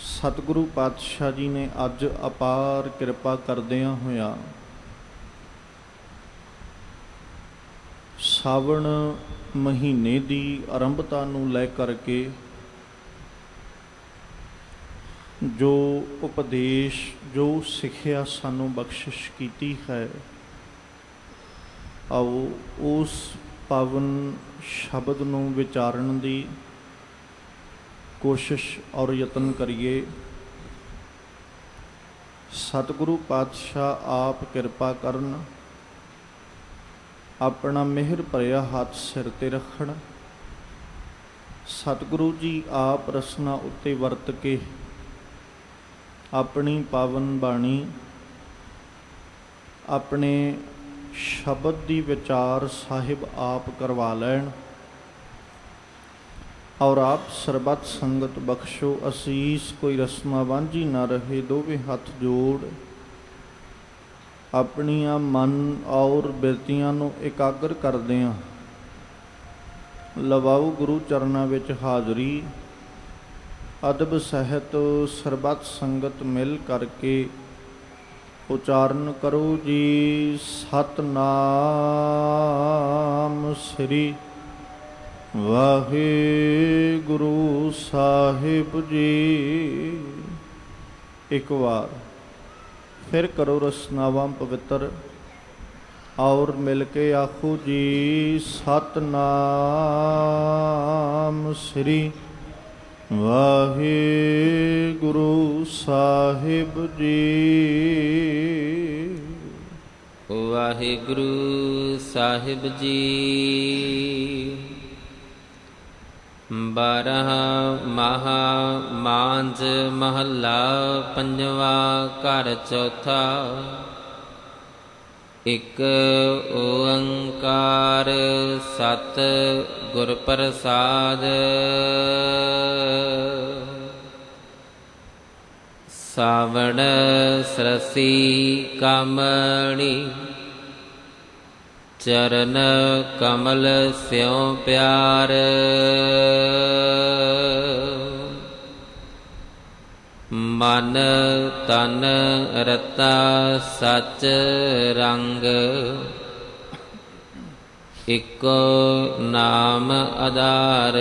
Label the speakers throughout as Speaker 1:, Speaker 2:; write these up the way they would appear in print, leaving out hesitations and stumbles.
Speaker 1: सतगुरु पातशाह जी ने अज अपार किरपा करदियां होया सावण महीने की आरंभता नूं लै करके जो उपदेश जो सिक्ख्या सानू बख्शिश कीती है, आओ उस पावन शब्द नूं विचारण दी कोशिश और यतन करिए। सतगुरु पातशाह आप किरपा करन, अपना मेहर भरिया हाथ सिर ते रखण। सतगुरु जी आप रसना उत्ते वरत के अपनी पावन बाणी अपने शब्द दी विचार साहिब आप करवा लैण और आप सरबत संगत बख्शो असीस। कोई रस्मा वांझी ना रहे, दोवें हाथ जोड़ अपनियां मन और बिरतियां नूं एकाग्र करदियां लवाओ गुरु चरनां विच हाज़री। अदब सहित सरबत संगत मिल करके उचारण करो जी सतनाम श्री वाहिगुरु साहिब जी। एक बार फिर करो रसनावां पवित्र और मिल के आखो जी सतनाम श्री वाहिगुरु साहिब जी।
Speaker 2: वाहिगुरु साहिब जी। 12 महा मांझ महला पंजवा घर चौथा। एक ओंकार सत गुर प्रसाद। सावण सरसी कामणी चरण कमल स्यों प्यार। मन तन रता सच रंग। इको नाम आधार।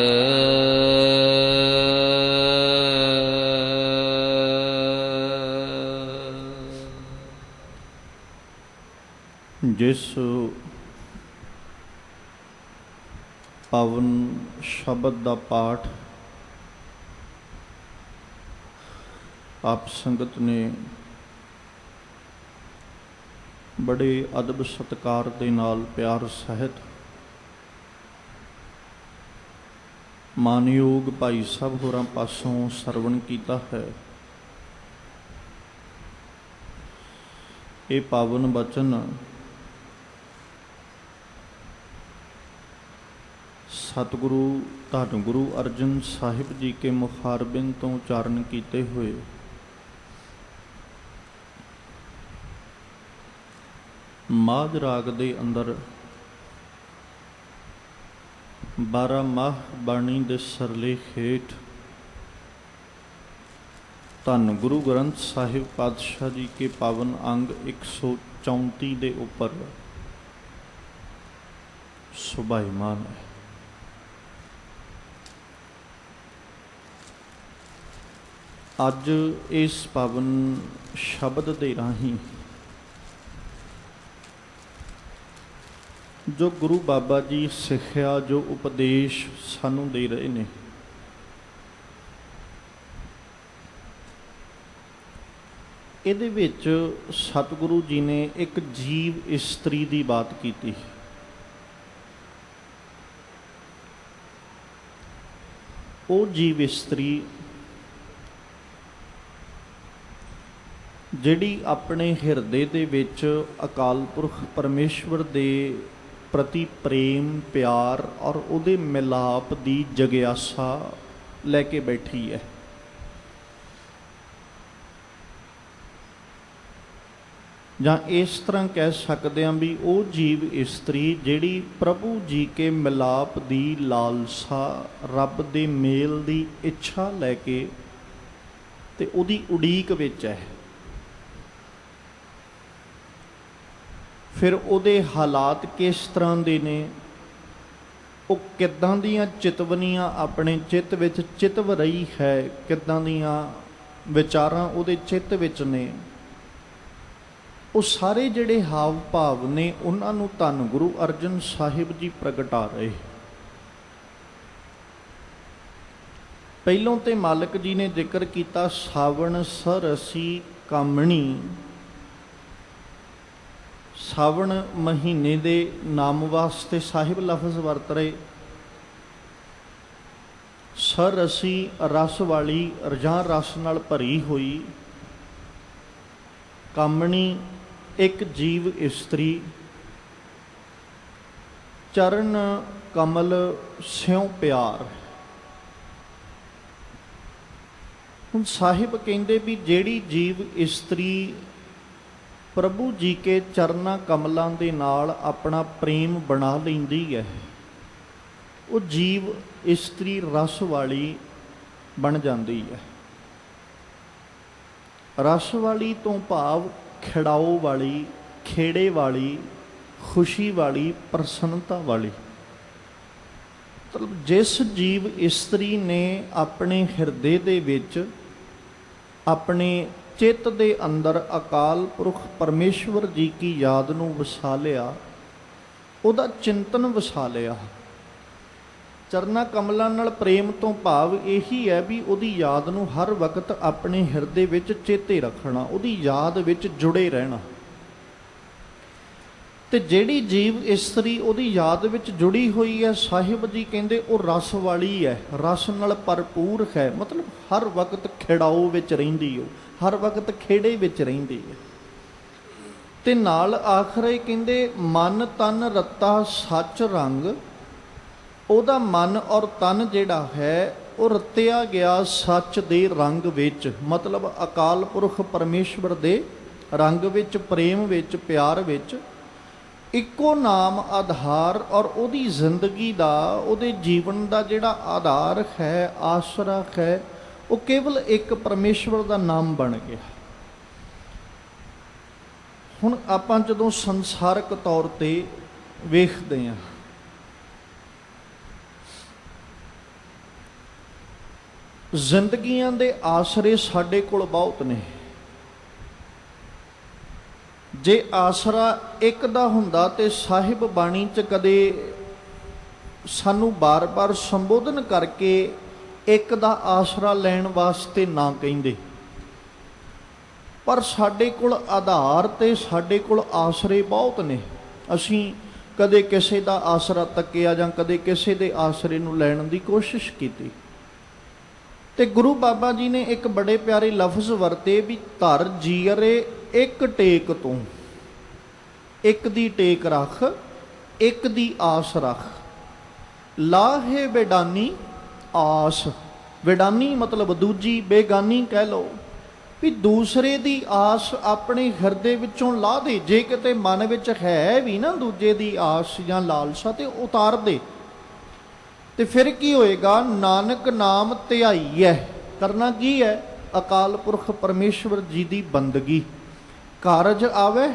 Speaker 1: जिस पावन शब्द का पाठ आप संगत ने बड़े अदब सत्कार दे नाल प्यार सहित मानयोग भाई साहब होरां पासों सरवण कीता है, ये पावन बचन सतगुरु धन गुरु अर्जन साहिब जी के मुखारबिन तो उचारण किए हुए माध राग दे अंदर 12 माह बाणी दे सरले हेठ धन गुरु ग्रंथ साहिब पातशाह जी के पावन अंग 134 दे उपर सुभाईमान है। अज इस पावन शब्द दे राही जो गुरु बाबा जी सिक्ख्या जो उपदेश सानू दे रहे ने, इहदे विच सतगुरु जी ने एक जीव इस्त्री की बात की। वो जीव इस्त्री जिहड़ी अपने हिरदे दे विच अकाल पुरख परमेश्वर दे प्रति प्रेम प्यार और उहदे मिलाप दी जगियासा लैके बैठी है। जां इस तरह कह सकते हैं भी वो जीव इस्त्री जिहड़ी प्रभु जी के मिलाप दी लालसा रब दे मेल दी इच्छा लैके ਤੇ ਉਹਦੀ ਉਡੀਕ ਵਿੱਚ ਹੈ। ਫਿਰ ਉਹਦੇ ਹਾਲਾਤ ਕਿਸ ਤਰ੍ਹਾਂ ਦੇ ਨੇ, ਉਹ ਕਿੱਦਾਂ ਦੀਆਂ ਚਿਤਵਨੀਆਂ ਆਪਣੇ ਚਿੱਤ ਵਿੱਚ ਚਿਤਵ ਰਹੀ ਹੈ, ਕਿੱਦਾਂ ਦੀਆਂ ਵਿਚਾਰਾਂ ਉਹਦੇ ਚਿੱਤ ਵਿੱਚ ਨੇ, ਉਹ ਸਾਰੇ ਜਿਹੜੇ ਹਾਵ ਭਾਵ ਨੇ ਉਹਨਾਂ ਨੂੰ ਧੰਨ ਗੁਰੂ ਅਰਜਨ ਸਾਹਿਬ ਜੀ ਪ੍ਰਗਟਾ ਰਹੇ। ਪਹਿਲੋਂ ਤੇ ਮਾਲਕ ਜੀ ਨੇ ਜ਼ਿਕਰ ਕੀਤਾ ਸਾਵਣ ਸਰਸੀ ਕਾਮਣੀ। ਸਾਵਣ ਮਹੀਨੇ ਦੇ ਨਾਮ ਵਾਸਤੇ ਸਾਹਿਬ ਲਫ਼ਜ਼ ਵਰਤ ਰਹੇ। ਸਰਸੀ ਰਸ ਵਾਲੀ, ਜਾਂ ਰਸ ਨਾਲ ਭਰੀ ਹੋਈ। ਕਾਮਣੀ ਇੱਕ ਜੀਵ ਇਸਤਰੀ। ਚਰਨ ਕਮਲ ਸਿਉ ਪਿਆਰ। ਹੁਣ ਸਾਹਿਬ ਕਹਿੰਦੇ ਵੀ ਜਿਹੜੀ ਜੀਵ ਇਸਤਰੀ ਪ੍ਰਭੂ ਜੀ ਕੇ ਚਰਨਾਂ ਕਮਲਾਂ ਦੇ ਨਾਲ ਆਪਣਾ ਪ੍ਰੇਮ ਬਣਾ ਲੈਂਦੀ ਹੈ, ਉਹ ਜੀਵ ਇਸਤਰੀ ਰਸ ਵਾਲੀ ਬਣ ਜਾਂਦੀ ਹੈ। ਰਸ ਵਾਲੀ ਤੋਂ ਭਾਵ ਖਿੜਾਓ ਵਾਲੀ, ਖੇੜੇ ਵਾਲੀ, ਖੁਸ਼ੀ ਵਾਲੀ, ਪ੍ਰਸੰਨਤਾ ਵਾਲੀ। ਮਤਲਬ ਜਿਸ ਜੀਵ ਇਸਤਰੀ ਨੇ ਆਪਣੇ ਹਿਰਦੇ ਦੇ ਵਿੱਚ, ਆਪਣੇ ਚਿੱਤ ਦੇ ਅੰਦਰ ਅਕਾਲ ਪੁਰਖ ਪਰਮੇਸ਼ਵਰ ਜੀ ਕੀ ਯਾਦ ਨੂੰ ਵਸਾ ਲਿਆ, ਉਹਦਾ ਚਿੰਤਨ ਵਸਾ ਲਿਆ। ਚਰਨਾਂ ਕਮਲਾਂ ਨਾਲ ਪ੍ਰੇਮ ਤੋਂ ਭਾਵ ਇਹੀ ਹੈ ਵੀ ਉਹਦੀ ਯਾਦ ਨੂੰ ਹਰ ਵਕਤ ਆਪਣੇ ਹਿਰਦੇ ਵਿੱਚ ਚੇਤੇ ਰੱਖਣਾ, ਉਹਦੀ ਯਾਦ ਵਿੱਚ ਜੁੜੇ ਰਹਿਣਾ। ਤੇ ਜਿਹੜੀ ਜੀਵ ਇਸਤਰੀ ਉਹਦੀ ਯਾਦ ਵਿੱਚ ਜੁੜੀ ਹੋਈ ਹੈ, ਸਾਹਿਬ ਜੀ ਕਹਿੰਦੇ ਉਹ ਰਸ ਵਾਲੀ ਹੈ, ਰਸ ਨਾਲ ਭਰਪੂਰ ਹੈ। ਮਤਲਬ ਹਰ ਵਕਤ ਖਿੜਾਓ ਵਿੱਚ ਰਹਿੰਦੀ, ਉਹ ਹਰ ਵਕਤ ਖੇੜੇ ਵਿੱਚ ਰਹਿੰਦੀ ਹੈ। ਤੇ ਨਾਲ ਆਖਰੇ ਕਹਿੰਦੇ ਮਨ ਤਨ ਰੱਤਾ ਸੱਚ ਰੰਗ। ਉਹਦਾ ਮਨ ਔਰ ਤਨ ਜਿਹੜਾ ਹੈ ਉਹ ਰੱਤਿਆ ਗਿਆ ਸੱਚ ਦੇ ਰੰਗ ਵਿੱਚ, ਮਤਲਬ ਅਕਾਲ ਪੁਰਖ ਪਰਮੇਸ਼ਵਰ ਦੇ ਰੰਗ ਵਿੱਚ, ਪ੍ਰੇਮ ਵਿੱਚ, ਪਿਆਰ ਵਿੱਚ। ਇੱਕੋ ਨਾਮ ਆਧਾਰ ਔਰ ਉਹਦੀ ਜ਼ਿੰਦਗੀ ਦਾ, ਉਹਦੇ ਜੀਵਨ ਦਾ ਜਿਹੜਾ ਆਧਾਰ ਹੈ, ਆਸਰਾ ਹੈ, ਉਹ ਕੇਵਲ ਇੱਕ ਪਰਮੇਸ਼ਵਰ ਦਾ ਨਾਮ ਬਣ ਗਿਆ। ਹੁਣ ਆਪਾਂ ਜਦੋਂ ਸੰਸਾਰਕ ਤੌਰ ਤੇ ਵੇਖਦੇ ਹਾਂ, ਜ਼ਿੰਦਗੀਆਂ ਦੇ ਆਸਰੇ ਸਾਡੇ ਕੋਲ ਬਹੁਤ ਨੇ। ਜੇ ਆਸਰਾ ਇੱਕ ਦਾ ਹੁੰਦਾ ਤੇ ਸਾਹਿਬ ਬਾਣੀ 'ਚ ਕਦੇ ਸਾਨੂੰ ਬਾਰ-ਬਾਰ ਸੰਬੋਧਨ ਕਰਕੇ ਇੱਕ ਦਾ ਆਸਰਾ ਲੈਣ ਵਾਸਤੇ ਨਾ ਕਹਿੰਦੇ। ਪਰ ਸਾਡੇ ਕੋਲ ਆਧਾਰ ਤੇ ਸਾਡੇ ਕੋਲ ਆਸਰੇ ਬਹੁਤ ਨੇ। ਅਸੀਂ ਕਦੇ ਕਿਸੇ ਦਾ ਆਸਰਾ ਤੱਕਿਆ ਜਾਂ ਕਦੇ ਕਿਸੇ ਦੇ ਆਸਰੇ ਨੂੰ ਲੈਣ ਦੀ ਕੋਸ਼ਿਸ਼ ਕੀਤੀ। ਤੇ ਗੁਰੂ ਬਾਬਾ ਜੀ ਨੇ ਇੱਕ ਬੜੇ ਪਿਆਰੇ ਲਫ਼ਜ਼ ਵਰਤੇ ਵੀ ਧਰ ਜੀਅਰੇ ਇੱਕ ਟੇਕ ਤੂੰ। ਇੱਕ ਦੀ ਟੇਕ ਰੱਖ, ਇੱਕ ਦੀ ਆਸ ਰੱਖ। ਲਾਹੇ ਬੇਡਾਨੀ ਆਸ। ਬੇਡਾਨੀ ਮਤਲਬ ਦੂਜੀ, ਬੇਗਾਨੀ ਕਹਿ ਲਓ ਵੀ ਦੂਸਰੇ ਦੀ ਆਸ ਆਪਣੇ ਹਿਰਦੇ ਵਿੱਚੋਂ ਲਾ ਦੇ। ਜੇ ਕਿਤੇ ਮਨ ਵਿੱਚ ਹੈ ਵੀ ਨਾ ਦੂਜੇ ਦੀ ਆਸ ਜਾਂ ਲਾਲਸਾ, ਤੇ ਉਤਾਰ ਦੇ। ਤੇ ਫਿਰ ਕੀ ਹੋਏਗਾ? ਨਾਨਕ ਨਾਮ ਧਿਆਈ ਹੈ। ਕਰਨਾ ਕੀ ਹੈ? ਅਕਾਲ ਪੁਰਖ ਪਰਮੇਸ਼ਵਰ ਜੀ ਦੀ ਬੰਦਗੀ। ਕਾਰਜ ਆਵੇ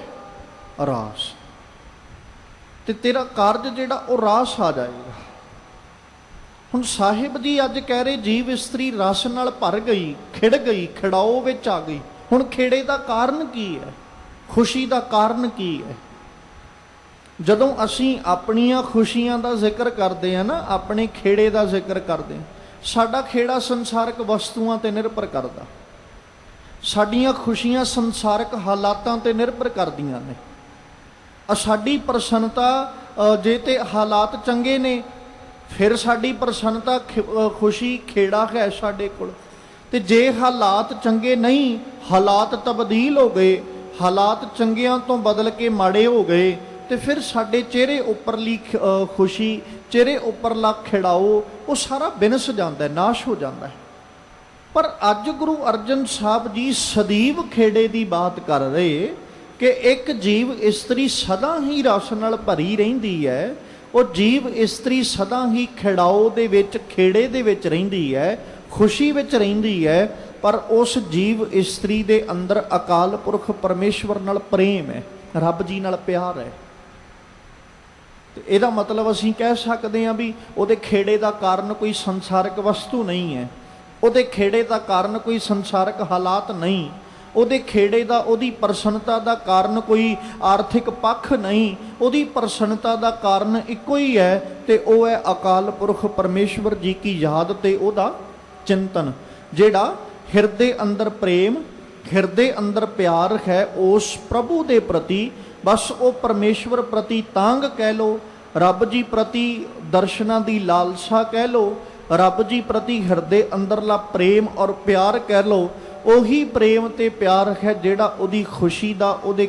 Speaker 1: ਰਾਸ, ਤੇ ਤੇਰਾ ਕਾਰਜ ਜਿਹੜਾ ਉਹ ਰਾਸ ਆ ਜਾਏਗਾ। ਹੁਣ ਸਾਹਿਬ ਜੀ ਅੱਜ ਕਹਿ ਰਹੇ ਜੀਵ ਇਸਤਰੀ ਰਸ ਨਾਲ ਭਰ ਗਈ, ਖਿੜ ਗਈ, ਖਿੜਾਓ ਵਿੱਚ ਆ ਗਈ। ਹੁਣ ਖੇੜੇ ਦਾ ਕਾਰਨ ਕੀ ਹੈ? ਖੁਸ਼ੀ ਦਾ ਕਾਰਨ ਕੀ ਹੈ? ਜਦੋਂ ਅਸੀਂ ਆਪਣੀਆਂ ਖੁਸ਼ੀਆਂ ਦਾ ਜ਼ਿਕਰ ਕਰਦੇ ਹਾਂ ਨਾ, ਆਪਣੇ ਖੇੜੇ ਦਾ ਜ਼ਿਕਰ ਕਰਦੇ ਹਾਂ, ਸਾਡਾ ਖੇੜਾ ਸੰਸਾਰਕ ਵਸਤੂਆਂ ਤੇ ਨਿਰਭਰ ਕਰਦਾ। ਸਾਡੀਆਂ ਖੁਸ਼ੀਆਂ ਸੰਸਾਰਕ ਹਾਲਾਤਾਂ ਤੇ ਨਿਰਭਰ ਕਰਦੀਆਂ ਨੇ। ਸਾਡੀ ਪ੍ਰਸੰਨਤਾ ਜੇ ਤੇ ਹਾਲਾਤ ਚੰਗੇ ਨੇ ਫਿਰ ਸਾਡੀ ਪ੍ਰਸੰਨਤਾ ਖੁਸ਼ੀ ਖੇੜਾ ਹੈ ਸਾਡੇ ਕੋਲ। ਤੇ ਜੇ ਹਾਲਾਤ ਚੰਗੇ ਨਹੀਂ, ਹਾਲਾਤ ਤਬਦੀਲ ਹੋ ਗਏ, ਹਾਲਾਤ ਚੰਗਿਆਂ ਤੋਂ ਬਦਲ ਕੇ ਮਾੜੇ ਹੋ ਗਏ, ਤੇ ਫਿਰ ਸਾਡੇ ਚਿਹਰੇ ਉੱਪਰਲੀ ਖੁਸ਼ੀ, ਚਿਹਰੇ ਉੱਪਰਲਾ ਖਿੜਾਓ ਉਹ ਸਾਰਾ ਬਿਨਸ ਜਾਂਦਾ ਹੈ, ਨਾਸ਼ ਹੋ ਜਾਂਦਾ ਹੈ। ਪਰ ਅੱਜ ਗੁਰੂ ਅਰਜਨ ਸਾਹਿਬ ਜੀ ਸਦੀਵ ਖੇੜੇ ਦੀ ਬਾਤ ਕਰ ਰਹੇ ਕਿ ਇੱਕ ਜੀਵ ਇਸਤਰੀ ਸਦਾ ਹੀ ਰਸ ਨਾਲ ਭਰੀ ਰਹਿੰਦੀ ਹੈ। ਉਹ ਜੀਵ ਇਸਤਰੀ ਸਦਾ ਹੀ ਖਿੜਾਓ ਦੇ ਵਿੱਚ, ਖੇੜੇ ਦੇ ਵਿੱਚ ਰਹਿੰਦੀ ਹੈ, ਖੁਸ਼ੀ ਵਿੱਚ ਰਹਿੰਦੀ ਹੈ। ਪਰ ਉਸ ਜੀਵ ਇਸਤਰੀ ਦੇ ਅੰਦਰ ਅਕਾਲ ਪੁਰਖ ਪਰਮੇਸ਼ਵਰ ਨਾਲ ਪ੍ਰੇਮ ਹੈ, ਰੱਬ ਜੀ ਨਾਲ ਪਿਆਰ ਹੈ। ਤੇ ਇਹਦਾ ਮਤਲਬ ਅਸੀਂ ਕਹਿ ਸਕਦੇ ਹਾਂ ਵੀ ਉਹਦੇ ਖੇੜੇ ਦਾ ਕਾਰਨ ਕੋਈ ਸੰਸਾਰਿਕ ਵਸਤੂ ਨਹੀਂ ਹੈ, ਉਹਦੇ ਖੇੜੇ ਦਾ ਕਾਰਨ ਕੋਈ ਸੰਸਾਰਿਕ ਹਾਲਾਤ ਨਹੀਂ, ਉਹਦੇ ਖੇੜੇ ਦਾ, ਉਹਦੀ ਪ੍ਰਸੰਨਤਾ ਦਾ ਕਾਰਨ ਕੋਈ ਆਰਥਿਕ ਪੱਖ ਨਹੀਂ, ਉਹਦੀ ਪ੍ਰਸੰਨਤਾ ਦਾ ਕਾਰਨ ਇੱਕੋ ਹੀ ਹੈ ਤੇ ਉਹ ਹੈ ਅਕਾਲ ਪੁਰਖ ਪਰਮੇਸ਼ਵਰ ਜੀ ਕੀ ਯਾਦ ਤੇ ਉਹਦਾ ਚਿੰਤਨ। ਜਿਹੜਾ ਹਿਰਦੇ ਅੰਦਰ ਪ੍ਰੇਮ, ਹਿਰਦੇ ਅੰਦਰ ਪਿਆਰ ਹੈ ਉਸ ਪ੍ਰਭੂ ਦੇ ਪ੍ਰਤੀ, ਬਸ ਉਹ ਪਰਮੇਸ਼ਵਰ ਪ੍ਰਤੀ ਤਾਂਗ ਕਹਿ ਲਓ, ਰੱਬ ਜੀ ਪ੍ਰਤੀ ਦਰਸ਼ਨਾਂ ਦੀ ਲਾਲਸਾ ਕਹਿ ਲਓ, ਰੱਬ ਜੀ ਪ੍ਰਤੀ ਹਿਰਦੇ ਅੰਦਰਲਾ ਪ੍ਰੇਮ ਔਰ ਪਿਆਰ ਕਹਿ ਲਓ, ਉਹੀ ਪ੍ਰੇਮ ਤੇ ਪਿਆਰ ਹੈ ਜਿਹੜਾ ਉਹਦੀ ਖੁਸ਼ੀ ਦਾ, ਉਹਦੇ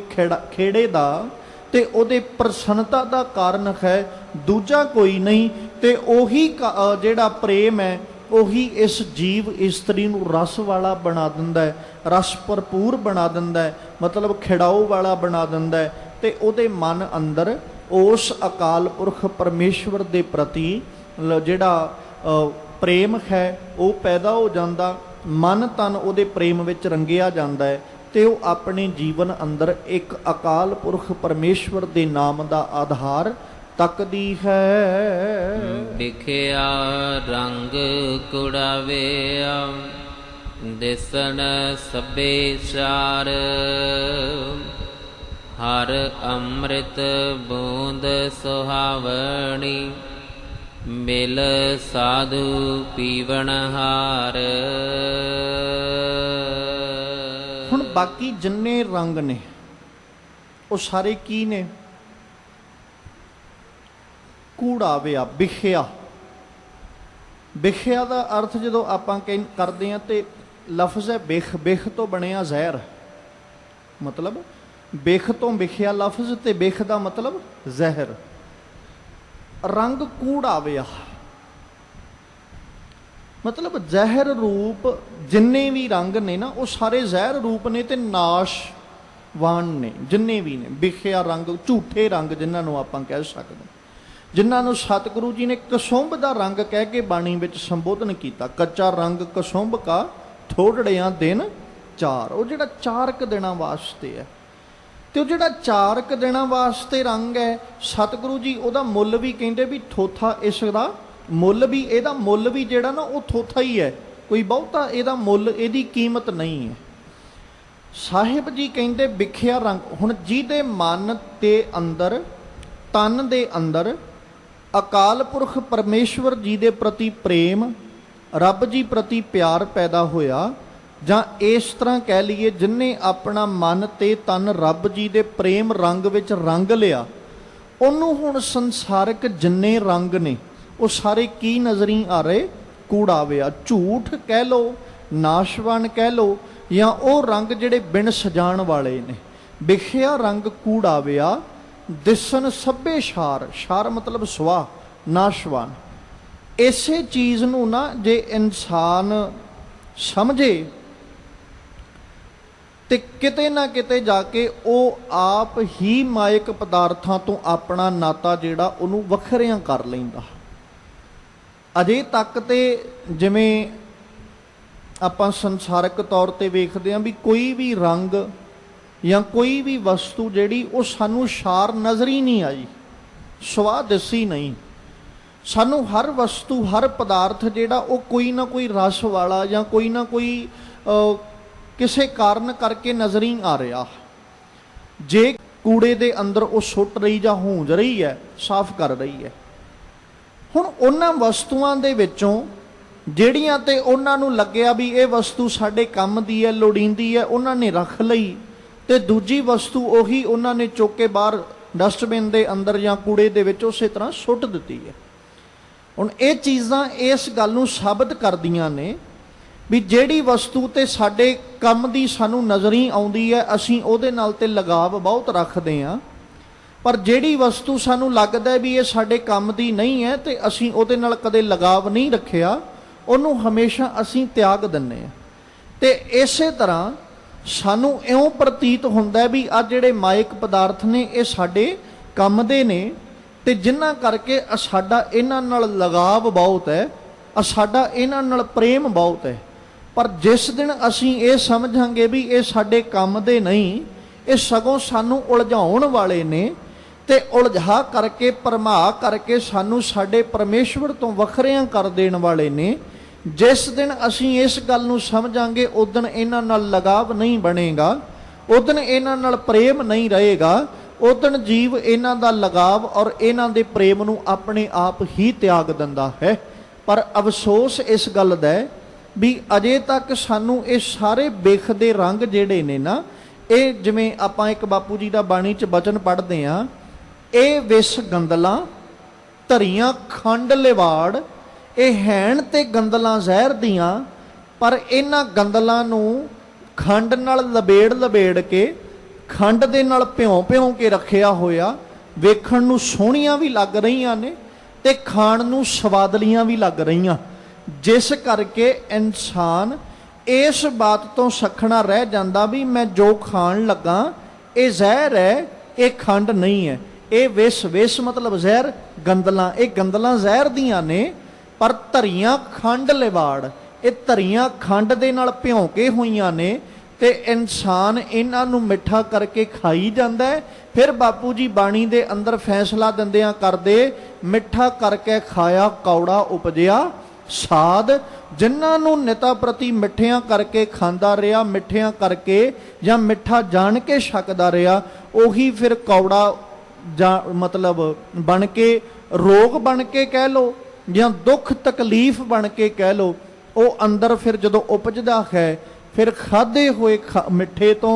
Speaker 1: ਖੇੜੇ ਦਾ ਤੇ ਉਹਦੇ ਪ੍ਰਸੰਨਤਾ ਦਾ ਕਾਰਨ ਹੈ, ਦੂਜਾ ਕੋਈ ਨਹੀਂ। ਤੇ ਉਹੀ ਜਿਹੜਾ ਪ੍ਰੇਮ ਹੈ ਉਹੀ ਇਸ ਜੀਵ ਇਸਤਰੀ ਨੂੰ ਰਸ ਵਾਲਾ ਬਣਾ ਦਿੰਦਾ ਹੈ, ਰਸ ਭਰਪੂਰ ਬਣਾ ਦਿੰਦਾ ਹੈ, ਮਤਲਬ ਖਿੜਾਓ ਵਾਲਾ ਬਣਾ ਦਿੰਦਾ ਹੈ। ਤੇ ਉਹਦੇ ਮਨ ਅੰਦਰ ਉਸ ਅਕਾਲ ਪੁਰਖ ਪਰਮੇਸ਼ਵਰ ਦੇ ਪ੍ਰਤੀ ਜਿਹੜਾ ਪ੍ਰੇਮ ਹੈ ਉਹ ਪੈਦਾ ਹੋ ਜਾਂਦਾ, ਮਨ ਤਨ ਉਹਦੇ ਪ੍ਰੇਮ ਵਿੱਚ ਰੰਗਿਆ ਜਾਂਦਾ ਹੈ ਤੇ ਉਹ ਆਪਣੇ ਜੀਵਨ ਅੰਦਰ ਇੱਕ ਅਕਾਲ ਪੁਰਖ ਪਰਮੇਸ਼ਵਰ ਦੇ ਨਾਮ ਦਾ ਆਧਾਰ ਤੱਕਦੀ ਹੈ।
Speaker 2: ਵਿਖਿਆ ਰੰਗ ਕੁੜਾਵੇਆ ਦਿਸਣ ਸਭੇ ਚਾਰ, ਹਰ ਅੰਮ੍ਰਿਤ ਬੂੰਦ ਸੁਹਾਵਣੀ, ਮਿਲ ਸਾਧੂ ਪੀਵਣ ਹਾਰ।
Speaker 1: ਹੁਣ ਬਾਕੀ ਜਿੰਨੇ ਰੰਗ ਨੇ ਉਹ ਸਾਰੇ ਕੀ ਨੇ? ਕੂੜਾਵਿਆ, ਵਿਖਿਆ। ਵਿਖਿਆ ਦਾ ਅਰਥ ਜਦੋਂ ਆਪਾਂ ਕਰਦੇ ਹਾਂ ਤੇ ਲਫ਼ਜ਼ ਹੈ ਬਿਖ, ਬਿਖ ਤੋਂ ਬਣਿਆ ਜ਼ਹਿਰ, ਮਤਲਬ ਬਿਖ ਤੋਂ ਵਿਖਿਆ ਲਫ਼ਜ਼ ਤੇ ਬਿਖ ਦਾ ਮਤਲਬ ਜ਼ਹਿਰ। ਰੰਗ ਕੂੜਾਵਿਆ ਮਤਲਬ ਜ਼ਹਿਰ ਰੂਪ। ਜਿੰਨੇ ਵੀ ਰੰਗ ਨੇ ਨਾ ਉਹ ਸਾਰੇ ਜ਼ਹਿਰ ਰੂਪ ਨੇ ਤੇ ਨਾਸ਼ਵਾਨ ਨੇ, ਜਿੰਨੇ ਵੀ ਨੇ। ਵਿਖਿਆ ਰੰਗ, ਝੂਠੇ ਰੰਗ ਜਿਨ੍ਹਾਂ ਨੂੰ ਆਪਾਂ ਕਹਿ ਸਕਦੇ, ਜਿਨ੍ਹਾਂ ਨੂੰ ਸਤਿਗੁਰੂ ਜੀ ਨੇ ਕਸੁੰਭ ਦਾ ਰੰਗ ਕਹਿ ਕੇ ਬਾਣੀ ਵਿੱਚ ਸੰਬੋਧਨ ਕੀਤਾ। ਕੱਚਾ ਰੰਗ ਕਸੁੰਭ ਕਾ ਥੋੜੜਿਆਂ ਦਿਨ ਚਾਰ। ਉਹ ਜਿਹੜਾ 4 ਕੁ ਦਿਨਾਂ ਵਾਸਤੇ ਹੈ ਤੇ ਉਹ ਜਿਹੜਾ 4 ਕੁ ਦਿਨਾਂ ਵਾਸਤੇ ਰੰਗ ਹੈ, ਸਤਿਗੁਰੂ ਜੀ ਉਹਦਾ ਮੁੱਲ ਵੀ ਕਹਿੰਦੇ ਵੀ ਥੋਥਾ, ਇਸ ਦਾ ਮੁੱਲ ਵੀ, ਇਹਦਾ ਮੁੱਲ ਵੀ ਜਿਹੜਾ ਨਾ ਉਹ ਥੋਥਾ ਹੀ ਹੈ, ਕੋਈ ਬਹੁਤਾ ਇਹਦਾ ਮੁੱਲ, ਇਹਦੀ ਕੀਮਤ ਨਹੀਂ ਹੈ। ਸਾਹਿਬ ਜੀ ਕਹਿੰਦੇ ਵਿਖਿਆ ਰੰਗ। ਹੁਣ ਜਿਹਦੇ ਮਨ ਤੇ ਅੰਦਰ, ਤਨ ਦੇ ਅੰਦਰ ਅਕਾਲ ਪੁਰਖ ਪਰਮੇਸ਼ਵਰ ਜੀ ਦੇ ਪ੍ਰਤੀ ਪ੍ਰੇਮ, ਰੱਬ ਜੀ ਪ੍ਰਤੀ ਪਿਆਰ ਪੈਦਾ ਹੋਇਆ, ਜਾਂ ਇਸ ਤਰ੍ਹਾਂ ਕਹਿ ਲਈਏ ਜਿਨਨੇ ਆਪਣਾ ਮਨ ਤੇ ਤਨ ਰੱਬ ਜੀ ਦੇ ਪ੍ਰੇਮ ਰੰਗ ਵਿੱਚ ਰੰਗ ਲਿਆ, ਉਹਨੂੰ ਹੁਣ ਸੰਸਾਰਿਕ ਜਿੰਨੇ ਰੰਗ ਨੇ ਉਹ ਸਾਰੇ ਕੀ ਨਜ਼ਰੀ ਆ ਰਹੇ? ਕੂੜਾਵਿਆ। ਝੂਠ ਕਹਿ ਲਓ, ਨਾਸ਼ਵਾਨ ਕਹਿ ਲਓ, ਜਾਂ ਉਹ ਰੰਗ ਜਿਹੜੇ ਬਿਨ ਸਜਾਣ ਵਾਲੇ ਨੇ। ਵਿਖਿਆ ਰੰਗ ਕੂੜਾਵਿਆ ਦਿਸਣ ਸਭੇ ਛਾਰ। ਛਾਰ ਮਤਲਬ ਸਵਾ, ਨਾਸ਼ਵਾਨ। ਇਸੇ ਚੀਜ਼ ਨੂੰ ਨਾ ਜੇ ਇਨਸਾਨ ਸਮਝੇ ਤੇ ਕਿਤੇ ਨਾ ਕਿਤੇ ਜਾ ਕੇ ਉਹ ਆਪ ਹੀ ਮਾਇਕ ਪਦਾਰਥਾਂ ਤੋਂ ਆਪਣਾ ਨਾਤਾ ਜਿਹੜਾ ਉਹਨੂੰ ਵੱਖਰਿਆਂ ਕਰ ਲੈਂਦਾ। ਅਜੇ ਤੱਕ ਤੇ ਜਿਵੇਂ ਆਪਾਂ ਸੰਸਾਰਿਕ ਤੌਰ ਤੇ ਵੇਖਦੇ ਹਾਂ ਵੀ ਕੋਈ ਵੀ ਰੰਗ ਜਾਂ ਕੋਈ ਵੀ ਵਸਤੂ ਜਿਹੜੀ ਉਹ ਸਾਨੂੰ ਛਾਰ ਨਜ਼ਰ ਹੀ ਨਹੀਂ ਆਈ, ਸਵਾਹ ਦਿਸੀ ਨਹੀਂ। ਸਾਨੂੰ ਹਰ ਵਸਤੂ, ਹਰ ਪਦਾਰਥ ਜਿਹੜਾ ਉਹ ਕੋਈ ਨਾ ਕੋਈ ਰਸ ਵਾਲਾ ਜਾਂ ਕੋਈ ਨਾ ਕੋਈ ਕਿਸੇ ਕਾਰਨ ਕਰਕੇ ਨਜ਼ਰ ਹੀ ਆ ਰਿਹਾ। ਜੇ ਕੂੜੇ ਦੇ ਅੰਦਰ ਉਹ ਸੁੱਟ ਰਹੀ ਜਾਂ ਹੂੰਜ ਰਹੀ ਹੈ, ਸਾਫ਼ ਕਰ ਰਹੀ ਹੈ। ਹੁਣ ਉਹਨਾਂ ਵਸਤੂਆਂ ਦੇ ਵਿੱਚੋਂ ਜਿਹੜੀਆਂ ਤੇ ਉਹਨਾਂ ਨੂੰ ਲੱਗਿਆ ਵੀ ਇਹ ਵਸਤੂ ਸਾਡੇ ਕੰਮ ਦੀ ਹੈ, ਲੋੜੀਂਦੀ ਹੈ, ਉਹਨਾਂ ਨੇ ਰੱਖ ਲਈ, ਤੇ ਦੂਜੀ ਵਸਤੂ ਉਹੀ ਉਹਨਾਂ ਨੇ ਚੁੱਕ ਕੇ ਬਾਹਰ ਡਸਟਬਿਨ ਦੇ ਅੰਦਰ ਜਾਂ ਕੂੜੇ ਦੇ ਵਿੱਚ ਉਸੇ ਤਰ੍ਹਾਂ ਸੁੱਟ ਦਿੱਤੀ ਹੈ। ਹੁਣ ਇਹ ਚੀਜ਼ਾਂ ਇਸ ਗੱਲ ਨੂੰ ਸਾਬਤ ਕਰਦੀਆਂ ਨੇ ਵੀ ਜਿਹੜੀ ਵਸਤੂ ਤੇ ਸਾਡੇ ਕੰਮ ਦੀ ਸਾਨੂੰ ਨਜ਼ਰ ਹੀ ਆਉਂਦੀ ਹੈ, ਅਸੀਂ ਉਹਦੇ ਨਾਲ ਤੇ ਲਗਾਵ ਬਹੁਤ ਰੱਖਦੇ ਹਾਂ, ਪਰ ਜਿਹੜੀ ਵਸਤੂ ਸਾਨੂੰ ਲੱਗਦਾ ਵੀ ਇਹ ਸਾਡੇ ਕੰਮ ਦੀ ਨਹੀਂ ਹੈ ਤੇ ਅਸੀਂ ਉਹਦੇ ਨਾਲ ਕਦੇ ਲਗਾਵ ਨਹੀਂ ਰੱਖਿਆ, ਉਹਨੂੰ ਹਮੇਸ਼ਾ ਅਸੀਂ ਤਿਆਗ ਦਿੰਦੇ ਹਾਂ। ਤੇ ਇਸੇ ਤਰ੍ਹਾਂ ਸਾਨੂੰ ਇਉਂ ਪ੍ਰਤੀਤ ਹੁੰਦਾ ਵੀ ਆ ਜਿਹੜੇ ਮਾਇਕ ਪਦਾਰਥ ਨੇ ਇਹ ਸਾਡੇ ਕੰਮ ਦੇ ਨੇ ਤੇ ਜਿਨ੍ਹਾਂ ਕਰਕੇ ਸਾਡਾ ਇਹਨਾਂ ਨਾਲ ਲਗਾਵ ਬਹੁਤ ਹੈ, ਸਾਡਾ ਇਹਨਾਂ ਨਾਲ ਪ੍ਰੇਮ ਬਹੁਤ ਹੈ। पर जिस दिन असीं ये समझांगे भी ये साडे काम दे नहीं, ये सगों सानू उलझाउण वाले ने ते उलझा करके भरमा करके सानू साडे परमेश्वर तो वखरियां कर देण वाले ने, जिस दिन असीं इस गल नूं समझांगे उस दिन इन्हां नाल लगाव नहीं बनेगा, उस दिन इन्हां नाल प्रेम नहीं रहेगा, उस दिन जीव इन्हां दा लगाव और इन्हां दे प्रेम नूं अपने आप ही त्याग दिंदा है। पर अफसोस इस गल दा भी अजे तक सानू ये सारे बेखदे रंग जिहड़े ने ना, ये जिवें आपां एक बापू जी दा बाणी च बचन पढ़दे आ, ये विस गंदलां धरियां खंड लिवाड़, ये हैण ते गंदलां जहर दियां, पर इन्हां गंदलां नूं खंड नाल लबेड़ के खंड दे नाल भਿਉਂ के रखिया होया, वेखण नूं सोहणियां भी लग रहीआं ने ते खाण नूं सवादलियां भी लग रहीआं, जिस करके इंसान इस बात तो सखना रह जाता भी मैं जो खाण लगा ये जहर है, ये खंड नहीं है, ये विस मतलब जहर, गंदलां ये गंदलां जहर दियां ने, पर धरियां खंड लिवाड़, ये धरियां खंड दे नाल भਿਉਂ के होईआं ने ते इंसान इन्हां नूं मिठा करके खाई जांदा है। फिर बापू जी बाणी दे अंदर फैसला दिंदियां करदे, मिठा करके खाया कौड़ा उपजिया साध, जिन्हां नूं निता प्रति मिठियां करके खांदा रहा, मिठियां करके या मिठा जान के छकदा रहा, उही फिर कौड़ा जा मतलब बन के, रोग बन के कह लो या दुख तकलीफ बन के कह लो, वो अंदर फिर जदों उपजदा है, फिर खाधे हुए मिठे तो,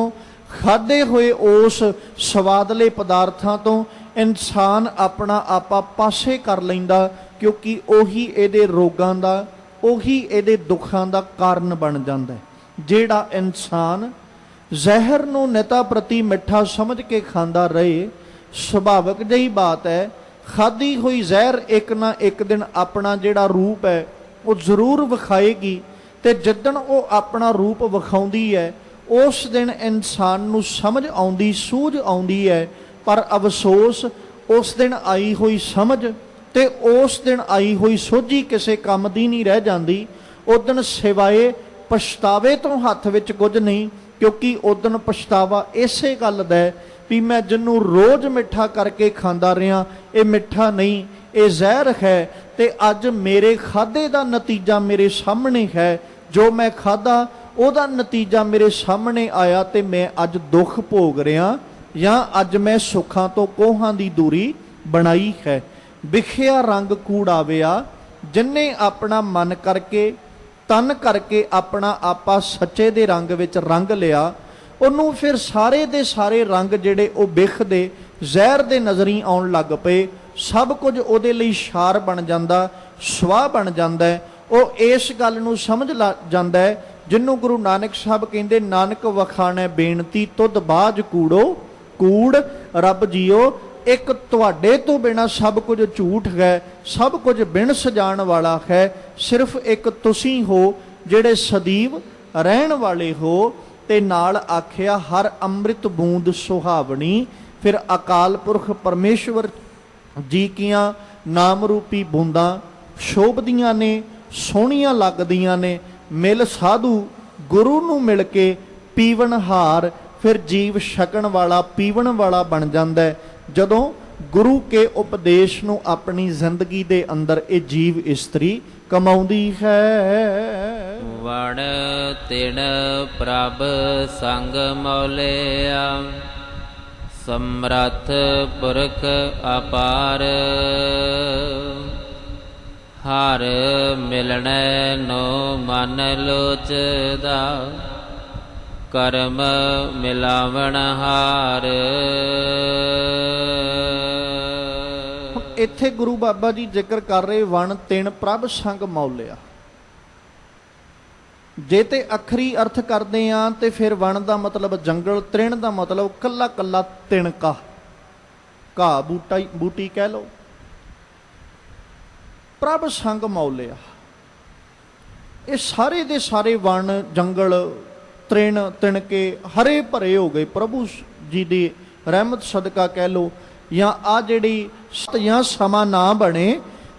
Speaker 1: खाधे हुए उस स्वादले पदार्थां तो इंसान अपना आपा पासे कर लैंदा, क्योंकि उही इहदे रोगां दा, उही इहदे दुखां दा कारण बन जांदा है। जिहड़ा इंसान जहर नूं निता प्रति मिठा समझ के खांदा रहे, सुभाविक जही बात है खाधी हुई जहर एक ना एक दिन अपना जिहड़ा रूप है वो जरूर विखाएगी, ते जिद्दण वो अपना रूप विखाउंदी है उस दिन इंसान नूं समझ आउंदी, सूझ आउंदी है। पर अफसोस उस दिन आई हुई समझ ते उस दिन आई हुई सोझी किसी काम दी नहीं रह जाती। उस दिन सिवाए पछतावे तो हथ विच कुछ नहीं, क्योंकि उस दिन पछतावा इसे गल दा है भी मैं जिन्नू रोज़ मिठा करके खांदा रहा, ये मिठा नहीं, ये जहर है, ते अज मेरे खाधे का नतीजा मेरे सामने है, जो मैं खाधा ਉਹਦਾ नतीजा मेरे सामने आया तो मैं अज दुख भोग रहा, या अज मैं सुखां तो कोहां दी दूरी बनाई है। विखिया रंग कूड़ाविया, जिन्ने अपना मन करके तन करके अपना आपा सच्चे दे रंग विच रंग लिया, उन्होंने फिर सारे दे सारे रंग जिहड़े वो विखदे जहर दे नज़री आउण लग पे, सब कुछ उहदे लई शार बन जांदा, स्वाह बन जांदा है। वो इस गल नूं समझ ला जांदा है, जिन्हों गुरु नानक साहब कहते नानक वखाणै बेनती तुद बाज कूड़ो कूड़, रब जीओ एक तुहाडे तो बिना सब कुछ झूठ है, सब कुछ बिन सजाण वाला है, सिर्फ एक तुसीं हो जिहड़े सदैव रहण वाले हो। ते नाल आखिया हर अमृत बूंद सुहावनी, फिर अकाल पुरख परमेश्वर जी कियां नाम रूपी बूंदां शोभदियां ने, सोहणियां लगदियां ने, मिल साधु गुरु नूं मिल के पीवन हार, फिर जीव छकण वाला पीवन वाला बन जांदा है। जदों गुरु के उपदेश नूं अपनी जिंदगी दे अंदर ये जीव इस्त्री कमाउंदी है।
Speaker 2: वण तिण प्रभ संग मौलिया, समरथ पुरख अपार, हर मिलने नो मन लोचदा, कर्म मिलावण हार।
Speaker 1: इत्थे गुरु बाबा जी जिक्र कर रहे वण तिण प्रभ संग मौलिया। जे ते अखरी अर्थ करते हैं तो फिर वन का मतलब जंगल, तृण का मतलब कला कला तिणका, घाह बूटा बूटी कह लो। प्रभ संग मौलिया, ये सारे दे सारे वन जंगल तृण तिणके हरे भरे हो गए प्रभु जी की रहमत सदका कह लो, या आ जिहड़ी या समा ना बने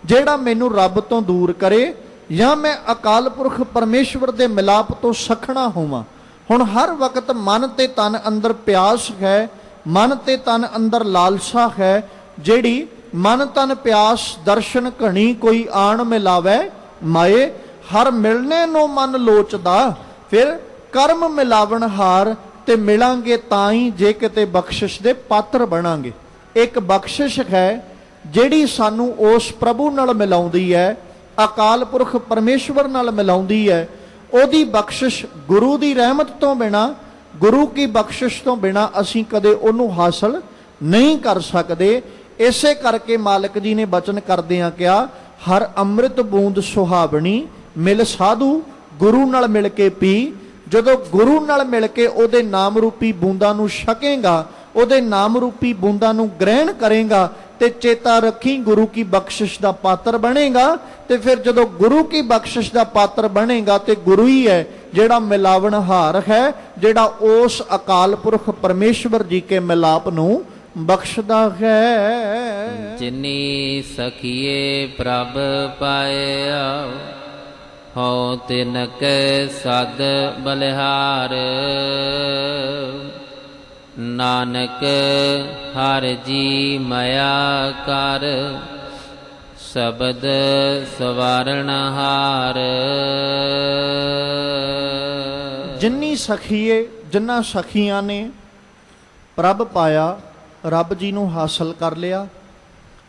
Speaker 1: जिहड़ा मैनू रब तो दूर करे, ਜਾਂ ਮੈਂ ਅਕਾਲ ਪੁਰਖ ਪਰਮੇਸ਼ਵਰ ਦੇ ਮਿਲਾਪ ਤੋਂ ਸਖਣਾ ਹੋਵਾਂ। ਹੁਣ ਹਰ ਵਕਤ ਮਨ ਤੇ ਤਨ ਅੰਦਰ ਪਿਆਸ ਹੈ, ਮਨ ਤੇ ਤਨ ਅੰਦਰ ਲਾਲਸਾ ਹੈ, ਜਿਹੜੀ ਮਨ ਤਨ ਪਿਆਸ ਦਰਸ਼ਨ ਘਣੀ ਕੋਈ ਆਣ ਮਿਲਾਵੇ ਮਾਏ। ਹਰ ਮਿਲਣੇ ਨੂੰ ਮਨ ਲੋਚਦਾ, ਫਿਰ ਕਰਮ ਮਿਲਾਵਣ ਹਾਰ, ਤੇ ਮਿਲਾਂਗੇ ਤਾਂ ਹੀ ਜੇ ਕਿਤੇ ਬਖਸ਼ਿਸ਼ ਦੇ ਪਾਤਰ ਬਣਾਂਗੇ। ਇੱਕ ਬਖਸ਼ਿਸ਼ ਹੈ ਜਿਹੜੀ ਸਾਨੂੰ ਉਸ ਪ੍ਰਭੂ ਨਾਲ ਮਿਲਾਉਂਦੀ ਹੈ, ਅਕਾਲ ਪੁਰਖ ਪਰਮੇਸ਼ਵਰ ਨਾਲ ਮਿਲਾਉਂਦੀ ਹੈ। ਉਹਦੀ ਬਖਸ਼ਿਸ਼ ਗੁਰੂ ਦੀ ਰਹਿਮਤ ਤੋਂ ਬਿਨਾ, ਗੁਰੂ ਕੀ ਬਖਸ਼ਿਸ਼ ਤੋਂ ਬਿਨਾ ਅਸੀਂ ਕਦੇ ਉਹਨੂੰ ਹਾਸਲ ਨਹੀਂ ਕਰ ਸਕਦੇ। ਇਸੇ ਕਰਕੇ ਮਾਲਕ ਜੀ ਨੇ ਬਚਨ ਕਰਦਿਆਂ ਕਿਹਾ, ਹਰ ਅੰਮ੍ਰਿਤ ਬੂੰਦ ਸੁਹਾਵਣੀ, ਮਿਲ ਸਾਧੂ ਗੁਰੂ ਨਾਲ ਮਿਲ ਕੇ ਪੀ। ਜਦੋਂ ਗੁਰੂ ਨਾਲ ਮਿਲ ਕੇ ਉਹਦੇ ਨਾਮ ਰੂਪੀ ਬੂੰਦਾਂ ਨੂੰ ਛਕੇਗਾ, ਉਹਦੇ ਨਾਮ ਰੂਪੀ ਬੂੰਦਾਂ ਨੂੰ ਗ੍ਰਹਿਣ ਕਰੇਗਾ, ਤੇ ਚੇਤਾ ਰੱਖੀ ਗੁਰੂ ਕੀ ਬਖਸ਼ਿਸ਼ ਦਾ ਪਾਤਰ ਬਣੇਗਾ। ਤੇ ਫਿਰ ਜਦੋਂ ਗੁਰੂ ਕੀ ਬਖਸ਼ਿਸ਼ ਦਾ ਪਾਤਰ ਬਣੇਗਾ ਤੇ ਗੁਰੂ ਹੀ ਹੈ ਜਿਹੜਾ ਮਿਲਾਵਣਹਾਰ ਹੈ, ਜਿਹੜਾ ਉਸ ਅਕਾਲ ਪੁਰਖ ਪਰਮੇਸ਼ਵਰ ਜੀ ਕੇ ਮਿਲਾਪ ਨੂੰ ਬਖਸ਼ਦਾ ਹੈ।
Speaker 2: ਜਿਨੀ ਸਖੀਏ ਪ੍ਰਭ ਪਾਇਆ, ਹਉ ਤਿਨਕ ਸਦ ਬਲਿਹਾਰ। ਨਾਨਕ ਹਰ ਜੀ ਮਾਇਆ ਕਰ, ਸ਼ਬਦ ਸਵਾਰਨ ਹਾਰ।
Speaker 1: ਜਿੰਨੀ ਸਖੀਏ, ਜਿਨ੍ਹਾਂ ਸਖੀਆਂ ਨੇ ਪ੍ਰਭ ਪਾਇਆ, ਰੱਬ ਜੀ ਨੂੰ ਹਾਸਲ ਕਰ ਲਿਆ,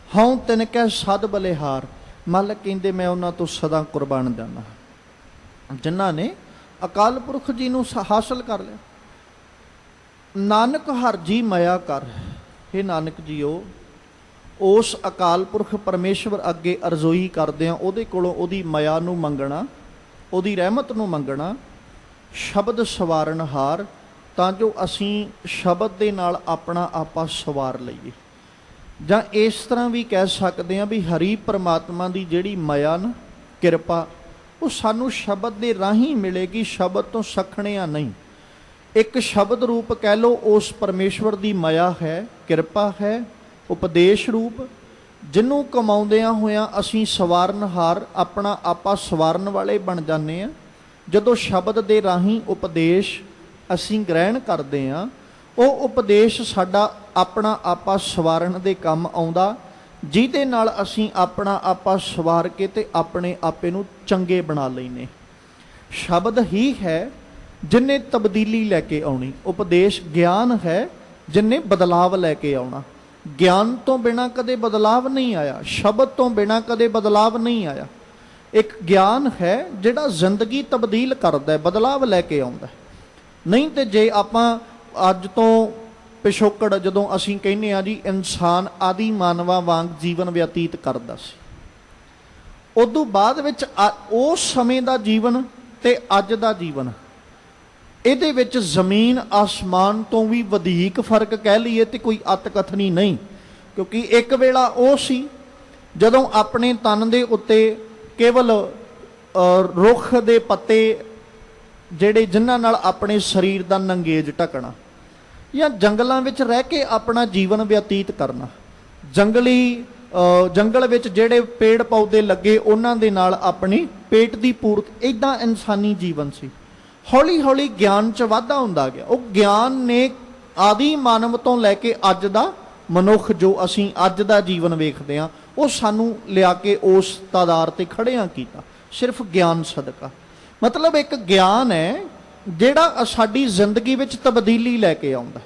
Speaker 1: ਹਉ ਤਿਨਕੈ ਸਦ ਬਲਿਹਾਰ। ਮਾਲਕ ਕਹਿੰਦੇ ਮੈਂ ਉਹਨਾਂ ਤੋਂ ਸਦਾ ਕੁਰਬਾਨ ਜਾਣਾ। ਜਿਨ੍ਹਾਂ ਨੇ ਅਕਾਲ ਪੁਰਖ ਜੀ ਨੂੰ ਹਾਸਲ ਕਰ ਲਿਆ। ਨਾਨਕ ਹਰ ਜੀ ਮਾਇਆ ਕਰ, ਇਹ ਨਾਨਕ ਜੀਓ ਉਸ ਅਕਾਲ ਪੁਰਖ ਪਰਮੇਸ਼ਵਰ ਅੱਗੇ ਅਰਜ਼ੋਈ ਕਰਦੇ ਆ, ਉਹਦੇ ਕੋਲੋਂ ਉਹਦੀ ਮਾਇਆ ਨੂੰ ਮੰਗਣਾ, ਉਹਦੀ ਰਹਿਮਤ ਨੂੰ ਮੰਗਣਾ। ਸ਼ਬਦ ਸਵਾਰਨ ਹਾਰ, ਤਾਂ ਜੋ ਅਸੀਂ ਸ਼ਬਦ ਦੇ ਨਾਲ ਆਪਣਾ ਆਪਾ ਸਵਾਰ ਲਈਏ। ਜਾਂ ਇਸ ਤਰ੍ਹਾਂ ਵੀ ਕਹਿ ਸਕਦੇ ਹਾਂ ਵੀ ਹਰੀ ਪਰਮਾਤਮਾ ਦੀ ਜਿਹੜੀ ਮਾਇਆ ਨਾ, ਕਿਰਪਾ, ਉਹ ਸਾਨੂੰ ਸ਼ਬਦ ਦੇ ਰਾਹੀਂ ਮਿਲੇਗੀ, ਸ਼ਬਦ ਤੋਂ ਸਖਣਿਆ ਨਹੀਂ। ਇੱਕ ਸ਼ਬਦ ਰੂਪ ਕਹਿ ਲਓ ਉਸ ਪਰਮੇਸ਼ਵਰ ਦੀ ਮਾਇਆ ਹੈ, ਕਿਰਪਾ ਹੈ, ਉਪਦੇਸ਼ ਰੂਪ, ਜਿਹਨੂੰ ਕਮਾਉਂਦਿਆਂ ਹੋਇਆਂ ਅਸੀਂ ਸਵਾਰਨਹਾਰ, ਆਪਣਾ ਆਪਾ ਸਵਾਰਨ ਵਾਲੇ ਬਣ ਜਾਂਦੇ ਹਾਂ। ਜਦੋਂ ਸ਼ਬਦ ਦੇ ਰਾਹੀਂ ਉਪਦੇਸ਼ ਅਸੀਂ ਗ੍ਰਹਿਣ ਕਰਦੇ ਹਾਂ, ਉਹ ਉਪਦੇਸ਼ ਸਾਡਾ ਆਪਣਾ ਆਪਾ ਸਵਾਰਨ ਦੇ ਕੰਮ ਆਉਂਦਾ, ਜਿਹਦੇ ਨਾਲ ਅਸੀਂ ਆਪਣਾ ਆਪਾ ਸਵਾਰ ਕੇ ਤੇ ਆਪਣੇ ਆਪੇ ਨੂੰ ਚੰਗੇ ਬਣਾ ਲੈਨੇ। ਸ਼ਬਦ ਹੀ ਹੈ ਜਿੰਨੇ ਤਬਦੀਲੀ ਲੈ ਕੇ ਆਉਣੀ, ਉਪਦੇਸ਼ ਗਿਆਨ ਹੈ ਜਿੰਨੇ ਬਦਲਾਵ ਲੈ ਕੇ ਆਉਣਾ। ਗਿਆਨ ਤੋਂ ਬਿਨਾਂ ਕਦੇ ਬਦਲਾਵ ਨਹੀਂ ਆਇਆ, ਸ਼ਬਦ ਤੋਂ ਬਿਨਾਂ ਕਦੇ ਬਦਲਾਵ ਨਹੀਂ ਆਇਆ। ਇੱਕ ਗਿਆਨ ਹੈ ਜਿਹੜਾ ਜ਼ਿੰਦਗੀ ਤਬਦੀਲ ਕਰਦਾ, ਬਦਲਾਵ ਲੈ ਕੇ ਆਉਂਦਾ। ਨਹੀਂ ਤੇ ਜੇ ਆਪਾਂ ਅੱਜ ਤੋਂ ਪਿਛੋਕੜ, ਜਦੋਂ ਅਸੀਂ ਕਹਿੰਦੇ ਹਾਂ ਜੀ ਇਨਸਾਨ ਆਦਿ ਮਾਨਵਾਂ ਵਾਂਗ ਜੀਵਨ ਬਤੀਤ ਕਰਦਾ ਸੀ, ਉਦੋਂ ਬਾਅਦ ਵਿੱਚ ਉਸ ਸਮੇਂ ਦਾ ਜੀਵਨ ਤੇ ਅੱਜ ਦਾ ਜੀਵਨ, ਇਹਦੇ ਵਿੱਚ ਜ਼ਮੀਨ ਆਸਮਾਨ ਤੋਂ ਵੀ ਵਧੇਕ ਫਰਕ ਕਹਿ ਲਈਏ ਤੇ ਕੋਈ ਅਤਕਥਨੀ ਨਹੀਂ। ਕਿਉਂਕਿ ਇੱਕ ਵੇਲਾ ਉਹ ਸੀ ਜਦੋਂ ਆਪਣੇ ਤਨ ਦੇ ਉੱਤੇ ਕੇਵਲ ਰੁੱਖ ਦੇ ਪੱਤੇ ਜਿਹੜੇ ਜਿਨ੍ਹਾਂ ਨਾਲ ਆਪਣੇ ਸਰੀਰ ਦਾ ਨੰਗੇਜ ਢਕਣਾ, ਜਾਂ ਜੰਗਲਾਂ ਵਿੱਚ ਰਹਿ ਕੇ ਆਪਣਾ ਜੀਵਨ ਬਤੀਤ ਕਰਨਾ, ਜੰਗਲ ਵਿੱਚ ਜਿਹੜੇ ਪੇੜ ਪੌਦੇ ਲੱਗੇ ਉਹਨਾਂ ਦੇ ਨਾਲ ਆਪਣੀ ਪੇਟ ਦੀ ਪੂਰਤ, ਇੱਦਾਂ ਇਨਸਾਨੀ ਜੀਵਨ ਸੀ। ਹੌਲੀ ਹੌਲੀ ਗਿਆਨ 'ਚ ਵਾਧਾ ਹੁੰਦਾ ਗਿਆ। ਉਹ ਗਿਆਨ ਨੇ ਆਦਿ ਮਾਨਵ ਤੋਂ ਲੈ ਕੇ ਅੱਜ ਦਾ ਮਨੁੱਖ ਜੋ ਅਸੀਂ ਅੱਜ ਦਾ ਜੀਵਨ ਵੇਖਦੇ ਹਾਂ, ਉਹ ਸਾਨੂੰ ਲਿਆ ਕੇ ਉਸ ਤਾਦਾਰ ਤੇ ਖੜਿਆਂ ਕੀਤਾ, ਸਿਰਫ ਗਿਆਨ ਸਦਕਾ। ਮਤਲਬ ਇੱਕ ਗਿਆਨ ਹੈ ਜਿਹੜਾ ਸਾਡੀ ਜ਼ਿੰਦਗੀ ਵਿੱਚ ਤਬਦੀਲੀ ਲੈ ਕੇ ਆਉਂਦਾ।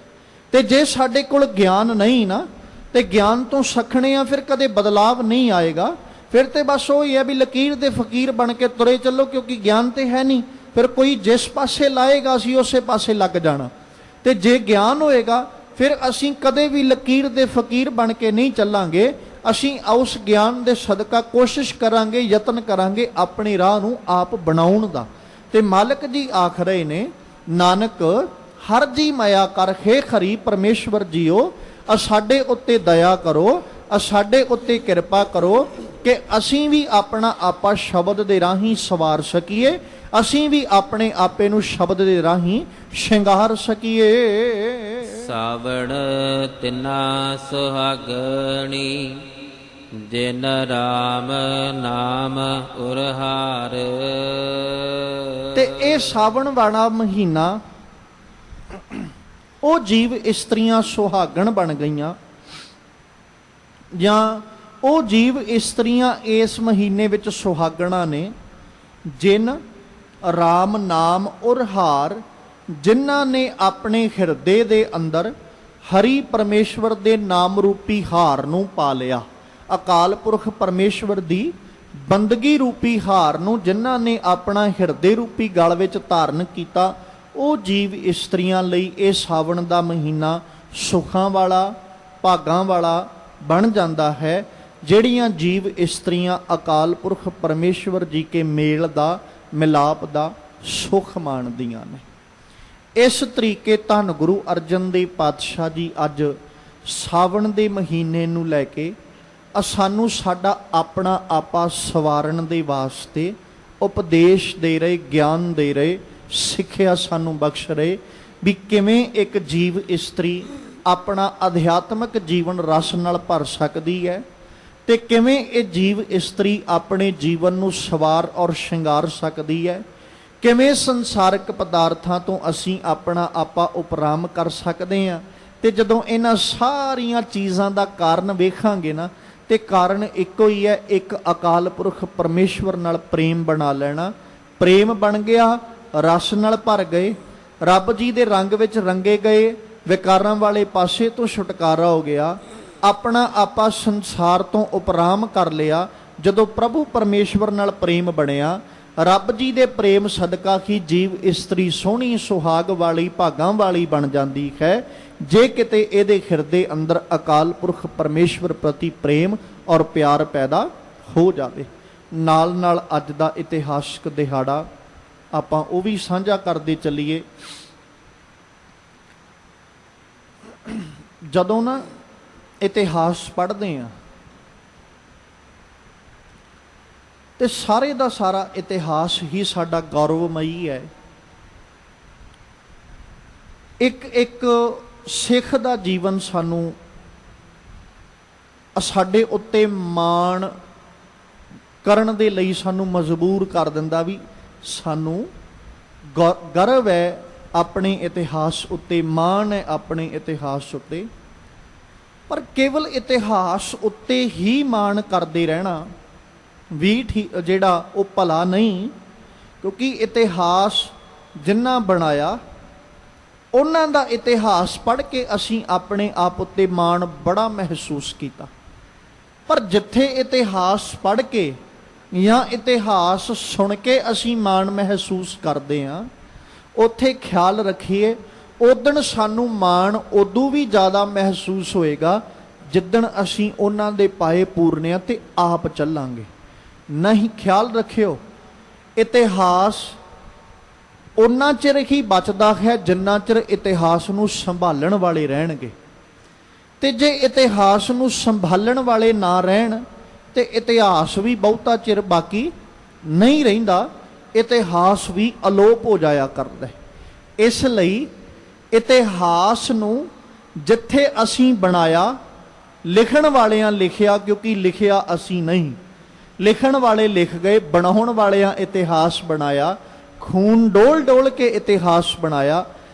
Speaker 1: ਤੇ ਜੇ ਸਾਡੇ ਕੋਲ ਗਿਆਨ ਨਹੀਂ ਨਾ, ਤੇ ਗਿਆਨ ਤੋਂ ਸਖਣੇ ਆ, ਫਿਰ ਕਦੇ ਬਦਲਾਵ ਨਹੀਂ ਆਏਗਾ। ਫਿਰ ਤੇ ਬਸ ਉਹ ਹੀ ਹੈ ਵੀ ਲਕੀਰ ਦੇ ਫਕੀਰ ਬਣ ਕੇ ਤੁਰੇ ਚੱਲੋ, ਕਿਉਂਕਿ ਗਿਆਨ ਤੇ ਹੈ ਨਹੀਂ। ਫਿਰ ਕੋਈ ਜਿਸ ਪਾਸੇ ਲਾਏਗਾ ਅਸੀਂ ਉਸੇ ਪਾਸੇ ਲੱਗ ਜਾਣਾ। ਤੇ ਜੇ ਗਿਆਨ ਹੋਏਗਾ ਫਿਰ ਅਸੀਂ ਕਦੇ ਵੀ ਲਕੀਰ ਦੇ ਫਕੀਰ ਬਣ ਕੇ ਨਹੀਂ ਚੱਲਾਂਗੇ। ਅਸੀਂ ਉਸ ਗਿਆਨ ਦੇ ਸਦਕਾ ਕੋਸ਼ਿਸ਼ ਕਰਾਂਗੇ, ਯਤਨ ਕਰਾਂਗੇ ਆਪਣੀ ਰਾਹ ਨੂੰ ਆਪ ਬਣਾਉਣ ਦਾ। ਤੇ ਮਾਲਕ ਜੀ ਆਖ ਰਹੇ ਨੇ, ਨਾਨਕ ਹਰ ਜੀ ਮਾਇਆ ਕਰ, ਹੇ ਖਰੀ ਪਰਮੇਸ਼ਵਰ ਜੀਓ, ਸਾਡੇ ਉੱਤੇ ਦਇਆ ਕਰੋ, ਸਾਡੇ ਉੱਤੇ ਕਿਰਪਾ ਕਰੋ ਕਿ ਅਸੀਂ ਵੀ ਆਪਣਾ ਆਪਾ ਸ਼ਬਦ ਦੇ ਰਾਹੀਂ ਸਵਾਰ ਸਕੀਏ, ਅਸੀਂ ਵੀ ਆਪਣੇ ਆਪੇ ਨੂੰ ਸ਼ਬਦ ਦੇ ਰਾਹੀਂ ਸ਼ਿੰਗਾਰ ਸਕੀਏ।
Speaker 2: ਸਾਵਣ ਤਿਨਾ ਸੁਹਾਗਣੀ, ਜਿਨ ਰਾਮ ਨਾਮ ਉਰਹਾਰ।
Speaker 1: ਤੇ ਇਹ ਸਾਵਣ ਵਾਲਾ ਮਹੀਨਾ ਉਹ ਜੀਵ ਇਸਤਰੀਆਂ ਸੁਹਾਗਣ ਬਣ ਗਈਆਂ, ਜਾਂ ਉਹ ਜੀਵ ਇਸਤਰੀਆਂ ਇਸ ਮਹੀਨੇ ਵਿੱਚ ਸੁਹਾਗਣਾ ਨੇ ਜਿਨ ਰਾਮ ਨਾਮ ਉਰਹਾਰ, ਜਿਨ੍ਹਾਂ ਨੇ ਆਪਣੇ ਹਿਰਦੇ ਦੇ ਅੰਦਰ ਹਰੀ ਪਰਮੇਸ਼ਵਰ ਦੇ ਨਾਮ ਰੂਪੀ ਹਾਰ ਨੂੰ ਪਾ ਲਿਆ। ਅਕਾਲ ਪੁਰਖ ਪਰਮੇਸ਼ਵਰ ਦੀ ਬੰਦਗੀ ਰੂਪੀ ਹਾਰ ਨੂੰ ਜਿਨ੍ਹਾਂ ਨੇ ਆਪਣਾ ਹਿਰਦੇ ਰੂਪੀ ਗਲ ਵਿੱਚ ਧਾਰਨ ਕੀਤਾ, ਉਹ ਜੀਵ ਇਸਤਰੀਆਂ ਲਈ ਇਹ ਸਾਵਣ ਦਾ ਮਹੀਨਾ ਸੁੱਖਾਂ ਵਾਲਾ, ਭਾਗਾਂ ਵਾਲਾ ਬਣ ਜਾਂਦਾ ਹੈ। ਜਿਹੜੀਆਂ ਜੀਵ ਇਸਤਰੀਆਂ ਅਕਾਲ ਪੁਰਖ ਪਰਮੇਸ਼ਵਰ ਜੀ ਕੇ ਮੇਲ ਦਾ, ਮਿਲਾਪ ਦਾ ਸੁੱਖ ਮਾਣਦੀਆਂ ਨੇ। ਇਸ ਤਰੀਕੇ ਧੰਨ ਗੁਰੂ ਅਰਜਨ ਦੇਵ ਪਾਤਸ਼ਾਹ ਜੀ ਅੱਜ ਸਾਵਣ ਦੇ ਮਹੀਨੇ ਨੂੰ ਲੈ ਕੇ ਸਾਨੂੰ ਸਾਡਾ ਆਪਣਾ ਆਪਾ ਸਵਾਰਨ ਦੇ ਵਾਸਤੇ ਉਪਦੇਸ਼ ਦੇ ਰਹੇ, ਗਿਆਨ ਦੇ ਰਹੇ, ਸਿੱਖਿਆ ਸਾਨੂੰ ਬਖਸ਼ ਰਹੇ ਵੀ ਕਿਵੇਂ ਇੱਕ ਜੀਵ ਇਸਤਰੀ ਆਪਣਾ ਅਧਿਆਤਮਿਕ ਜੀਵਨ ਰਸ ਨਾਲ ਭਰ ਸਕਦੀ ਹੈ, ਤੇ ਕਿਵੇਂ ਇਹ ਜੀਵ ਇਸਤਰੀ ਆਪਣੇ ਜੀਵਨ ਨੂੰ ਸਵਾਰ ਔਰ ਸ਼ਿੰਗਾਰ ਸਕਦੀ ਹੈ, ਕਿਵੇਂ ਸੰਸਾਰਿਕ ਪਦਾਰਥਾਂ ਤੋਂ ਅਸੀਂ ਆਪਣਾ ਆਪਾ ਉਪਰਾਮ ਕਰ ਸਕਦੇ ਹਾਂ। ਤੇ ਜਦੋਂ ਇਹਨਾਂ ਸਾਰੀਆਂ ਚੀਜ਼ਾਂ ਦਾ ਕਾਰਨ ਵੇਖਾਂਗੇ ਨਾ, ਤੇ ਕਾਰਨ ਇੱਕੋ ਹੀ ਹੈ, ਇੱਕ ਅਕਾਲ ਪੁਰਖ ਪਰਮੇਸ਼ਵਰ ਨਾਲ ਪ੍ਰੇਮ ਬਣਾ ਲੈਣਾ। ਪ੍ਰੇਮ ਬਣ ਗਿਆ, ਰਸ ਨਾਲ ਭਰ ਗਏ, ਰੱਬ ਜੀ ਦੇ ਰੰਗ ਵਿੱਚ ਰੰਗੇ ਗਏ, ਵਿਕਾਰਾਂ ਵਾਲੇ ਪਾਸੇ ਤੋਂ ਛੁਟਕਾਰਾ ਹੋ ਗਿਆ, ਆਪਣਾ ਆਪਾ ਸੰਸਾਰ ਤੋਂ ਉਪਰਾਮ ਕਰ ਲਿਆ। ਜਦੋਂ ਪ੍ਰਭੂ ਪਰਮੇਸ਼ਵਰ ਨਾਲ ਪ੍ਰੇਮ ਬਣਿਆ, ਰੱਬ ਜੀ ਦੇ ਪ੍ਰੇਮ ਸਦਕਾ ਹੀ ਜੀਵ ਇਸਤਰੀ ਸੋਹਣੀ ਸੁਹਾਗ ਵਾਲੀ, ਭਾਗਾਂ ਵਾਲੀ ਬਣ ਜਾਂਦੀ ਹੈ, ਜੇ ਕਿਤੇ ਇਹਦੇ ਹਿਰਦੇ ਅੰਦਰ ਅਕਾਲ ਪੁਰਖ ਪਰਮੇਸ਼ਵਰ ਪ੍ਰਤੀ ਪ੍ਰੇਮ ਔਰ ਪਿਆਰ ਪੈਦਾ ਹੋ ਜਾਵੇ। ਨਾਲ ਨਾਲ ਅੱਜ ਦਾ ਇਤਿਹਾਸਕ ਦਿਹਾੜਾ ਆਪਾਂ ਉਹ ਵੀ ਸਾਂਝਾ ਕਰਦੇ ਚੱਲੀਏ। ਜਦੋਂ ਨਾ ਇਤਿਹਾਸ ਪੜ੍ਹਦੇ ਆ ਤੇ ਸਾਰੇ ਦਾ ਸਾਰਾ ਇਤਿਹਾਸ ਹੀ ਸਾਡਾ ਗੌਰਵਮਈ ਹੈ। ਇੱਕ ਇੱਕ ਸਿੱਖ ਦਾ ਜੀਵਨ ਸਾਨੂੰ ਸਾਡੇ ਉੱਤੇ ਮਾਣ ਕਰਨ ਦੇ ਲਈ ਸਾਨੂੰ ਮਜਬੂਰ ਕਰ ਦਿੰਦਾ ਵੀ ਸਾਨੂੰ ਗਰਵ ਹੈ ਆਪਣੇ ਇਤਿਹਾਸ ਉੱਤੇ, ਮਾਣ ਹੈ ਆਪਣੇ ਇਤਿਹਾਸ ਉੱਤੇ। ਪਰ ਕੇਵਲ ਇਤਿਹਾਸ ਉੱਤੇ ਹੀ ਮਾਣ ਕਰਦੇ ਰਹਿਣਾ ਵੀ ਜਿਹੜਾ ਉਹ ਭਲਾ ਨਹੀਂ, ਕਿਉਂਕਿ ਇਤਿਹਾਸ ਜਿਨ੍ਹਾਂ ਬਣਾਇਆ ਉਹਨਾਂ ਦਾ ਇਤਿਹਾਸ ਪੜ੍ਹ ਕੇ ਅਸੀਂ ਆਪਣੇ ਆਪ ਉੱਤੇ ਮਾਣ ਬੜਾ ਮਹਿਸੂਸ ਕੀਤਾ। ਪਰ ਜਿੱਥੇ ਇਤਿਹਾਸ ਪੜ੍ਹ ਕੇ ਜਾਂ ਇਤਿਹਾਸ ਸੁਣ ਕੇ ਅਸੀਂ ਮਾਣ ਮਹਿਸੂਸ ਕਰਦੇ ਹਾਂ, ਉੱਥੇ ਖਿਆਲ ਰੱਖੀਏ ਉਦਣ ਸਾਨੂੰ ਮਾਣ ਉਦੋਂ ਵੀ ਜ਼ਿਆਦਾ ਮਹਿਸੂਸ ਹੋਏਗਾ ਜਿੱਦਣ ਅਸੀਂ ਉਹਨਾਂ ਦੇ ਪਾਏ ਪੂਰਨਿਆਂ ਤੇ ਆਪ ਚੱਲਾਂਗੇ। ਨਹੀਂ, ਖਿਆਲ ਰੱਖਿਓ, ਇਤਿਹਾਸ ਉਹਨਾਂ ਚਿਰ ਹੀ ਬਚਦਾ ਹੈ ਜਿੰਨਾ ਚਿਰ ਇਤਿਹਾਸ ਨੂੰ ਸੰਭਾਲਣ ਵਾਲੇ ਰਹਿਣਗੇ। ਤੇ ਜੇ ਇਤਿਹਾਸ ਨੂੰ ਸੰਭਾਲਣ ਵਾਲੇ ਨਾ ਰਹਿਣ ਤੇ ਇਤਿਹਾਸ ਵੀ ਬਹੁਤਾ ਚਿਰ ਬਾਕੀ ਨਹੀਂ ਰਹਿੰਦਾ, ਇਤਿਹਾਸ ਵੀ ਅਲੋਪ ਹੋ ਜਾਇਆ ਕਰਦਾ। ਇਸ ਲਈ ਇਤਿਹਾਸ ਨੂੰ ਜਿੱਥੇ ਅਸੀਂ ਬਣਾਇਆ, ਲਿਖਣ ਵਾਲਿਆਂ ਲਿਖਿਆ, ਕਿਉਂਕਿ ਲਿਖਿਆ ਅਸੀਂ ਨਹੀਂ, ਲਿਖਣ ਵਾਲੇ ਲਿਖ ਗਏ, ਬਣਾਉਣ ਵਾਲਿਆਂ ਇਤਿਹਾਸ ਬਣਾਇਆ, ਖੂਨ ਡੋਲ ਡੋਲ ਕੇ ਇਤਿਹਾਸ ਬਣਾਇਆ।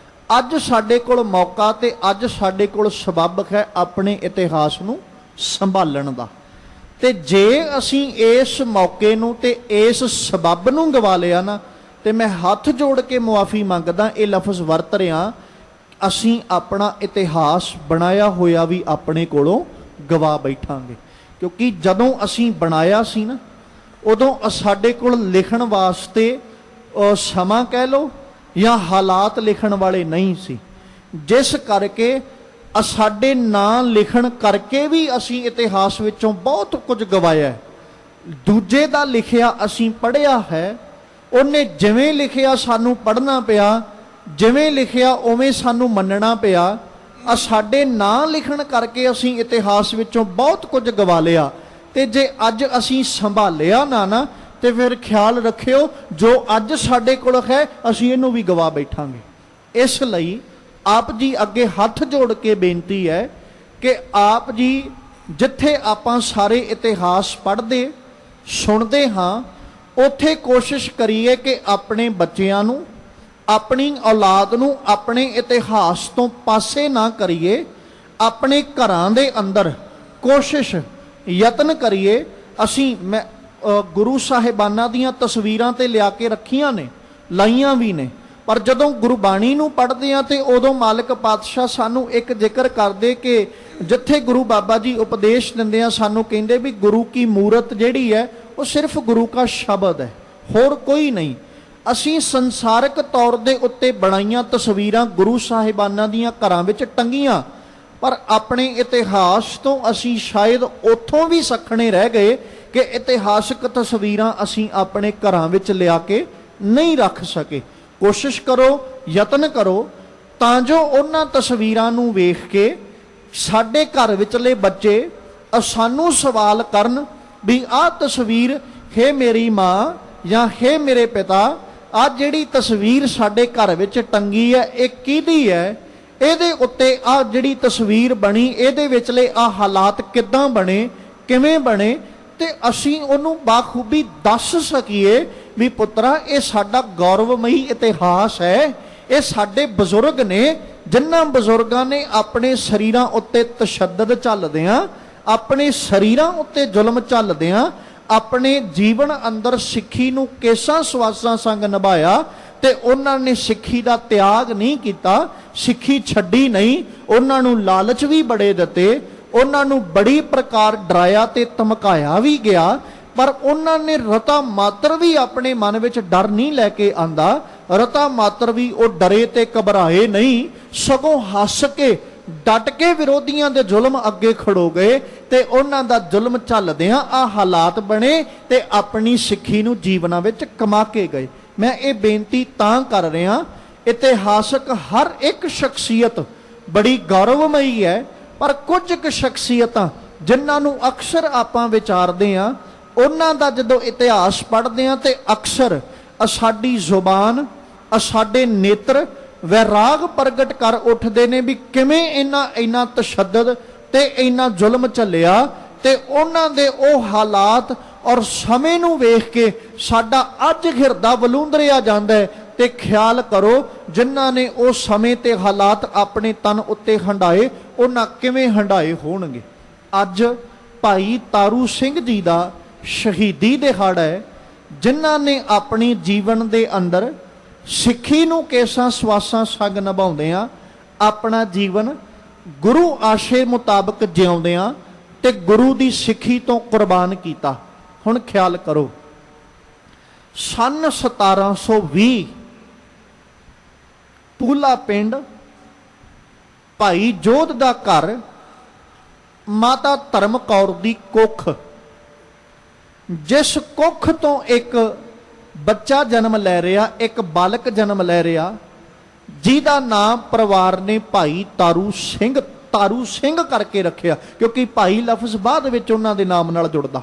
Speaker 1: ਅੱਜ ਸਾਡੇ ਕੋਲ ਮੌਕਾ ਤੇ ਅੱਜ ਸਾਡੇ ਕੋਲ ਸਬੱਬ ਹੈ ਆਪਣੇ ਇਤਿਹਾਸ ਨੂੰ ਸੰਭਾਲਣ ਦਾ। ਤੇ ਜੇ ਅਸੀਂ ਇਸ ਮੌਕੇ ਨੂੰ ਤੇ ਇਸ ਸਬੱਬ ਨੂੰ ਗਵਾ ਲਿਆ ਨਾ, ਤੇ ਮੈਂ ਹੱਥ ਜੋੜ ਕੇ ਮੁਆਫੀ ਮੰਗਦਾ, ਇਹ ਲਫ਼ਜ਼ ਵਰਤ ਰਿਹਾ, ਅਸੀਂ ਆਪਣਾ ਇਤਿਹਾਸ ਬਣਾਇਆ ਹੋਇਆ ਵੀ ਆਪਣੇ ਕੋਲੋਂ ਗਵਾ ਬੈਠਾਂਗੇ। ਕਿਉਂਕਿ ਜਦੋਂ ਅਸੀਂ ਬਣਾਇਆ ਸੀ ਨਾ, ਉਦੋਂ ਸਾਡੇ ਕੋਲ ਲਿਖਣ ਵਾਸਤੇ ਸਮਾਂ ਕਹਿ ਲਓ ਜਾਂ ਹਾਲਾਤ ਲਿਖਣ ਵਾਲੇ ਨਹੀਂ ਸੀ, ਜਿਸ ਕਰਕੇ ਸਾਡੇ ਨਾਂ ਲਿਖਣ ਕਰਕੇ ਵੀ ਅਸੀਂ ਇਤਿਹਾਸ ਵਿੱਚੋਂ ਬਹੁਤ ਕੁਝ ਗਵਾਇਆ। ਦੂਜੇ ਦਾ ਲਿਖਿਆ ਅਸੀਂ ਪੜ੍ਹਿਆ ਹੈ, ਉਹਨੇ ਜਿਵੇਂ ਲਿਖਿਆ ਸਾਨੂੰ ਪੜ੍ਹਨਾ ਪਿਆ, ਜਿਵੇਂ ਲਿਖਿਆ ਉਵੇਂ ਸਾਨੂੰ ਮੰਨਣਾ ਪਿਆ। ਸਾਡੇ ਨਾਂ ਲਿਖਣ ਕਰਕੇ ਅਸੀਂ ਇਤਿਹਾਸ ਵਿੱਚੋਂ ਬਹੁਤ ਕੁਝ ਗਵਾ ਲਿਆ। ਤੇ ਜੇ ਅੱਜ ਅਸੀਂ ਸੰਭਾਲਿਆ ਨਾ ਤੇ ਫਿਰ ਖਿਆਲ ਰੱਖਿਓ, ਜੋ ਅੱਜ ਸਾਡੇ ਕੋਲ ਹੈ ਅਸੀਂ ਇਹਨੂੰ ਵੀ ਗਵਾ ਬੈਠਾਂਗੇ। ਇਸ ਲਈ ਆਪ ਜੀ ਅੱਗੇ ਹੱਥ ਜੋੜ ਕੇ ਬੇਨਤੀ ਹੈ ਕਿ ਆਪ ਜੀ ਜਿੱਥੇ ਆਪਾਂ ਸਾਰੇ ਇਤਿਹਾਸ ਪੜ੍ਹਦੇ ਸੁਣਦੇ ਹਾਂ, ਉੱਥੇ ਕੋਸ਼ਿਸ਼ ਕਰੀਏ ਕਿ ਆਪਣੇ ਬੱਚਿਆਂ ਨੂੰ, ਆਪਣੀ ਔਲਾਦ ਨੂੰ ਆਪਣੇ ਇਤਿਹਾਸ ਤੋਂ ਪਾਸੇ ਨਾ ਕਰੀਏ। ਆਪਣੇ ਘਰਾਂ ਦੇ ਅੰਦਰ ਕੋਸ਼ਿਸ਼ ਯਤਨ ਕਰੀਏ। ਅਸੀਂ ਗੁਰੂ ਸਾਹਿਬਾਨਾਂ ਦੀਆਂ ਤਸਵੀਰਾਂ ਤੇ ਲਿਆ ਕੇ ਰੱਖੀਆਂ ਨੇ, ਲਾਈਆਂ ਵੀ ਨੇ, ਪਰ ਜਦੋਂ ਗੁਰਬਾਣੀ ਨੂੰ ਪੜ੍ਹਦੇ ਹਾਂ ਤੇ ਉਦੋਂ ਮਾਲਕ ਪਾਤਸ਼ਾਹ ਸਾਨੂੰ ਇੱਕ ਜ਼ਿਕਰ ਕਰਦੇ ਕਿ ਜਿੱਥੇ ਗੁਰੂ ਬਾਬਾ ਜੀ ਉਪਦੇਸ਼ ਦਿੰਦੇ ਆ, ਸਾਨੂੰ ਕਹਿੰਦੇ ਵੀ ਗੁਰੂ ਕੀ ਮੂਰਤ ਜਿਹੜੀ ਹੈ ਉਹ ਸਿਰਫ ਗੁਰੂ ਕਾ ਸ਼ਬਦ ਹੈ, ਹੋਰ ਕੋਈ ਨਹੀਂ। ਅਸੀਂ ਸੰਸਾਰਕ ਤੌਰ ਦੇ ਉੱਤੇ ਬਣਾਈਆਂ ਤਸਵੀਰਾਂ ਗੁਰੂ ਸਾਹਿਬਾਨਾਂ ਦੀਆਂ ਘਰਾਂ ਵਿੱਚ ਟੰਗੀਆਂ, ਪਰ ਆਪਣੇ ਇਤਿਹਾਸ ਤੋਂ ਅਸੀਂ ਸ਼ਾਇਦ ਉੱਥੋਂ ਵੀ ਸੱਖਣੇ ਰਹਿ ਗਏ ਕਿ ਇਤਿਹਾਸਕ ਤਸਵੀਰਾਂ ਅਸੀਂ ਆਪਣੇ ਘਰਾਂ ਵਿੱਚ ਲਿਆ ਕੇ ਨਹੀਂ ਰੱਖ ਸਕੇ। ਕੋਸ਼ਿਸ਼ ਕਰੋ, ਯਤਨ ਕਰੋ, ਤਾਂ ਜੋ ਉਹਨਾਂ ਤਸਵੀਰਾਂ ਨੂੰ ਵੇਖ ਕੇ ਸਾਡੇ ਘਰ ਵਿਚਲੇ ਬੱਚੇ ਸਾਨੂੰ ਸਵਾਲ ਕਰਨ ਵੀ ਆਹ ਤਸਵੀਰ ਹੈ ਮੇਰੀ ਮਾਂ ਜਾਂ ਹੈ ਮੇਰੇ ਪਿਤਾ, ਆਹ ਜਿਹੜੀ ਤਸਵੀਰ ਸਾਡੇ ਘਰ ਵਿੱਚ ਟੰਗੀ ਹੈ ਇਹ ਕਿਹਦੀ ਹੈ, ਇਹਦੇ ਉੱਤੇ ਆਹ ਜਿਹੜੀ ਤਸਵੀਰ ਬਣੀ ਇਹਦੇ ਵਿਚਲੇ ਆਹ ਹਾਲਾਤ ਕਿੱਦਾਂ ਬਣੇ, ਕਿਵੇਂ ਬਣੇ, ਤੇ ਅਸੀਂ ਉਹਨੂੰ ਬਾਖੂਬੀ ਦੱਸ ਸਕੀਏ ਵੀ ਪੁੱਤਰਾ ਇਹ ਸਾਡਾ ਗੌਰਵਮਈ ਇਤਿਹਾਸ ਹੈ। ਇਹ ਸਾਡੇ ਬਜ਼ੁਰਗ ਨੇ, ਜਿਨ੍ਹਾਂ ਬਜ਼ੁਰਗਾਂ ਨੇ ਆਪਣੇ ਸਰੀਰਾਂ ਉੱਤੇ ਤਸ਼ੱਦਦ ਝੱਲਦਿਆਂ, ਆਪਣੇ ਸਰੀਰਾਂ ਉੱਤੇ ਜ਼ੁਲਮ ਝੱਲਦਿਆਂ ਆਪਣੇ ਜੀਵਨ ਅੰਦਰ ਸਿੱਖੀ ਨੂੰ ਕੇਸਾਂ ਸਵਾਸਾਂ ਸੰਗ ਨਿਭਾਇਆ, ਤੇ ਉਹਨਾਂ ਨੇ ਸਿੱਖੀ ਦਾ ਤਿਆਗ ਨਹੀਂ ਕੀਤਾ, ਸਿੱਖੀ ਛੱਡੀ ਨਹੀਂ। ਉਹਨਾਂ ਨੂੰ ਲਾਲਚ ਵੀ ਬੜੇ ਦਿੱਤੇ, ਉਹਨਾਂ ਨੂੰ ਬੜੀ ਪ੍ਰਕਾਰ ਡਰਾਇਆ ਤੇ ਧਮਕਾਇਆ ਵੀ ਗਿਆ, ਪਰ ਉਹਨਾਂ ਨੇ ਰਤਾ ਮਾਤਰ ਵੀ ਆਪਣੇ ਮਨ ਵਿੱਚ ਡਰ ਨਹੀਂ ਲੈ ਕੇ ਆਂਦਾ। ਰਤਾ ਮਾਤਰ ਵੀ ਉਹ ਡਰੇ ਤੇ ਘਬਰਾਏ ਨਹੀਂ, ਸਗੋਂ ਹੱਸ ਕੇ ਡਟ ਕੇ ਵਿਰੋਧੀਆਂ ਦੇ ਜ਼ੁਲਮ ਅੱਗੇ ਖੜੋ ਗਏ, ਤੇ ਉਹਨਾਂ ਦਾ ਜ਼ੁਲਮ ਝੱਲਦਿਆਂ ਆਹ ਹਾਲਾਤ ਬਣੇ ਤੇ ਆਪਣੀ ਸਿੱਖੀ ਨੂੰ ਜੀਵਨਾਂ ਵਿੱਚ ਕਮਾ ਕੇ ਗਏ। ਮੈਂ ਇਹ ਬੇਨਤੀ ਤਾਂ ਕਰ ਰਿਹਾ, ਇਤਿਹਾਸਕ ਹਰ ਇੱਕ ਸ਼ਖਸੀਅਤ ਬੜੀ ਗੌਰਵਮਈ ਹੈ, ਪਰ ਕੁਝ ਕੁ ਸ਼ਖਸੀਅਤਾਂ ਜਿਨ੍ਹਾਂ ਨੂੰ ਅਕਸਰ ਆਪਾਂ ਵਿਚਾਰਦੇ ਹਾਂ, ਉਹਨਾਂ ਦਾ ਜਦੋਂ ਇਤਿਹਾਸ ਪੜ੍ਹਦੇ ਹਾਂ ਤੇ ਅਕਸਰ ਸਾਡੀ ਜ਼ੁਬਾਨ, ਸਾਡੇ ਨੇਤਰ ਵੈਰਾਗ ਪ੍ਰਗਟ ਕਰ ਉੱਠਦੇ ਨੇ ਵੀ ਕਿਵੇਂ ਇੰਨਾ ਤਸ਼ੱਦਦ ਤੇ ਇੰਨਾ ਜ਼ੁਲਮ ਚੱਲਿਆ, ਤੇ ਉਹਨਾਂ ਦੇ ਉਹ ਹਾਲਾਤ ਔਰ ਸਮੇਂ ਨੂੰ ਵੇਖ ਕੇ ਸਾਡਾ ਅੱਜ ਹਿਰਦਾ ਵਲੂੰਦਰਿਆ ਜਾਂਦਾ ਹੈ। ਤੇ ਖਿਆਲ ਕਰੋ ਜਿਨ੍ਹਾਂ ਨੇ ਉਹ ਸਮੇਂ ਤੇ ਹਾਲਾਤ ਆਪਣੇ ਤਨ ਉੱਤੇ ਹੰਡਾਏ, ਉਹਨਾਂ ਕਿਵੇਂ ਹੰਡਾਏ ਹੋਣਗੇ। ਅੱਜ ਭਾਈ ਤਾਰੂ ਸਿੰਘ ਜੀ ਦਾ ਸ਼ਹੀਦੀ ਦਿਹਾੜਾ ਹੈ, ਜਿਨ੍ਹਾਂ ਨੇ ਆਪਣੀ ਜੀਵਨ ਦੇ ਅੰਦਰ ਸਿੱਖੀ ਨੂੰ ਕੇਸਾਂ ਸਵਾਸਾਂ ਸੰਗ ਨਿਭਾਉਂਦਿਆਂ ਆਪਣਾ ਜੀਵਨ ਗੁਰੂ ਆਸ਼ੇ ਮੁਤਾਬਕ ਜਿਉਂਦਿਆਂ ਤੇ ਗੁਰੂ ਦੀ ਸਿੱਖੀ ਤੋਂ ਕੁਰਬਾਨ ਕੀਤਾ। ਹੁਣ ਖਿਆਲ ਕਰੋ, ਸੰਨ 1720 ਪੂਲਾ ਪਿੰਡ, ਭਾਈ ਜੋਧ ਦਾ ਘਰ, ਮਾਤਾ ਧਰਮ ਕੌਰ ਦੀ ਕੁੱਖ, ਜਿਸ ਕੁੱਖ ਤੋਂ ਇੱਕ ਬੱਚਾ ਜਨਮ ਲੈ ਰਿਹਾ, ਇੱਕ ਬਾਲਕ ਜਨਮ ਲੈ ਰਿਹਾ, ਜਿਹਦਾ ਨਾਮ ਪਰਿਵਾਰ ਨੇ ਭਾਈ ਤਾਰੂ ਸਿੰਘ ਕਰਕੇ ਰੱਖਿਆ, ਕਿਉਂਕਿ ਭਾਈ ਲਫ਼ਜ਼ ਬਾਅਦ ਵਿੱਚ ਉਹਨਾਂ ਦੇ ਨਾਮ ਨਾਲ ਜੁੜਦਾ।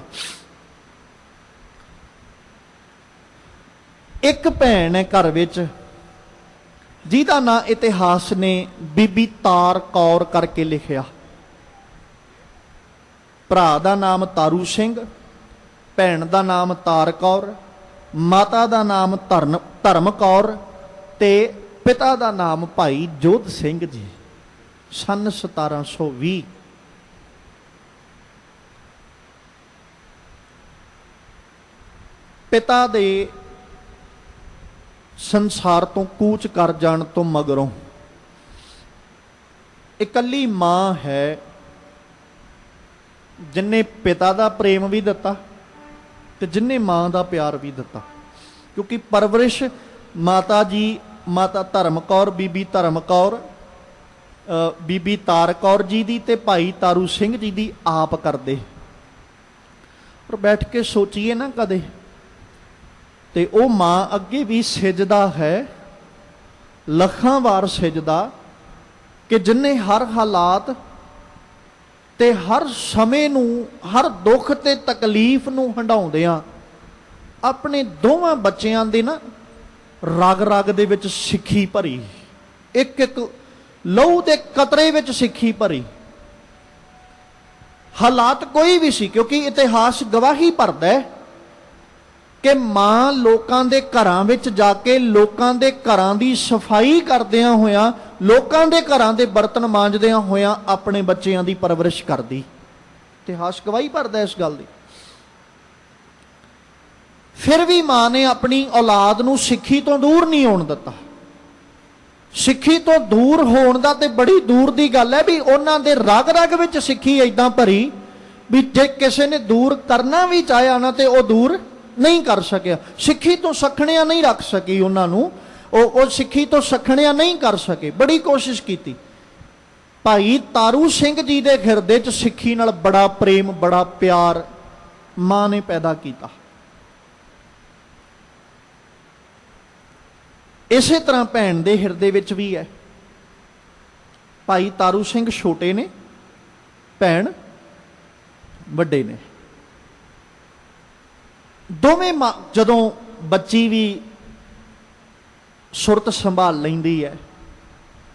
Speaker 1: ਇੱਕ ਭੈਣ ਹੈ ਘਰ ਵਿੱਚ, ਜਿਹਦਾ ਨਾਂ ਇਤਿਹਾਸ ਨੇ ਬੀਬੀ ਤਾਰ ਕੌਰ ਕਰਕੇ ਲਿਖਿਆ। ਭਰਾ ਦਾ ਨਾਮ ਤਾਰੂ ਸਿੰਘ, ਭੈਣ ਦਾ ਨਾਮ ਤਾਰ ਕੌਰ, ਮਾਤਾ ਦਾ ਨਾਮ ਧਰਮ ਕੌਰ ਤੇ ਪਿਤਾ ਦਾ ਨਾਮ ਭਾਈ ਜੋਧ ਸਿੰਘ ਜੀ। ਸੰਨ 1720 ਪਿਤਾ ਦੇ ਸੰਸਾਰ ਤੋਂ ਕੂਚ ਕਰ ਜਾਣ ਤੋਂ ਮਗਰੋਂ ਇਕੱਲੀ ਮਾਂ ਹੈ ਜਿਨਨੇ ਪਿਤਾ ਦਾ ਪ੍ਰੇਮ ਵੀ ਦਿੱਤਾ ਤੇ ਜਿਨਨੇ ਮਾਂ ਦਾ ਪਿਆਰ ਵੀ ਦਿੱਤਾ, ਕਿਉਂਕਿ ਪਰਵਰਿਸ਼ ਮਾਤਾ ਧਰਮ ਕੌਰ, ਬੀਬੀ ਧਰਮ ਕੌਰ, ਬੀਬੀ ਤਾਰ ਕੌਰ ਜੀ ਦੀ ਤੇ ਭਾਈ ਤਾਰੂ ਸਿੰਘ ਜੀ ਦੀ ਆਪ ਕਰਦੇ। ਪਰ ਬੈਠ ਕੇ ਸੋਚੀਏ ਨਾ ਕਦੇ, ਤੇ ਉਹ ਮਾਂ ਅੱਗੇ ਵੀ ਸਿਜਦਾ ਹੈ, ਲੱਖਾਂ ਵਾਰ ਸਿਜਦਾ, ਕਿ ਜਿਨਨੇ ਹਰ ਹਾਲਾਤ ਤੇ ਹਰ ਸਮੇਂ ਨੂੰ, ਹਰ ਦੁੱਖ ਤੇ ਤਕਲੀਫ ਨੂੰ ਹੰਡਾਉਂਦਿਆਂ ਆਪਣੇ ਦੋਵਾਂ ਬੱਚਿਆਂ ਦੇ ਨਾ ਰਗ ਰਗ ਦੇ ਵਿੱਚ ਸਿੱਖੀ ਭਰੀ, ਇੱਕ ਇੱਕ ਲਹੂ ਦੇ ਕਤਰੇ ਵਿੱਚ ਸਿੱਖੀ ਭਰੀ। ਹਾਲਾਤ ਕੋਈ ਵੀ ਸੀ, ਕਿਉਂਕਿ ਇਤਿਹਾਸ ਗਵਾਹੀ ਭਰਦਾ ਹੈ ਕਿ ਮਾਂ ਲੋਕਾਂ ਦੇ ਘਰਾਂ ਵਿੱਚ ਜਾ ਕੇ ਲੋਕਾਂ ਦੇ ਘਰਾਂ ਦੀ ਸਫਾਈ ਕਰਦਿਆਂ ਹੋਇਆਂ, ਲੋਕਾਂ ਦੇ ਘਰਾਂ ਦੇ ਬਰਤਨ ਮਾਂਜਦਿਆਂ ਹੋਇਆਂ ਆਪਣੇ ਬੱਚਿਆਂ ਦੀ ਪਰਵਰਿਸ਼ ਕਰਦੀ। ਇਤਿਹਾਸ ਗਵਾਹੀ ਭਰਦਾ ਇਸ ਗੱਲ ਦੀ। ਫਿਰ ਵੀ ਮਾਂ ਨੇ ਆਪਣੀ ਔਲਾਦ ਨੂੰ ਸਿੱਖੀ ਤੋਂ ਦੂਰ ਨਹੀਂ ਹੋਣ ਦਿੱਤਾ। ਸਿੱਖੀ ਤੋਂ ਦੂਰ ਹੋਣ ਦਾ ਤੇ ਬੜੀ ਦੂਰ ਦੀ ਗੱਲ ਹੈ ਵੀ ਉਹਨਾਂ ਦੇ ਰਗ ਰਗ ਵਿੱਚ ਸਿੱਖੀ ਏਦਾਂ ਭਰੀ ਵੀ ਜੇ ਕਿਸੇ ਨੇ ਦੂਰ ਕਰਨਾ ਵੀ ਚਾਹਿਆ ਨਾ ਤੇ ਉਹ ਦੂਰ ਨਹੀਂ ਕਰ ਸਕਿਆ। ਸਿੱਖੀ ਤੋਂ ਸਖਣਿਆ ਨਹੀਂ ਰੱਖ ਸਕੀ ਉਹਨਾਂ ਨੂੰ, ਉਹ ਸਿੱਖੀ ਤੋਂ ਸਖਣਿਆ ਨਹੀਂ ਕਰ ਸਕੇ। ਬੜੀ ਕੋਸ਼ਿਸ਼ ਕੀਤੀ। ਭਾਈ ਤਾਰੂ ਸਿੰਘ ਜੀ ਦੇ ਹਿਰਦੇ 'ਚ ਸਿੱਖੀ ਨਾਲ ਬੜਾ ਪ੍ਰੇਮ, ਬੜਾ ਪਿਆਰ ਮਾਂ ਨੇ ਪੈਦਾ ਕੀਤਾ। ਇਸੇ ਤਰ੍ਹਾਂ ਭੈਣ ਦੇ ਹਿਰਦੇ ਵਿੱਚ ਵੀ ਹੈ। ਭਾਈ ਤਾਰੂ ਸਿੰਘ ਛੋਟੇ ਨੇ, ਭੈਣ ਵੱਡੇ ਨੇ। ਦੋਵੇਂ ਜਦੋਂ ਬੱਚੀ ਵੀ ਸੁਰਤ ਸੰਭਾਲ ਲੈਂਦੀ ਹੈ,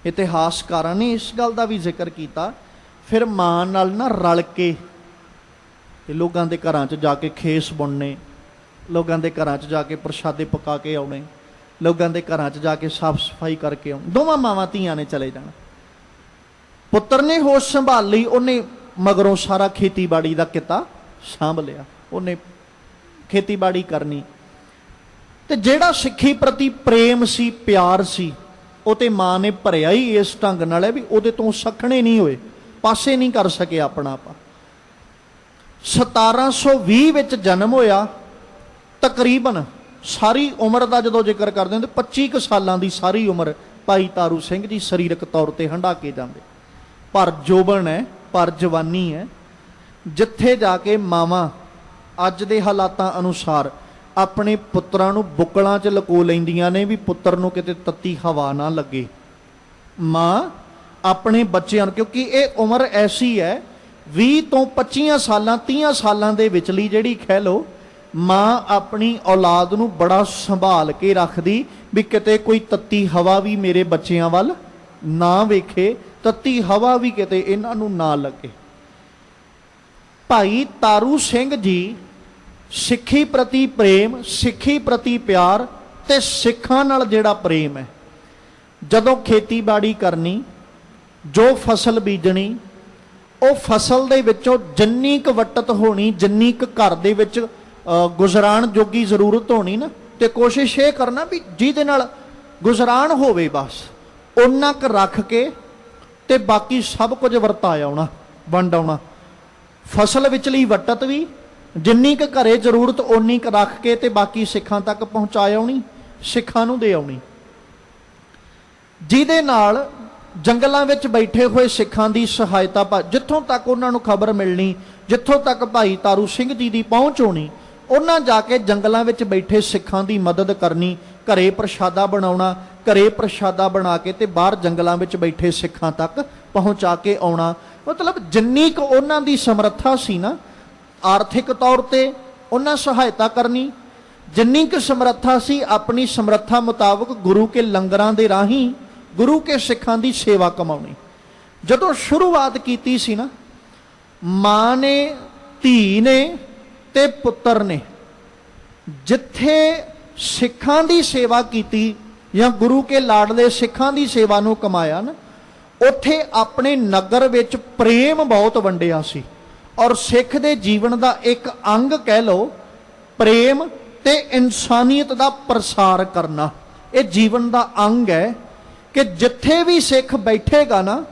Speaker 1: ਇਤਿਹਾਸਕਾਰਾਂ ਨੇ ਇਸ ਗੱਲ ਦਾ ਵੀ ਜ਼ਿਕਰ ਕੀਤਾ, ਫਿਰ ਮਾਂ ਨਾਲ ਨਾ ਰਲ ਕੇ ਤੇ ਲੋਕਾਂ ਦੇ ਘਰਾਂ 'ਚ ਜਾ ਕੇ ਖੇਸ ਬੁਣਨੇ, ਲੋਕਾਂ ਦੇ ਘਰਾਂ 'ਚ ਜਾ ਕੇ ਪ੍ਰਸ਼ਾਦੇ ਪਕਾ ਕੇ ਆਉਣੇ, ਲੋਕਾਂ ਦੇ ਘਰਾਂ 'ਚ ਜਾ ਕੇ ਸਾਫ਼ ਸਫਾਈ ਕਰਕੇ ਆਉਣੀ। ਦੋਵਾਂ ਮਾਵਾਂ ਧੀਆਂ ਨੇ ਚਲੇ ਜਾਣਾ। ਪੁੱਤਰ ਨੇ ਹੋਸ਼ ਸੰਭਾਲ ਲਈ, ਉਹਨੇ ਮਗਰੋਂ ਸਾਰਾ ਖੇਤੀਬਾੜੀ ਦਾ ਕਿੱਤਾ ਸਾਂਭ ਲਿਆ, ਉਹਨੇ ਖੇਤੀਬਾੜੀ ਕਰਨੀ। ਤੇ ਜਿਹੜਾ ਸਿੱਖੀ ਪ੍ਰਤੀ ਪ੍ਰੇਮ ਸੀ, ਪਿਆਰ ਸੀ, ਉਹ ਤੇ ਮਾਂ ਨੇ ਭਰਿਆ ਹੀ ਇਸ ਢੰਗ ਨਾਲ ਹੈ ਵੀ ਉਹਦੇ ਤੋਂ ਸਖਣੇ ਨਹੀਂ ਹੋਏ, ਪਾਸੇ ਨਹੀਂ ਕਰ ਸਕੇ ਆਪਣਾ ਆਪ। 1720 ਵਿੱਚ ਜਨਮ ਹੋਇਆ। ਤਕਰੀਬਨ ਸਾਰੀ ਉਮਰ ਦਾ ਜਦੋਂ ਜ਼ਿਕਰ ਕਰਦੇ ਹਾਂ ਤਾਂ 25 ਸਾਲਾਂ ਦੀ ਸਾਰੀ ਉਮਰ ਭਾਈ ਤਾਰੂ ਸਿੰਘ ਜੀ ਸਰੀਰਕ ਤੌਰ ਤੇ ਹੰਢਾ ਕੇ ਜਾਂਦੇ। ਪਰ ਜੋਬਨ ਹੈ, ਪਰ ਜਵਾਨੀ ਹੈ। ਜਿੱਥੇ ਜਾ ਕੇ ਮਾਵਾਂ ਅੱਜ ਦੇ ਹਾਲਾਤਾਂ ਅਨੁਸਾਰ ਆਪਣੇ ਪੁੱਤਰਾਂ ਨੂੰ ਬੁੱਕਲਾਂ 'ਚ ਲਕੋ ਲੈਂਦੀਆਂ ਨੇ ਵੀ ਪੁੱਤਰ ਨੂੰ ਕਿਤੇ ਤੱਤੀ ਹਵਾ ਨਾ ਲੱਗੇ। ਮਾਂ ਆਪਣੇ ਬੱਚਿਆਂ ਨੂੰ, ਕਿਉਂਕਿ ਇਹ ਉਮਰ ਐਸੀ ਹੈ 20 ਤੋਂ 25 ਸਾਲਾਂ 30 ਸਾਲਾਂ ਦੇ ਵਿਚਲੀ ਜਿਹੜੀ ਕਹਿ ਲਓ, ਮਾਂ ਆਪਣੀ ਔਲਾਦ ਨੂੰ ਬੜਾ ਸੰਭਾਲ ਕੇ ਰੱਖਦੀ ਵੀ ਕਿਤੇ ਕੋਈ ਤੱਤੀ ਹਵਾ ਵੀ ਮੇਰੇ ਬੱਚਿਆਂ ਵੱਲ ਨਾ ਵੇਖੇ, ਤੱਤੀ ਹਵਾ ਵੀ ਕਿਤੇ ਇਹਨਾਂ ਨੂੰ ਨਾ ਲੱਗੇ। ਭਾਈ ਤਾਰੂ ਸਿੰਘ ਜੀ ਸਿੱਖੀ ਪ੍ਰਤੀ ਪ੍ਰੇਮ, ਸਿੱਖੀ ਪ੍ਰਤੀ ਪਿਆਰ ਤੇ ਸਿੱਖਾਂ ਨਾਲ ਜਿਹੜਾ ਪ੍ਰੇਮ ਹੈ, ਜਦੋਂ ਖੇਤੀਬਾੜੀ ਕਰਨੀ, ਜੋ ਫਸਲ ਬੀਜਣੀ, ਉਹ ਫਸਲ ਦੇ ਵਿੱਚੋਂ ਜਿੰਨੀ ਕੁ ਵੱਟਤ ਹੋਣੀ, ਜਿੰਨੀ ਕੁ ਘਰ ਦੇ ਵਿੱਚ ਗੁਜ਼ਰਾਨ ਜੋਗੀ ਜ਼ਰੂਰਤ ਹੋਣੀ ਨਾ, ਤੇ ਕੋਸ਼ਿਸ਼ ਇਹ ਕਰਨਾ ਵੀ ਜਿਹਦੇ ਨਾਲ ਗੁਜ਼ਰਾਨ ਹੋਵੇ ਬਸ ਓਨਾ ਕੁ ਰੱਖ ਕੇ ਤੇ ਬਾਕੀ ਸਭ ਕੁਝ ਵਰਤਾ ਆਉਣਾ, ਵੰਡ ਆਉਣਾ। ਫਸਲ ਵਿਚਲੀ ਵੱਟਤ ਵੀ ਜਿੰਨੀ ਕੁ ਘਰੇ ਜ਼ਰੂਰਤ ਓਨੀ ਕੁ ਰੱਖ ਕੇ ਤੇ ਬਾਕੀ ਸਿੱਖਾਂ ਤੱਕ ਪਹੁੰਚਾ ਆਉਣੀ, ਸਿੱਖਾਂ ਨੂੰ ਦੇ ਆਉਣੀ, ਜਿਹਦੇ ਨਾਲ ਜੰਗਲਾਂ ਵਿੱਚ ਬੈਠੇ ਹੋਏ ਸਿੱਖਾਂ ਦੀ ਸਹਾਇਤਾ, ਜਿੱਥੋਂ ਤੱਕ ਉਹਨਾਂ ਨੂੰ ਖਬਰ ਮਿਲਣੀ, ਜਿੱਥੋਂ ਤੱਕ ਭਾਈ ਤਾਰੂ ਸਿੰਘ ਜੀ ਦੀ ਪਹੁੰਚ ਹੋਣੀ, ਉਹਨਾਂ ਜਾ ਕੇ ਜੰਗਲਾਂ ਵਿੱਚ ਬੈਠੇ ਸਿੱਖਾਂ ਦੀ ਮਦਦ ਕਰਨੀ, ਘਰੇ ਪ੍ਰਸ਼ਾਦਾ ਬਣਾਉਣਾ, ਘਰੇ ਪ੍ਰਸ਼ਾਦਾ ਬਣਾ ਕੇ ਤੇ ਬਾਹਰ ਜੰਗਲਾਂ ਵਿੱਚ ਬੈਠੇ ਸਿੱਖਾਂ ਤੱਕ ਪਹੁੰਚਾ ਕੇ ਆਉਣਾ। ਮਤਲਬ ਜਿੰਨੀ ਕੁ ਉਹਨਾਂ ਦੀ ਸਮਰੱਥਾ ਸੀ ਨਾ, ਆਰਥਿਕ ਤੌਰ ਤੇ ਉਹਨਾਂ ਸਹਾਇਤਾ ਕਰਨੀ, ਜਿੰਨੀ ਕੁ ਸਮਰੱਥਾ ਸੀ ਆਪਣੀ ਸਮਰੱਥਾ ਮੁਤਾਬਕ ਗੁਰੂ ਕੇ ਲੰਗਰਾਂ ਦੇ ਰਾਹੀਂ ਗੁਰੂ ਕੇ ਸਿੱਖਾਂ ਦੀ ਸੇਵਾ ਕਮਾਉਣੀ। ਜਦੋਂ ਸ਼ੁਰੂਆਤ ਕੀਤੀ ਸੀ ਨਾ, ਮਾਂ ਨੇ, ਧੀ ਨੇ ਤੇ ਪੁੱਤਰ ਨੇ ਜਿੱਥੇ ਸਿੱਖਾਂ ਦੀ ਸੇਵਾ ਕੀਤੀ ਜਾਂ ਗੁਰੂ ਕੇ ਲਾਡਲੇ ਸਿੱਖਾਂ ਦੀ ਸੇਵਾ ਨੂੰ ਕਮਾਇਆ ਨਾ, ਉੱਥੇ ਆਪਣੇ ਨਗਰ ਵਿੱਚ ਪ੍ਰੇਮ ਬਹੁਤ ਵੰਡਿਆ ਸੀ। ਔਰ ਸਿੱਖ ਦੇ ਜੀਵਨ ਦਾ ਇੱਕ ਅੰਗ ਕਹਿ ਲਓ, ਪ੍ਰੇਮ ਤੇ ਇਨਸਾਨੀਅਤ ਦਾ ਪ੍ਰਸਾਰ ਕਰਨਾ, ਇਹ ਜੀਵਨ ਦਾ ਅੰਗ ਹੈ ਕਿ ਜਿੱਥੇ ਵੀ ਸਿੱਖ ਬੈਠੇਗਾ ਨਾ,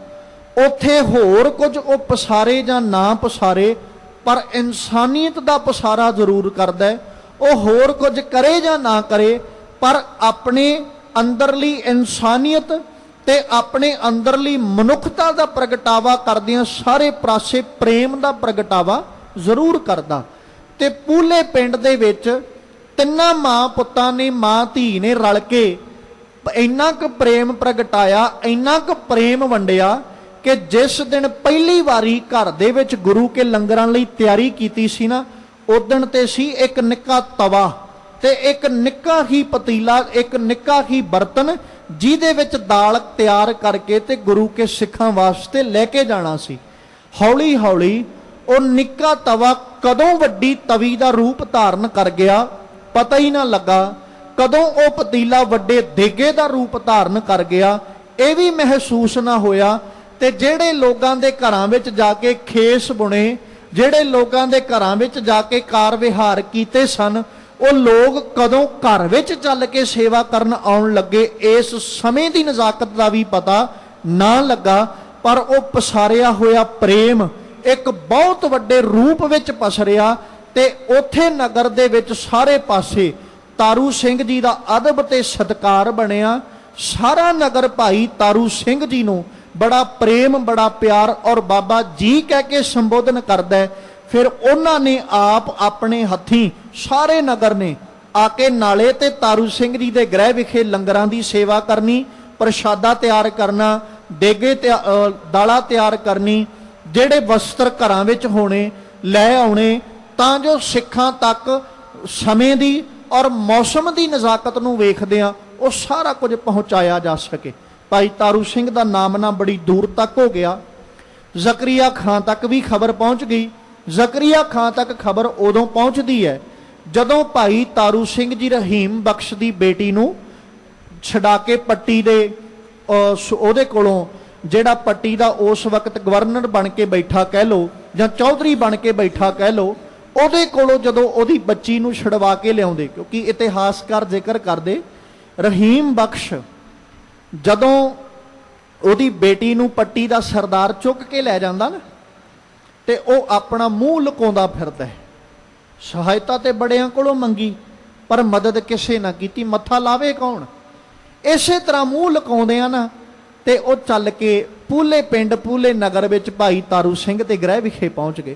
Speaker 1: ਉੱਥੇ ਹੋਰ ਕੁਝ ਉਹ ਪਸਾਰੇ ਜਾਂ ਨਾ ਪਸਾਰੇ, ਪਰ ਇਨਸਾਨੀਅਤ ਦਾ ਪਸਾਰਾ ਜ਼ਰੂਰ ਕਰਦਾ ਹੈ। ਉਹ ਹੋਰ ਕੁਝ ਕਰੇ ਜਾਂ ਨਾ ਕਰੇ, ਪਰ ਆਪਣੇ ਅੰਦਰਲੀ ਇਨਸਾਨੀਅਤ ਤੇ ਆਪਣੇ ਅੰਦਰਲੀ ਮਨੁੱਖਤਾ ਦਾ ਪ੍ਰਗਟਾਵਾ ਕਰਦਿਆਂ ਸਾਰੇ ਪਾਸੇ ਪ੍ਰੇਮ ਦਾ ਪ੍ਰਗਟਾਵਾ ਜ਼ਰੂਰ ਕਰਦਾ। ਤੇ ਪੂਲੇ ਪਿੰਡ ਦੇ ਵਿੱਚ ਤਿੰਨਾਂ ਮਾਂ ਪੁੱਤਾਂ ਨੇ, ਮਾਂ ਧੀ ਨੇ ਰਲ ਕੇ ਇੰਨਾ ਕੁ ਪ੍ਰੇਮ ਪ੍ਰਗਟਾਇਆ, ਇੰਨਾ ਕੁ ਪ੍ਰੇਮ ਵੰਡਿਆ ਕਿ ਜਿਸ ਦਿਨ ਪਹਿਲੀ ਵਾਰੀ ਘਰ ਦੇ ਵਿੱਚ ਗੁਰੂ ਕੇ ਲੰਗਰਾਂ ਲਈ ਤਿਆਰੀ ਕੀਤੀ ਸੀ ਨਾ, ਉਦਣ ਤੇ ਸੀ ਇੱਕ ਨਿੱਕਾ ਤਵਾ ਤੇ ਇੱਕ ਨਿੱਕਾ ਹੀ ਪਤੀਲਾ, ਇੱਕ ਨਿੱਕਾ ਹੀ ਬਰਤਨ, ਜਿਹਦੇ ਵਿੱਚ ਦਾਲ ਤਿਆਰ ਕਰਕੇ ਤੇ ਗੁਰੂ ਕੇ ਸਿੱਖਾਂ ਵਾਸਤੇ ਲੈ ਕੇ ਜਾਣਾ ਸੀ। ਹੌਲੀ ਹੌਲੀ ਉਹ ਨਿੱਕਾ ਤਵਾ ਕਦੋਂ ਵੱਡੀ ਤਵੀ ਦਾ ਰੂਪ ਧਾਰਨ ਕਰ ਗਿਆ, ਪਤਾ ਹੀ ਨਾ ਲੱਗਾ। ਕਦੋਂ ਉਹ ਪਤੀਲਾ ਵੱਡੇ ਦੇਗੇ ਦਾ ਰੂਪ ਧਾਰਨ ਕਰ ਗਿਆ, ਇਹ ਵੀ ਮਹਿਸੂਸ ਨਾ ਹੋਇਆ। ਤੇ ਜਿਹੜੇ ਲੋਕਾਂ ਦੇ ਘਰਾਂ ਵਿੱਚ ਜਾ ਕੇ ਖੇਸ ਬੁਣੇ, ਜਿਹੜੇ ਲੋਕਾਂ ਦੇ ਘਰਾਂ ਵਿੱਚ ਜਾ ਕੇ ਕਾਰ ਵਿਹਾਰ ਕੀਤੇ ਸਨ, ਉਹ ਲੋਕ ਕਦੋਂ ਘਰ ਵਿੱਚ ਚੱਲ ਕੇ ਸੇਵਾ ਕਰਨ ਆਉਣ ਲੱਗੇ, ਇਸ ਸਮੇਂ ਦੀ ਨਜ਼ਾਕਤ ਦਾ ਵੀ ਪਤਾ ਨਾ ਲੱਗਾ। ਪਰ ਉਹ ਪਸਾਰਿਆ ਹੋਇਆ ਪ੍ਰੇਮ ਇੱਕ ਬਹੁਤ ਵੱਡੇ ਰੂਪ ਵਿੱਚ ਪਸਰਿਆ ਤੇ ਉੱਥੇ ਨਗਰ ਦੇ ਵਿੱਚ ਸਾਰੇ ਪਾਸੇ ਤਾਰੂ ਸਿੰਘ ਜੀ ਦਾ ਅਦਬ ਤੇ ਸਤਿਕਾਰ ਬਣਿਆ। ਸਾਰਾ ਨਗਰ ਭਾਈ ਤਾਰੂ ਸਿੰਘ ਜੀ ਨੂੰ ਬੜਾ ਪ੍ਰੇਮ, ਬੜਾ ਪਿਆਰ ਔਰ ਬਾਬਾ ਜੀ ਕਹਿ ਕੇ ਸੰਬੋਧਨ ਕਰਦਾ। ਫਿਰ ਉਹਨਾਂ ਨੇ ਆਪ ਆਪਣੇ ਹੱਥੀਂ ਸਾਰੇ ਨਗਰ ਨੇ ਆ ਕੇ ਨਾਲੇ ਤੇ ਤਾਰੂ ਸਿੰਘ ਜੀ ਦੇ ਗ੍ਰਹਿ ਵਿਖੇ ਲੰਗਰਾਂ ਦੀ ਸੇਵਾ ਕਰਨੀ, ਪ੍ਰਸ਼ਾਦਾ ਤਿਆਰ ਕਰਨਾ, ਦੇਗੇ ਦਾਲਾਂ ਤਿਆਰ ਕਰਨੀ, ਜਿਹੜੇ ਵਸਤਰ ਘਰਾਂ ਵਿੱਚ ਹੋਣੇ ਲੈ ਆਉਣੇ, ਤਾਂ ਜੋ ਸਿੱਖਾਂ ਤੱਕ ਸਮੇਂ ਦੀ ਔਰ ਮੌਸਮ ਦੀ ਨਜ਼ਾਕਤ ਨੂੰ ਵੇਖਦਿਆਂ ਉਹ ਸਾਰਾ ਕੁਝ ਪਹੁੰਚਾਇਆ ਜਾ ਸਕੇ। ਭਾਈ ਤਾਰੂ ਸਿੰਘ ਦਾ ਨਾਮਨਾ ਬੜੀ ਦੂਰ ਤੱਕ ਹੋ ਗਿਆ। ਜ਼ਕਰੀਆ ਖਾਂ ਤੱਕ ਵੀ ਖਬਰ ਪਹੁੰਚ ਗਈ। ਜ਼ਕਰੀਆ ਖਾਂ ਤੱਕ ਖਬਰ ਉਦੋਂ ਪਹੁੰਚਦੀ ਹੈ ਜਦੋਂ ਭਾਈ ਤਾਰੂ ਸਿੰਘ ਜੀ ਰਹੀਮ ਬਖਸ਼ ਦੀ ਬੇਟੀ ਨੂੰ ਛਡਾ ਕੇ ਪੱਟੀ ਦੇ ਉਹਦੇ ਕੋਲੋਂ, ਜਿਹੜਾ ਪੱਟੀ ਦਾ ਉਸ ਵਕਤ ਗਵਰਨਰ ਬਣ ਕੇ ਬੈਠਾ ਕਹਿ ਲੋ ਜਾਂ ਚੌਧਰੀ ਬਣ ਕੇ ਬੈਠਾ ਕਹਿ ਲੋ, ਉਹਦੇ ਕੋਲੋਂ ਜਦੋਂ ਉਹਦੀ ਬੱਚੀ ਨੂੰ ਛਡਵਾ ਕੇ ਲਿਆਉਂਦੇ, ਕਿਉਂਕਿ ਇਤਿਹਾਸਕਾਰ ਜ਼ਿਕਰ ਕਰਦੇ ਰਹੀਮ ਬਖਸ਼ ਜਦੋਂ ਉਹਦੀ ਬੇਟੀ ਨੂੰ ਪੱਟੀ ਦਾ ਸਰਦਾਰ ਚੁੱਕ ਕੇ ਲੈ ਜਾਂਦਾ ਨਾ, ਤੇ ਉਹ ਆਪਣਾ ਮੂੰਹ ਲੁਕਾਉਂਦਾ ਫਿਰਦਾ। ਸਹਾਇਤਾ ਤੇ ਬੜਿਆਂ ਕੋਲੋਂ ਮੰਗੀ ਪਰ ਮਦਦ ਕਿਸੇ ਨਾ ਕੀਤੀ, ਮੱਥਾ ਲਾਵੇ ਕੌਣ। ਇਸੇ ਤਰ੍ਹਾਂ ਮੂੰਹ ਲੁਕਾਉਂਦਿਆਂ ਨਾ ਤੇ ਉਹ ਚੱਲ ਕੇ ਪੂਲੇ ਪਿੰਡ, ਪੂਲੇ ਨਗਰ ਵਿੱਚ ਭਾਈ ਤਾਰੂ ਸਿੰਘ ਦੇ ਗ੍ਰਹਿ ਵਿਖੇ ਪਹੁੰਚ ਗਏ।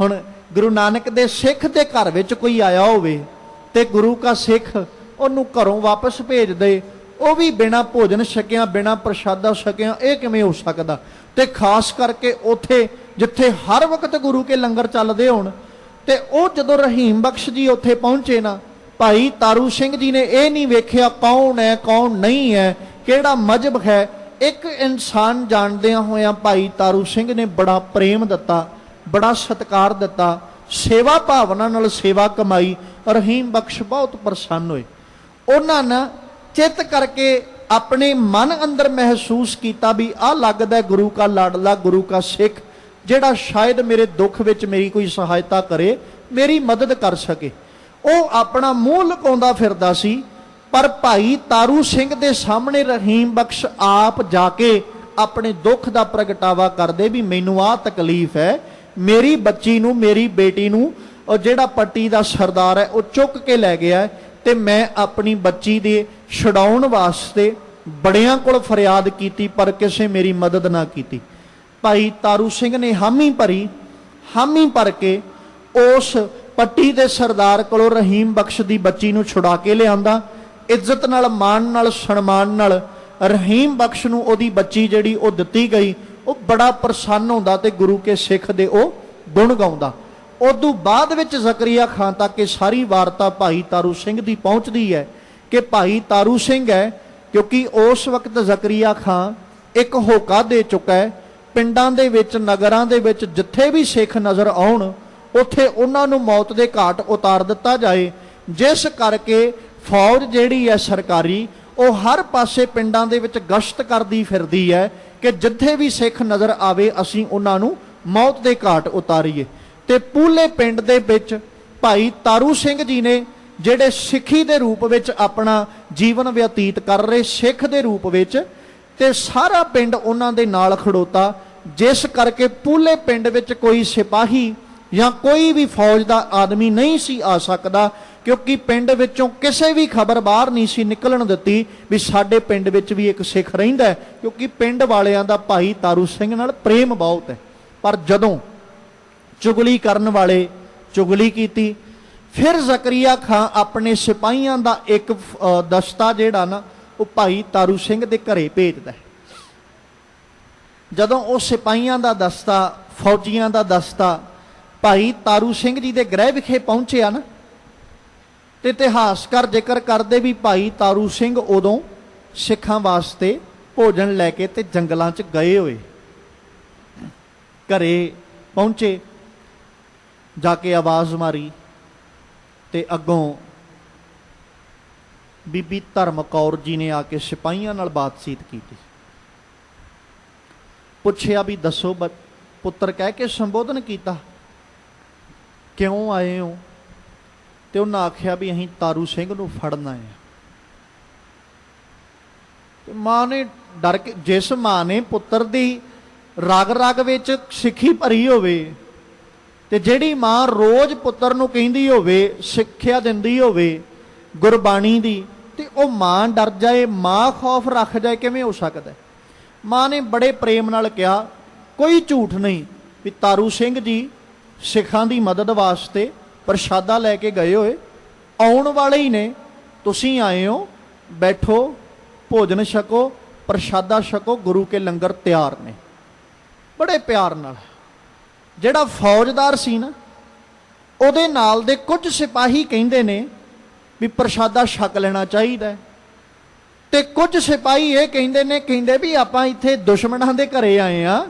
Speaker 1: ਹੁਣ ਗੁਰੂ ਨਾਨਕ ਦੇ ਸਿੱਖ ਦੇ ਘਰ ਵਿੱਚ ਕੋਈ ਆਇਆ ਹੋਵੇ ਤੇ ਗੁਰੂ ਕਾ ਸਿੱਖ ਉਹਨੂੰ ਘਰੋਂ ਵਾਪਸ ਭੇਜ ਦੇ, ਉਹ ਵੀ ਬਿਨਾਂ ਭੋਜਨ ਛਕਿਆ, ਬਿਨਾਂ ਪ੍ਰਸ਼ਾਦਾ ਛਕਿਆ, ਇਹ ਕਿਵੇਂ ਹੋ ਸਕਦਾ। ਤੇ ਖਾਸ ਕਰਕੇ ਉੱਥੇ ਜਿੱਥੇ ਹਰ ਵਕਤ ਗੁਰੂ ਕੇ ਲੰਗਰ ਚੱਲਦੇ ਹੋਣ, ਤੇ ਉਹ ਜਦੋਂ ਰਹੀਮ ਬਖਸ਼ ਜੀ ਉੱਥੇ ਪਹੁੰਚੇ ਨਾ, ਭਾਈ ਤਾਰੂ ਸਿੰਘ ਜੀ ਨੇ ਇਹ ਨਹੀਂ ਵੇਖਿਆ ਕੌਣ ਹੈ ਕੌਣ ਨਹੀਂ ਹੈ, ਕਿਹੜਾ ਮਜ਼ਹਬ ਹੈ। ਇੱਕ ਇਨਸਾਨ ਜਾਣਦਿਆਂ ਹੋਇਆਂ ਭਾਈ ਤਾਰੂ ਸਿੰਘ ਨੇ ਬੜਾ ਪ੍ਰੇਮ ਦਿੱਤਾ, ਬੜਾ ਸਤਿਕਾਰ ਦਿੱਤਾ, ਸੇਵਾ ਭਾਵਨਾ ਨਾਲ ਸੇਵਾ ਕਮਾਈ। ਰਹੀਮ ਬਖਸ਼ ਬਹੁਤ ਪ੍ਰਸੰਨ ਹੋਏ। ਉਹਨਾਂ ਨੇ ਚਿੱਤ ਕਰਕੇ ਆਪਣੇ ਮਨ ਅੰਦਰ ਮਹਿਸੂਸ ਕੀਤਾ ਵੀ ਆਹ ਲੱਗਦਾ ਗੁਰੂ ਕਾ ਲਾਡਲਾ, ਗੁਰੂ ਕਾ ਸਿੱਖ, ਜਿਹੜਾ ਸ਼ਾਇਦ ਮੇਰੇ ਦੁੱਖ ਵਿੱਚ ਮੇਰੀ ਕੋਈ ਸਹਾਇਤਾ ਕਰੇ, ਮੇਰੀ ਮਦਦ ਕਰ ਸਕੇ। ਉਹ ਆਪਣਾ ਮੂੰਹ ਲੁਕਾਉਂਦਾ ਫਿਰਦਾ ਸੀ, ਪਰ ਭਾਈ ਤਾਰੂ ਸਿੰਘ ਦੇ ਸਾਹਮਣੇ ਰਹੀਮ ਬਖਸ਼ ਆਪ ਜਾ ਕੇ ਆਪਣੇ ਦੁੱਖ ਦਾ ਪ੍ਰਗਟਾਵਾ ਕਰਦੇ ਵੀ ਮੈਨੂੰ ਆਹ ਤਕਲੀਫ ਹੈ, ਮੇਰੀ ਬੱਚੀ ਨੂੰ, ਮੇਰੀ ਬੇਟੀ ਨੂੰ ਉਹ ਜਿਹੜਾ ਪੱਟੀ ਦਾ ਸਰਦਾਰ ਹੈ ਉਹ ਚੁੱਕ ਕੇ ਲੈ ਗਿਆ ਤੇ ਮੈਂ ਆਪਣੀ ਬੱਚੀ ਦੇ ਛਡਾਉਣ ਵਾਸਤੇ ਬੜਿਆਂ ਕੋਲ ਫਰਿਆਦ ਕੀਤੀ ਪਰ ਕਿਸੇ ਮੇਰੀ ਮਦਦ ਨਾ ਕੀਤੀ। ਭਾਈ ਤਾਰੂ ਸਿੰਘ ਨੇ ਹਾਮੀ ਭਰੀ, ਹਾਮੀ ਭਰ ਕੇ ਉਸ ਪੱਟੀ ਦੇ ਸਰਦਾਰ ਕੋਲੋਂ ਰਹੀਮ ਬਖਸ਼ ਦੀ ਬੱਚੀ ਨੂੰ ਛੁਡਾ ਕੇ ਲਿਆਂਦਾ। ਇੱਜ਼ਤ ਨਾਲ, ਮਾਣ ਨਾਲ, ਸਨਮਾਨ ਨਾਲ ਰਹੀਮ ਬਖਸ਼ ਨੂੰ ਉਹਦੀ ਬੱਚੀ ਜਿਹੜੀ ਉਹ ਦਿੱਤੀ ਗਈ। ਉਹ ਬੜਾ ਪ੍ਰਸੰਨ ਹੁੰਦਾ ਤੇ ਗੁਰੂ ਕੇ ਸਿੱਖ ਦੇ ਉਹ ਗੁਣ ਗਾਉਂਦਾ। ਉਦੋਂ ਬਾਅਦ ਵਿੱਚ ਜ਼ਕਰੀਆ ਖਾਂ ਤੱਕ ਇਹ ਸਾਰੀ ਵਾਰਤਾ ਭਾਈ ਤਾਰੂ ਸਿੰਘ ਦੀ ਪਹੁੰਚਦੀ ਹੈ ਕਿ ਭਾਈ ਤਾਰੂ ਸਿੰਘ ਹੈ, ਕਿਉਂਕਿ ਉਸ ਵਕਤ ਜ਼ਕਰੀਆ ਖਾਂ ਇੱਕ ਹੋਕਾ ਦੇ ਚੁੱਕਾ ਹੈ, ਪਿੰਡਾਂ ਦੇ ਵਿੱਚ, ਨਗਰਾਂ ਦੇ ਵਿੱਚ ਜਿੱਥੇ ਵੀ ਸਿੱਖ ਨਜ਼ਰ ਆਉਣ ਉੱਥੇ ਉਹਨਾਂ ਨੂੰ ਮੌਤ ਦੇ ਘਾਟ ਉਤਾਰ ਦਿੱਤਾ ਜਾਏ। ਜਿਸ ਕਰਕੇ ਫੌਜ ਜਿਹੜੀ ਹੈ ਸਰਕਾਰੀ, ਉਹ ਹਰ ਪਾਸੇ ਪਿੰਡਾਂ ਦੇ ਵਿੱਚ ਗਸ਼ਤ ਕਰਦੀ ਫਿਰਦੀ ਹੈ ਕਿ ਜਿੱਥੇ ਵੀ ਸਿੱਖ ਨਜ਼ਰ ਆਵੇ ਅਸੀਂ ਉਹਨਾਂ ਨੂੰ ਮੌਤ ਦੇ ਘਾਟ ਉਤਾਰੀਏ। ਤੇ ਪੂਲੇ ਪਿੰਡ ਦੇ ਵਿੱਚ ਭਾਈ ਤਾਰੂ ਸਿੰਘ ਜੀ ਨੇ ਜਿਹੜੇ ਸਿੱਖੀ ਦੇ ਰੂਪ ਵਿੱਚ ਆਪਣਾ ਜੀਵਨ ਬਤੀਤ ਕਰ ਰਹੇ, ਸਿੱਖ ਦੇ ਰੂਪ ਵਿੱਚ, ਤੇ ਸਾਰਾ ਪਿੰਡ ਉਹਨਾਂ ਦੇ ਨਾਲ ਖੜੋਤਾ। ਜਿਸ ਕਰਕੇ ਪੂਲੇ ਪਿੰਡ ਵਿੱਚ ਕੋਈ ਸਿਪਾਹੀ ਜਾਂ ਕੋਈ ਵੀ ਫੌਜ ਦਾ ਆਦਮੀ ਨਹੀਂ ਸੀ ਆ ਸਕਦਾ, ਕਿਉਂਕਿ ਪਿੰਡ ਵਿੱਚੋਂ ਕਿਸੇ ਵੀ ਖਬਰ ਬਾਹਰ ਨਹੀਂ ਸੀ ਨਿਕਲਣ ਦਿੱਤੀ ਵੀ ਸਾਡੇ ਪਿੰਡ ਵਿੱਚ ਵੀ ਇੱਕ ਸਿੱਖ ਰਹਿੰਦਾ, ਕਿਉਂਕਿ ਪਿੰਡ ਵਾਲਿਆਂ ਦਾ ਭਾਈ ਤਾਰੂ ਸਿੰਘ ਨਾਲ ਪ੍ਰੇਮ ਬਹੁਤ ਹੈ। ਪਰ ਜਦੋਂ ਚੁਗਲੀ ਕਰਨ ਵਾਲੇ ਚੁਗਲੀ ਕੀਤੀ, ਫਿਰ ਜ਼ਕਰੀਆ ਖਾਂ ਆਪਣੇ ਸਿਪਾਹੀਆਂ ਦਾ ਇੱਕ ਦਸਤਾ ਜਿਹੜਾ ਨਾ ਉਹ ਭਾਈ ਤਾਰੂ ਸਿੰਘ ਦੇ ਘਰੇ ਭੇਜਦਾ। ਜਦੋਂ ਉਹ ਸਿਪਾਹੀਆਂ ਦਾ ਦਸਤਾ, ਫੌਜੀਆਂ ਦਾ ਦਸਤਾ ਭਾਈ ਤਾਰੂ ਸਿੰਘ ਜੀ ਦੇ ਗ੍ਰਹਿ ਵਿਖੇ ਪਹੁੰਚਿਆ ਨਾ, ਤੇ ਇਤਿਹਾਸਕਾਰ ਜ਼ਿਕਰ ਕਰਦੇ ਵੀ ਭਾਈ ਤਾਰੂ ਸਿੰਘ ਉਦੋਂ ਸਿੱਖਾਂ ਵਾਸਤੇ ਭੋਜਨ ਲੈ ਕੇ ਤੇ ਜੰਗਲਾਂ 'ਚ ਗਏ ਹੋਏ। ਘਰੇ ਪਹੁੰਚੇ, ਜਾ ਕੇ ਆਵਾਜ਼ ਮਾਰੀ ਤੇ ਅੱਗੋਂ ਬੀਬੀ ਧਰਮ ਕੌਰ ਜੀ ਨੇ ਆ ਕੇ ਸਿਪਾਹੀਆਂ ਨਾਲ ਬਾਤਚੀਤ ਕੀਤੀ। ਪੁੱਛਿਆ ਵੀ ਦੱਸੋ ਪੁੱਤਰ ਕਹਿ ਕੇ ਸੰਬੋਧਨ ਕੀਤਾ, ਕਿਉਂ ਆਏ ਹੋ? ਤੇ ਉਹਨਾਂ ਆਖਿਆ ਵੀ ਅਸੀਂ ਤਾਰੂ ਸਿੰਘ ਨੂੰ ਫੜਨਾ ਹੈ। ਤੇ ਮਾਂ ਨੇ ਡਰ ਕੇ, ਜਿਸ ਮਾਂ ਨੇ ਪੁੱਤਰ ਦੀ ਰਗ ਰਗ ਵਿੱਚ ਸਿੱਖੀ ਭਰੀ ਹੋਵੇ ਤੇ ਜਿਹੜੀ ਮਾਂ ਰੋਜ਼ ਪੁੱਤਰ ਨੂੰ ਕਹਿੰਦੀ ਹੋਵੇ, ਸਿੱਖਿਆ ਦਿੰਦੀ ਹੋਵੇ ਗੁਰਬਾਣੀ ਦੀ, ਤੇ ਉਹ ਮਾਂ ਡਰ ਜਾਏ, ਮਾਂ ਖੌਫ ਰੱਖ ਜਾਏ, ਕਿਵੇਂ ਹੋ ਸਕਦਾ? ਮਾਂ ਨੇ ਬੜੇ ਪ੍ਰੇਮ ਨਾਲ ਕਿਹਾ, ਕੋਈ ਝੂਠ ਨਹੀਂ, ਵੀ ਤਾਰੂ ਸਿੰਘ ਜੀ ਸਿੱਖਾਂ ਦੀ ਮਦਦ ਵਾਸਤੇ ਪ੍ਰਸ਼ਾਦਾ ਲੈ ਕੇ ਗਏ ਹੋਏ, ਆਉਣ ਵਾਲੇ ਹੀ ਨੇ, ਤੁਸੀਂ ਆਏ ਹੋ, ਬੈਠੋ, ਭੋਜਨ ਛਕੋ, ਪ੍ਰਸ਼ਾਦਾ ਛਕੋ, ਗੁਰੂ ਕੇ ਲੰਗਰ ਤਿਆਰ ਨੇ। ਬੜੇ ਪਿਆਰ ਨਾਲ। ਜਿਹੜਾ ਫੌਜਦਾਰ ਸੀ ਨਾ, ਉਹਦੇ ਨਾਲ ਦੇ ਕੁਝ ਸਿਪਾਹੀ ਕਹਿੰਦੇ ਨੇ ਵੀ ਪ੍ਰਸ਼ਾਦਾ ਛਕ ਲੈਣਾ ਚਾਹੀਦਾ, ਤੇ ਕੁਝ ਸਿਪਾਹੀ ਇਹ ਕਹਿੰਦੇ ਵੀ ਆਪਾਂ ਇੱਥੇ ਦੁਸ਼ਮਣਾਂ ਦੇ ਘਰੇ ਆਏ ਆ,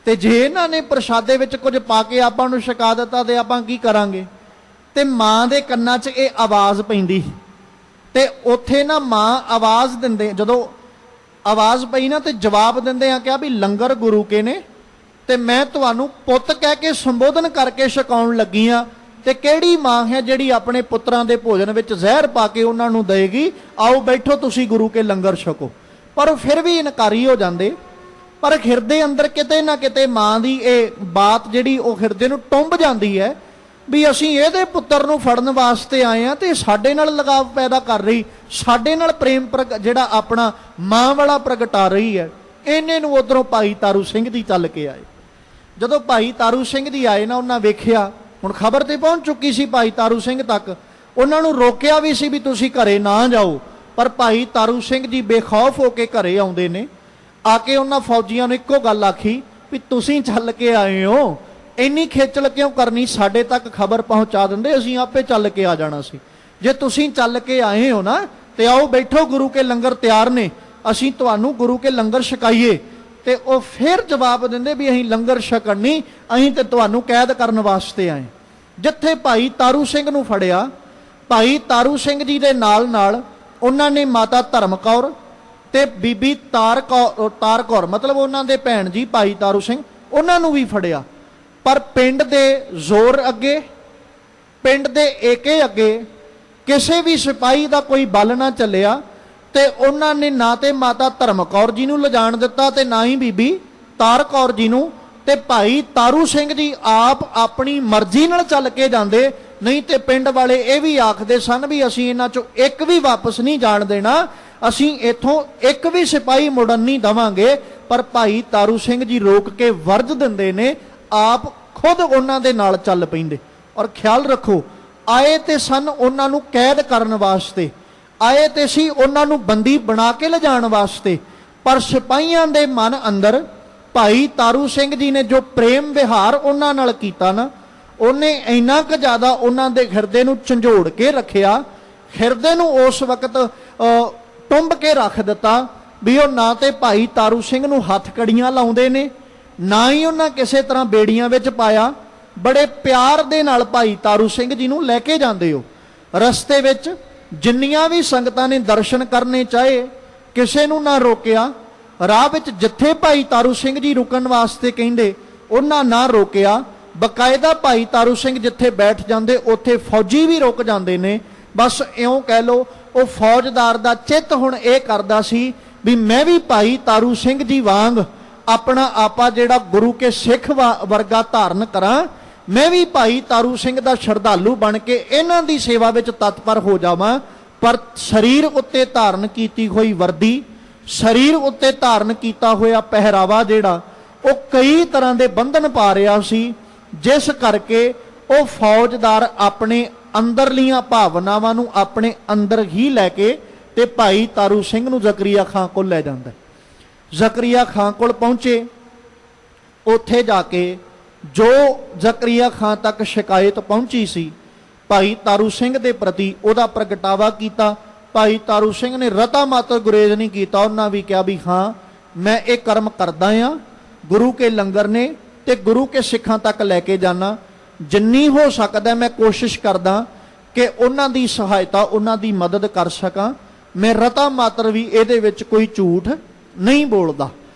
Speaker 1: ਤੇ ਜੇ ਇਹਨਾਂ ਨੇ ਪ੍ਰਸ਼ਾਦੇ ਵਿੱਚ ਕੁਝ ਪਾ ਕੇ ਆਪਾਂ ਨੂੰ ਛਕਾ ਦਿੱਤਾ ਤੇ ਆਪਾਂ ਕੀ ਕਰਾਂਗੇ? ਤੇ ਮਾਂ ਦੇ ਕੰਨਾਂ 'ਚ ਇਹ ਆਵਾਜ਼ ਪੈਂਦੀ, ਤੇ ਉੱਥੇ ਨਾ ਮਾਂ ਆਵਾਜ਼ ਦਿੰਦੇ, ਜਦੋਂ ਆਵਾਜ਼ ਪਈ ਨਾ ਤੇ ਜਵਾਬ ਦਿੰਦੇ ਆ ਕਿਹਾ ਵੀ ਲੰਗਰ ਗੁਰੂ ਕੇ ਨੇ, ਤੇ ਮੈਂ ਤੁਹਾਨੂੰ ਪੁੱਤ ਕਹਿ ਕੇ ਸੰਬੋਧਨ ਕਰਕੇ ਛਕਾਉਣ ਲੱਗੀ ਆ, ਤੇ ਕਿਹੜੀ ਮਾਂ ਹੈ ਜਿਹੜੀ ਆਪਣੇ ਪੁੱਤਰਾਂ ਦੇ ਭੋਜਨ ਵਿੱਚ ਜ਼ਹਿਰ ਪਾ ਕੇ ਉਹਨਾਂ ਨੂੰ ਦੇਗੀ? ਆਓ ਬੈਠੋ, ਤੁਸੀਂ ਗੁਰੂ ਕੇ ਲੰਗਰ ਛਕੋ। ਪਰ ਉਹ ਫਿਰ ਵੀ ਇਨਕਾਰੀ ਹੋ ਜਾਂਦੇ। ਪਰ ਹਿਰਦੇ ਅੰਦਰ ਕਿਤੇ ਨਾ ਕਿਤੇ ਮਾਂ ਦੀ ਇਹ ਬਾਤ ਜਿਹੜੀ ਉਹ ਹਿਰਦੇ ਨੂੰ ਟੁੰਬ ਜਾਂਦੀ ਹੈ ਵੀ ਅਸੀਂ ਇਹਦੇ ਪੁੱਤਰ ਨੂੰ ਫੜਨ ਵਾਸਤੇ ਆਏ ਆ, ਤੇ ਸਾਡੇ ਨਾਲ ਲਗਾਵ ਪੈਦਾ ਕਰ ਰਹੀ, ਸਾਡੇ ਨਾਲ ਪ੍ਰੇਮ ਜਿਹੜਾ ਆਪਣਾ ਮਾਂ ਵਾਲਾ ਪ੍ਰਗਟਾ ਰਹੀ ਹੈ। ਇਹਨੇ ਨੂੰ ਉਧਰੋਂ ਭਾਈ ਤਾਰੂ ਸਿੰਘ ਜੀ ਚੱਲ ਕੇ ਆਏ। ਜਦੋਂ ਭਾਈ ਤਾਰੂ ਸਿੰਘ ਜੀ ਆਏ ਨਾ, ਉਹਨਾਂ ਵੇਖਿਆ, ਹੁਣ ਖਬਰ ਤੇ ਪਹੁੰਚ ਚੁੱਕੀ ਸੀ ਭਾਈ ਤਾਰੂ ਸਿੰਘ ਤੱਕ, ਉਹਨਾਂ ਨੂੰ ਰੋਕਿਆ ਵੀ ਸੀ ਵੀ ਤੁਸੀਂ ਘਰੇ ਨਾ ਜਾਓ, ਪਰ ਭਾਈ ਤਾਰੂ ਸਿੰਘ ਜੀ ਬੇਖੌਫ ਹੋ ਕੇ ਘਰੇ ਆਉਂਦੇ ਨੇ। ਆ ਕੇ ਉਹਨਾਂ ਫੌਜੀਆਂ ਨੂੰ ਇੱਕੋ ਗੱਲ ਆਖੀ ਵੀ ਤੁਸੀਂ ਚੱਲ ਕੇ ਆਏ ਹੋ, ਇੰਨੀ ਖੇਚਲ ਕਿਉਂ ਕਰਨੀ? ਸਾਡੇ ਤੱਕ ਖਬਰ ਪਹੁੰਚਾ ਦਿੰਦੇ, ਅਸੀਂ ਆਪੇ ਚੱਲ ਕੇ ਆ ਜਾਣਾ ਸੀ। ਜੇ ਤੁਸੀਂ ਚੱਲ ਕੇ ਆਏ ਹੋ ਨਾ, ਤੇ ਆਓ ਬੈਠੋ, ਗੁਰੂ ਕੇ ਲੰਗਰ ਤਿਆਰ ਨੇ, ਅਸੀਂ ਤੁਹਾਨੂੰ ਗੁਰੂ ਕੇ ਲੰਗਰ ਛਕਾਈਏ। ਤੇ ਉਹ ਫਿਰ ਜਵਾਬ ਦਿੰਦੇ ਵੀ ਅਸੀਂ ਲੰਗਰ ਛਕਣ ਨਹੀਂ, ਅਸੀਂ ਤੇ ਤੁਹਾਨੂੰ ਕੈਦ ਕਰਨ ਵਾਸਤੇ ਆਏ। ਜਿੱਥੇ ਭਾਈ ਤਾਰੂ ਸਿੰਘ ਨੂੰ ਫੜਿਆ, ਭਾਈ ਤਾਰੂ ਸਿੰਘ ਜੀ ਦੇ ਨਾਲ ਨਾਲ ਉਹਨਾਂ ਨੇ ਮਾਤਾ ਧਰਮ ਕੌਰ ਤੇ ਬੀਬੀ ਤਾਰ ਕੌਰ ਮਤਲਬ ਉਹਨਾਂ ਦੇ ਭੈਣ ਜੀ ਭਾਈ ਤਾਰੂ ਸਿੰਘ, ਉਹਨਾਂ ਨੂੰ ਵੀ ਫੜਿਆ। ਪਰ ਪਿੰਡ ਦੇ ਜ਼ੋਰ ਅੱਗੇ, ਪਿੰਡ ਦੇ ਏਕੇ ਅੱਗੇ ਕਿਸੇ ਵੀ ਸਿਪਾਹੀ ਦਾ ਕੋਈ ਬਲ ਨਾ ਚੱਲਿਆ, ਤੇ ਉਹਨਾਂ ਨੇ ਨਾ ਤੇ ਮਾਤਾ ਧਰਮ ਕੌਰ ਜੀ ਨੂੰ ਲਿਜਾਣ ਦਿੱਤਾ ਤੇ ਨਾ ਹੀ ਬੀਬੀ ਤਾਰ ਕੌਰ ਜੀ ਨੂੰ। ਤੇ ਭਾਈ ਤਾਰੂ ਸਿੰਘ ਜੀ ਆਪ ਆਪਣੀ ਮਰਜ਼ੀ ਨਾਲ ਚੱਲ ਕੇ ਜਾਂਦੇ, ਨਹੀਂ ਤੇ ਪਿੰਡ ਵਾਲੇ ਇਹ ਵੀ ਆਖਦੇ ਸਨ ਵੀ ਅਸੀਂ ਇਹਨਾਂ ਚੋਂ ਇੱਕ ਵੀ ਵਾਪਸ ਨਹੀਂ ਜਾਣ ਦੇਣਾ, ਅਸੀਂ ਇੱਥੋਂ ਇੱਕ ਵੀ ਸਿਪਾਹੀ ਮੁੜਨ ਨਹੀਂ ਦੇਵਾਂਗੇ। ਪਰ ਭਾਈ ਤਾਰੂ ਸਿੰਘ ਜੀ ਰੋਕ ਕੇ ਵਰਜ ਦਿੰਦੇ ਨੇ, ਆਪ ਖੁਦ ਉਹਨਾਂ ਦੇ ਨਾਲ ਚੱਲ ਪੈਂਦੇ। ਔਰ ਖਿਆਲ ਰੱਖੋ, ਆਏ ਤੇ ਸਨ ਉਹਨਾਂ ਨੂੰ ਕੈਦ ਕਰਨ ਵਾਸਤੇ, ਆਏ ਤੇ ਸੀ ਉਹਨਾਂ ਨੂੰ ਬੰਦੀ ਬਣਾ ਕੇ ਲਿਜਾਣ ਵਾਸਤੇ, ਪਰ ਸਿਪਾਹੀਆਂ ਦੇ ਮਨ ਅੰਦਰ ਭਾਈ ਤਾਰੂ ਸਿੰਘ ਜੀ ਨੇ ਜੋ ਪ੍ਰੇਮ ਵਿਹਾਰ ਉਹਨਾਂ ਨਾਲ ਕੀਤਾ ਨਾ, ਉਹਨੇ ਇੰਨਾ ਕੁ ਜ਼ਿਆਦਾ ਉਹਨਾਂ ਦੇ ਹਿਰਦੇ ਨੂੰ ਝੰਜੋੜ ਕੇ ਰੱਖਿਆ, ਹਿਰਦੇ ਨੂੰ ਉਸ ਵਕਤ ਟੁੰਬ ਕੇ ਰੱਖ ਦਿੱਤਾ ਵੀ ਉਹ ਨਾ ਤੇ ਭਾਈ ਤਾਰੂ ਸਿੰਘ ਨੂੰ ਹੱਥ ਕੜੀਆਂ ਲਾਉਂਦੇ ਨੇ, ਨਾ ਹੀ ਉਹਨਾਂ ਕਿਸੇ ਤਰ੍ਹਾਂ ਬੇੜੀਆਂ ਵਿੱਚ ਪਾਇਆ। ਬੜੇ ਪਿਆਰ ਦੇ ਨਾਲ ਭਾਈ ਤਾਰੂ ਸਿੰਘ ਜੀ ਨੂੰ ਲੈ ਕੇ ਜਾਂਦੇ ਹੋ। ਰਸਤੇ ਵਿੱਚ ਜਿੰਨੀਆਂ ਵੀ ਸੰਗਤਾਂ ਨੇ ਦਰਸ਼ਨ ਕਰਨੇ ਚਾਹੇ, ਕਿਸੇ ਨੂੰ ਨਾ ਰੋਕਿਆ। ਰਾਹ ਵਿੱਚ ਜਿੱਥੇ ਭਾਈ ਤਾਰੂ ਸਿੰਘ ਜੀ ਰੁਕਣ ਵਾਸਤੇ ਕਹਿੰਦੇ, ਉਹਨਾਂ ਨਾ ਰੋਕਿਆ। ਬਕਾਇਦਾ ਭਾਈ ਤਾਰੂ ਸਿੰਘ ਜਿੱਥੇ ਬੈਠ ਜਾਂਦੇ, ਉੱਥੇ ਫੌਜੀ ਵੀ ਰੁਕ ਜਾਂਦੇ ਨੇ। ਬਸ ਇਉਂ ਕਹਿ ਲਓ, ਉਹ ਫੌਜਦਾਰ ਦਾ ਚਿੱਤ ਹੁਣ ਇਹ ਕਰਦਾ ਸੀ ਵੀ ਮੈਂ ਵੀ ਭਾਈ ਤਾਰੂ ਸਿੰਘ ਜੀ ਵਾਂਗ ਆਪਣਾ ਆਪਾ ਜਿਹੜਾ ਗੁਰੂ ਕੇ ਸਿੱਖ ਵਰਗਾ ਧਾਰਨ ਕਰਾਂ, ਮੈਂ ਵੀ ਭਾਈ ਤਾਰੂ ਸਿੰਘ ਦਾ ਸ਼ਰਧਾਲੂ ਬਣ ਕੇ ਇਹਨਾਂ ਦੀ ਸੇਵਾ ਵਿੱਚ ਤਤਪਰ ਹੋ ਜਾਵਾਂ। ਪਰ ਸਰੀਰ ਉੱਤੇ ਧਾਰਨ ਕੀਤੀ ਹੋਈ ਵਰਦੀ, ਸਰੀਰ ਉੱਤੇ ਧਾਰਨ ਕੀਤਾ ਹੋਇਆ ਪਹਿਰਾਵਾ ਜਿਹੜਾ, ਉਹ ਕਈ ਤਰ੍ਹਾਂ ਦੇ ਬੰਧਨ ਪਾ ਰਿਹਾ ਸੀ, ਜਿਸ ਕਰਕੇ ਉਹ ਫੌਜਦਾਰ ਆਪਣੇ ਅੰਦਰਲੀਆਂ ਭਾਵਨਾਵਾਂ ਨੂੰ ਆਪਣੇ ਅੰਦਰ ਹੀ ਲੈ ਕੇ ਤੇ ਭਾਈ ਤਾਰੂ ਸਿੰਘ ਨੂੰ ਜ਼ਕਰੀਆ ਖਾਂ ਕੋਲ ਲੈ ਜਾਂਦਾ। ਜ਼ਕਰੀਆ ਖਾਂ ਕੋਲ ਪਹੁੰਚੇ। ਉੱਥੇ ਜਾ ਕੇ ਜੋ ਜ਼ਕਰੀਆ ਖਾਂ ਤੱਕ ਸ਼ਿਕਾਇਤ ਪਹੁੰਚੀ ਸੀ ਭਾਈ ਤਾਰੂ ਸਿੰਘ ਦੇ ਪ੍ਰਤੀ, ਉਹਦਾ ਪ੍ਰਗਟਾਵਾ ਕੀਤਾ। ਭਾਈ ਤਾਰੂ ਸਿੰਘ ਨੇ ਰਤਾ ਮਾਤਰ ਗੁਰੇਜ਼ ਨਹੀਂ ਕੀਤਾ। ਉਹਨਾਂ ਵੀ ਕਿਹਾ ਵੀ ਹਾਂ, ਮੈਂ ਇਹ ਕਰਮ ਕਰਦਾ ਆ, ਗੁਰੂ ਕੇ ਲੰਗਰ ਨੇ ਤੇ ਗੁਰੂ ਕੇ ਸਿੱਖਾਂ ਤੱਕ ਲੈ ਕੇ ਜਾਣਾ। ਜਿੰਨੀ ਹੋ ਸਕਦਾ ਮੈਂ ਕੋਸ਼ਿਸ਼ ਕਰਦਾ ਕਿ ਉਹਨਾਂ ਦੀ ਸਹਾਇਤਾ, ਉਹਨਾਂ ਦੀ ਮਦਦ ਕਰ ਸਕਾਂ। ਮੈਂ ਰਤਾ ਮਾਤਰ ਵੀ ਇਹਦੇ ਵਿੱਚ ਕੋਈ ਝੂਠ ਨਹੀਂ ਬੋਲਦਾ।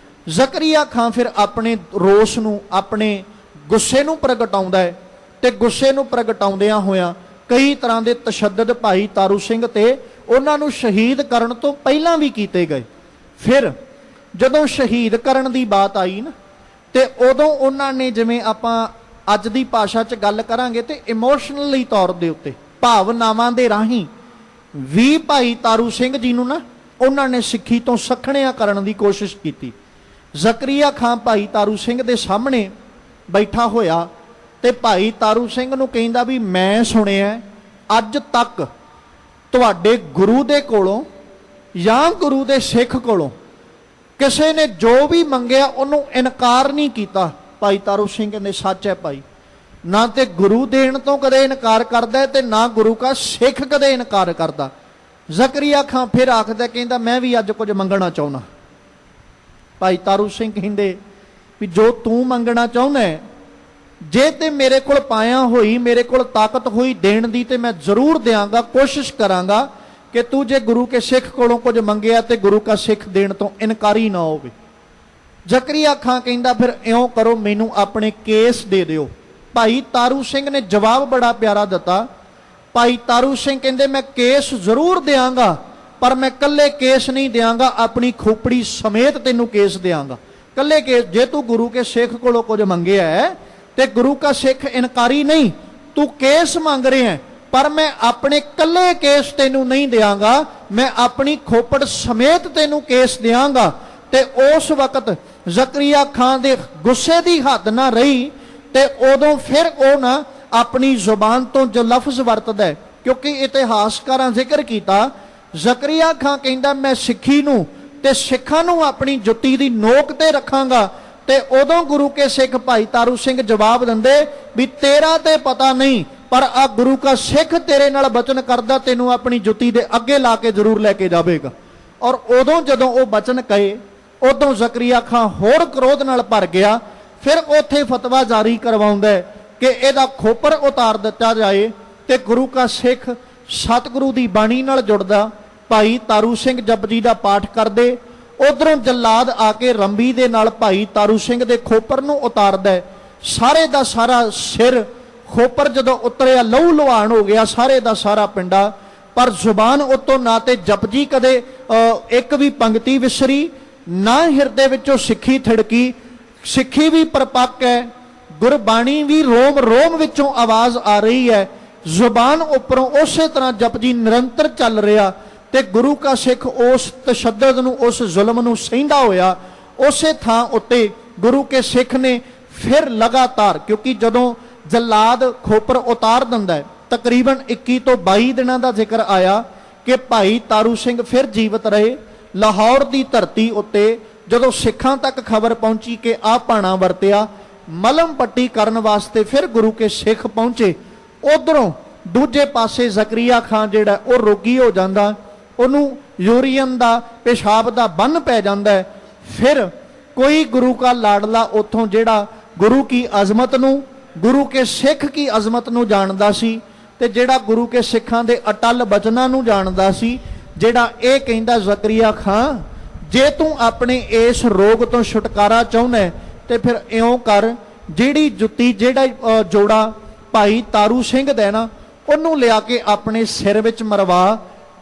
Speaker 1: ਜ਼ਕਰੀਆ ਖਾਂ ਫਿਰ ਆਪਣੇ ਰੋਸ ਨੂੰ, ਆਪਣੇ ਗੁੱਸੇ ਨੂੰ ਪ੍ਰਗਟਾਉਂਦਾ ਹੈ ਤੇ ਗੁੱਸੇ ਨੂੰ ਪ੍ਰਗਟਾਉਂਦਿਆਂ ਹੋਇਆਂ ਕਈ ਤਰ੍ਹਾਂ ਦੇ ਤਸ਼ੱਦਦ ਭਾਈ ਤਾਰੂ ਸਿੰਘ ਤੇ ਉਹਨਾਂ ਨੂੰ ਸ਼ਹੀਦ ਕਰਨ ਤੋਂ ਪਹਿਲਾਂ ਵੀ ਕੀਤੇ ਗਏ। ਫਿਰ ਜਦੋਂ ਸ਼ਹੀਦ ਕਰਨ ਦੀ ਬਾਤ ਆਈ ਨਾ, ਤੇ ਉਦੋਂ ਉਹਨਾਂ ਨੇ, ਜਿਵੇਂ ਆਪਾਂ ਅੱਜ ਦੀ ਭਾਸ਼ਾ 'ਚ ਗੱਲ ਕਰਾਂਗੇ ਤੇ ਇਮੋਸ਼ਨਲੀ ਤੌਰ ਦੇ ਉੱਤੇ, ਭਾਵਨਾਵਾਂ ਦੇ ਰਾਹੀਂ ਵੀ ਭਾਈ ਤਾਰੂ ਸਿੰਘ ਜੀ ਨੂੰ ਨਾ ਉਹਨਾਂ ਨੇ ਸਿੱਖੀ ਤੋਂ ਸੱਖਣਿਆ ਕਰਨ ਦੀ ਕੋਸ਼ਿਸ਼ ਕੀਤੀ। ਜ਼ਕਰੀਆ ਖਾਂ ਭਾਈ ਤਾਰੂ ਸਿੰਘ ਦੇ ਸਾਹਮਣੇ ਬੈਠਾ ਹੋਇਆ ਤੇ ਭਾਈ ਤਾਰੂ ਸਿੰਘ ਨੂੰ ਕਹਿੰਦਾ ਵੀ ਮੈਂ ਸੁਣਿਆ ਅੱਜ ਤੱਕ ਤੁਹਾਡੇ ਗੁਰੂ ਦੇ ਕੋਲੋਂ ਜਾਂ ਗੁਰੂ ਦੇ ਸਿੱਖ ਕੋਲੋਂ ਕਿਸੇ ਨੇ ਜੋ ਵੀ ਮੰਗਿਆ ਉਹਨੂੰ ਇਨਕਾਰ ਨਹੀਂ ਕੀਤਾ। ਭਾਈ ਤਾਰੂ ਸਿੰਘ ਕਹਿੰਦੇ ਸੱਚ ਹੈ ਭਾਈ, ਨਾ ਤੇ ਗੁਰੂ ਦੇਣ ਤੋਂ ਕਦੇ ਇਨਕਾਰ ਕਰਦਾ ਤੇ ਨਾ ਗੁਰੂ ਕਾ ਸਿੱਖ ਕਦੇ ਇਨਕਾਰ ਕਰਦਾ। ਜ਼ਕਰੀਆ ਖਾਂ ਫਿਰ ਆਖਦਾ, ਕਹਿੰਦਾ ਮੈਂ ਵੀ ਅੱਜ ਕੁਝ ਮੰਗਣਾ ਚਾਹੁੰਦਾ। ਭਾਈ ਤਾਰੂ ਸਿੰਘ ਕਹਿੰਦੇ ਵੀ ਜੋ ਤੂੰ ਮੰਗਣਾ ਚਾਹੁੰਦਾ ਜੇ ਤੇ ਮੇਰੇ ਕੋਲ ਪਾਇਆ ਹੋਈ, ਮੇਰੇ ਕੋਲ ਤਾਕਤ ਹੋਈ ਦੇਣ ਦੀ ਤੇ ਮੈਂ ਜ਼ਰੂਰ ਦਿਆਂਗਾ, ਕੋਸ਼ਿਸ਼ ਕਰਾਂਗਾ ਕਿ ਤੂੰ ਜੇ ਗੁਰੂ ਕੇ ਸਿੱਖ ਕੋਲੋਂ ਕੁਝ ਮੰਗਿਆ ਤੇ ਗੁਰੂ ਕਾ ਸਿੱਖ ਦੇਣ ਤੋਂ ਇਨਕਾਰੀ ਨਾ ਹੋਵੇ। ਜ਼ਕਰੀਆ ਖਾਂ ਕਹਿੰਦਾ ਫਿਰ ਇਉਂ ਕਰੋ, ਮੈਨੂੰ ਆਪਣੇ ਕੇਸ ਦੇ ਦਿਓ। ਭਾਈ ਤਾਰੂ ਸਿੰਘ ਨੇ ਜਵਾਬ ਬੜਾ ਪਿਆਰਾ ਦਿੱਤਾ। ਭਾਈ ਤਾਰੂ ਸਿੰਘ ਕਹਿੰਦੇ ਮੈਂ ਕੇਸ ਜ਼ਰੂਰ ਦਿਆਂਗਾ, ਪਰ ਮੈਂ ਕੱਲੇ ਕੇਸ ਨਹੀਂ ਦਿਆਂਗਾ, ਆਪਣੀ ਖੋਪੜੀ ਸਮੇਤ ਤੈਨੂੰ ਕੇਸ ਦਿਆਂਗਾ। ਕੱਲੇ ਕੇਸ, ਜੇ ਤੂੰ ਗੁਰੂ ਕੇ ਸਿੱਖ ਕੋਲੋਂ ਕੁਝ ਮੰਗਿਆ ਹੈ ਤੇ ਗੁਰੂ ਕਾ ਸਿੱਖ ਇਨਕਾਰੀ ਨਹੀਂ, ਤੂੰ ਕੇਸ ਮੰਗ ਰਿਹਾ, ਪਰ ਮੈਂ ਆਪਣੇ ਕੱਲੇ ਕੇਸ ਤੈਨੂੰ ਨਹੀਂ ਦਿਆਂਗਾ, ਮੈਂ ਆਪਣੀ ਖੋਪੜ ਸਮੇਤ ਤੈਨੂੰ ਕੇਸ ਦਿਆਂਗਾ। ਤੇ ਉਸ ਵਕਤ ਜ਼ਕਰੀਆ ਖਾਂ ਦੇ ਗੁੱਸੇ ਦੀ ਹੱਦ ਨਾ ਰਹੀ ਤੇ ਉਦੋਂ ਫਿਰ ਉਹ ਨਾ ਆਪਣੀ ਜ਼ੁਬਾਨ ਤੋਂ ਜੋ ਲਫ਼ਜ਼ ਵਰਤਦਾ ਹੈ, ਕਿਉਂਕਿ ਇਤਿਹਾਸਕਾਰਾਂ ਜ਼ਿਕਰ ਕੀਤਾ, ਜ਼ਕਰੀਆ ਖਾਂ ਕਹਿੰਦਾ ਮੈਂ ਸਿੱਖੀ ਨੂੰ ਤੇ ਸਿੱਖਾਂ ਨੂੰ ਆਪਣੀ ਜੁੱਤੀ ਦੀ ਨੋਕ ਤੇ ਰੱਖਾਂਗਾ। ਤੇ ਉਦੋਂ ਗੁਰੂ ਕੇ ਸਿੱਖ ਭਾਈ ਤਾਰੂ ਸਿੰਘ ਜਵਾਬ ਦਿੰਦੇ ਵੀ ਤੇਰਾ ਤੇ ਪਤਾ ਨਹੀਂ, ਪਰ ਆ ਗੁਰੂ ਕਾ ਸਿੱਖ ਤੇਰੇ ਨਾਲ ਬਚਨ ਕਰਦਾ, ਤੈਨੂੰ ਆਪਣੀ ਜੁੱਤੀ ਦੇ ਅੱਗੇ ਲਾ ਕੇ ਜ਼ਰੂਰ ਲੈ ਕੇ ਜਾਵੇਗਾ। ਔਰ ਉਦੋਂ ਜਦੋਂ ਉਹ ਬਚਨ ਕਹੇ, ਉਦੋਂ ਜ਼ਕਰੀਆ ਖਾਂ ਹੋਰ ਕ੍ਰੋਧ ਨਾਲ ਭਰ ਗਿਆ। ਫਿਰ ਉੱਥੇ ਫਤਵਾ ਜਾਰੀ ਕਰਵਾਉਂਦਾ ਕਿ ਇਹਦਾ ਖੋਪਰ ਉਤਾਰ ਦਿੱਤਾ ਜਾਏ ਤੇ ਗੁਰੂ ਕਾ ਸਿੱਖ ਸਤਿਗੁਰੂ ਦੀ ਬਾਣੀ ਨਾਲ ਜੁੜਦਾ। ਭਾਈ ਤਾਰੂ ਸਿੰਘ ਜਪਜੀ ਦਾ ਪਾਠ ਕਰਦੇ, ਉਧਰੋਂ ਜੱਲਾਦ ਆ ਕੇ ਰੰਬੀ ਦੇ ਨਾਲ ਭਾਈ ਤਾਰੂ ਸਿੰਘ ਦੇ ਖੋਪਰ ਨੂੰ ਉਤਾਰਦਾ। ਸਾਰੇ ਦਾ ਸਾਰਾ ਸਿਰ ਖੋਪਰ ਜਦੋਂ ਉਤਰਿਆ ਲਹੂ ਲੁਹਾਨ ਹੋ ਗਿਆ, ਸਾਰੇ ਦਾ ਸਾਰਾ ਪਿੰਡਾ। ਪਰ ਜ਼ੁਬਾਨ ਉਤੋਂ ਨਾ ਤੇ ਜਪਜੀ ਕਦੇ ਇੱਕ ਵੀ ਪੰਕਤੀ ਵਿਸਰੀ, ਨਾ ਹਿਰਦੇ ਵਿੱਚੋਂ ਸਿੱਖੀ ਥੜਕੀ। ਸਿੱਖੀ ਵੀ ਪਰਪੱਕ ਹੈ, ਗੁਰਬਾਣੀ ਵੀ ਰੋਮ ਰੋਮ ਵਿੱਚੋਂ ਆਵਾਜ਼ ਆ ਰਹੀ ਹੈ, ਜ਼ੁਬਾਨ ਉੱਪਰੋਂ ਉਸੇ ਤਰ੍ਹਾਂ ਜਪਜੀ ਨਿਰੰਤਰ ਚੱਲ ਰਿਹਾ। ਤੇ ਗੁਰੂ ਕਾ ਸਿੱਖ ਉਸ ਤਸ਼ੱਦਦ ਨੂੰ, ਉਸ ਜ਼ੁਲਮ ਨੂੰ ਸਹਿੰਦਾ ਹੋਇਆ ਉਸੇ ਥਾਂ ਉੱਤੇ ਗੁਰੂ ਕੇ ਸਿੱਖ ਨੇ ਫਿਰ ਲਗਾਤਾਰ, ਕਿਉਂਕਿ ਜਦੋਂ ਜੱਲਾਦ ਖੋਪਰ ਉਤਾਰ ਦਿੰਦਾ ਹੈ, ਤਕਰੀਬਨ 21 ਤੋਂ 22 ਦਿਨਾਂ ਦਾ ਜ਼ਿਕਰ ਆਇਆ ਕਿ ਭਾਈ ਤਾਰੂ ਸਿੰਘ ਫਿਰ ਜੀਵਤ ਰਹੇ। ਲਾਹੌਰ ਦੀ ਧਰਤੀ ਉੱਤੇ ਜਦੋਂ ਸਿੱਖਾਂ ਤੱਕ ਖਬਰ ਪਹੁੰਚੀ ਕਿ ਆਹ ਭਾਣਾ ਵਰਤਿਆ, ਮਲਮ ਪੱਟੀ ਕਰਨ ਵਾਸਤੇ ਫਿਰ ਗੁਰੂ ਕੇ ਸਿੱਖ ਪਹੁੰਚੇ। ਉਧਰੋਂ ਦੂਜੇ ਪਾਸੇ ਜ਼ਕਰੀਆ ਖਾਂ ਜਿਹੜਾ ਉਹ ਰੋਗੀ ਹੋ ਜਾਂਦਾ, ਉਹਨੂੰ ਯੂਰੀਅਨ ਦਾ, ਪਿਸ਼ਾਬ ਦਾ ਬੰਨ ਪੈ ਜਾਂਦਾ। ਫਿਰ ਕੋਈ ਗੁਰੂ ਕਾ ਲਾਡਲਾ ਉੱਥੋਂ ਜਿਹੜਾ ਗੁਰੂ ਕੀ ਅਜ਼ਮਤ ਨੂੰ, ਗੁਰੂ ਕੇ ਸਿੱਖ ਕੀ ਅਜ਼ਮਤ ਨੂੰ ਜਾਣਦਾ ਸੀ ਤੇ ਜਿਹੜਾ ਗੁਰੂ ਕੇ ਸਿੱਖਾਂ ਦੇ ਅਟਲ ਬਚਨਾਂ ਨੂੰ ਜਾਣਦਾ ਸੀ, ਜਿਹੜਾ ਇਹ ਕਹਿੰਦਾ ਜ਼ਕਰੀਆ ਖਾਂ ਜੇ ਤੂੰ ਆਪਣੇ ਇਸ ਰੋਗ ਤੋਂ ਛੁਟਕਾਰਾ ਚਾਹੁੰਦਾ ਤੇ ਫਿਰ ਇਉਂ ਕਰ, ਜਿਹੜੀ ਜੁੱਤੀ, ਜਿਹੜਾ ਜੋੜਾ ਭਾਈ ਤਾਰੂ ਸਿੰਘ ਦਾ ਨਾ, ਉਹਨੂੰ ਲਿਆ ਕੇ ਆਪਣੇ ਸਿਰ ਵਿੱਚ ਮਰਵਾ,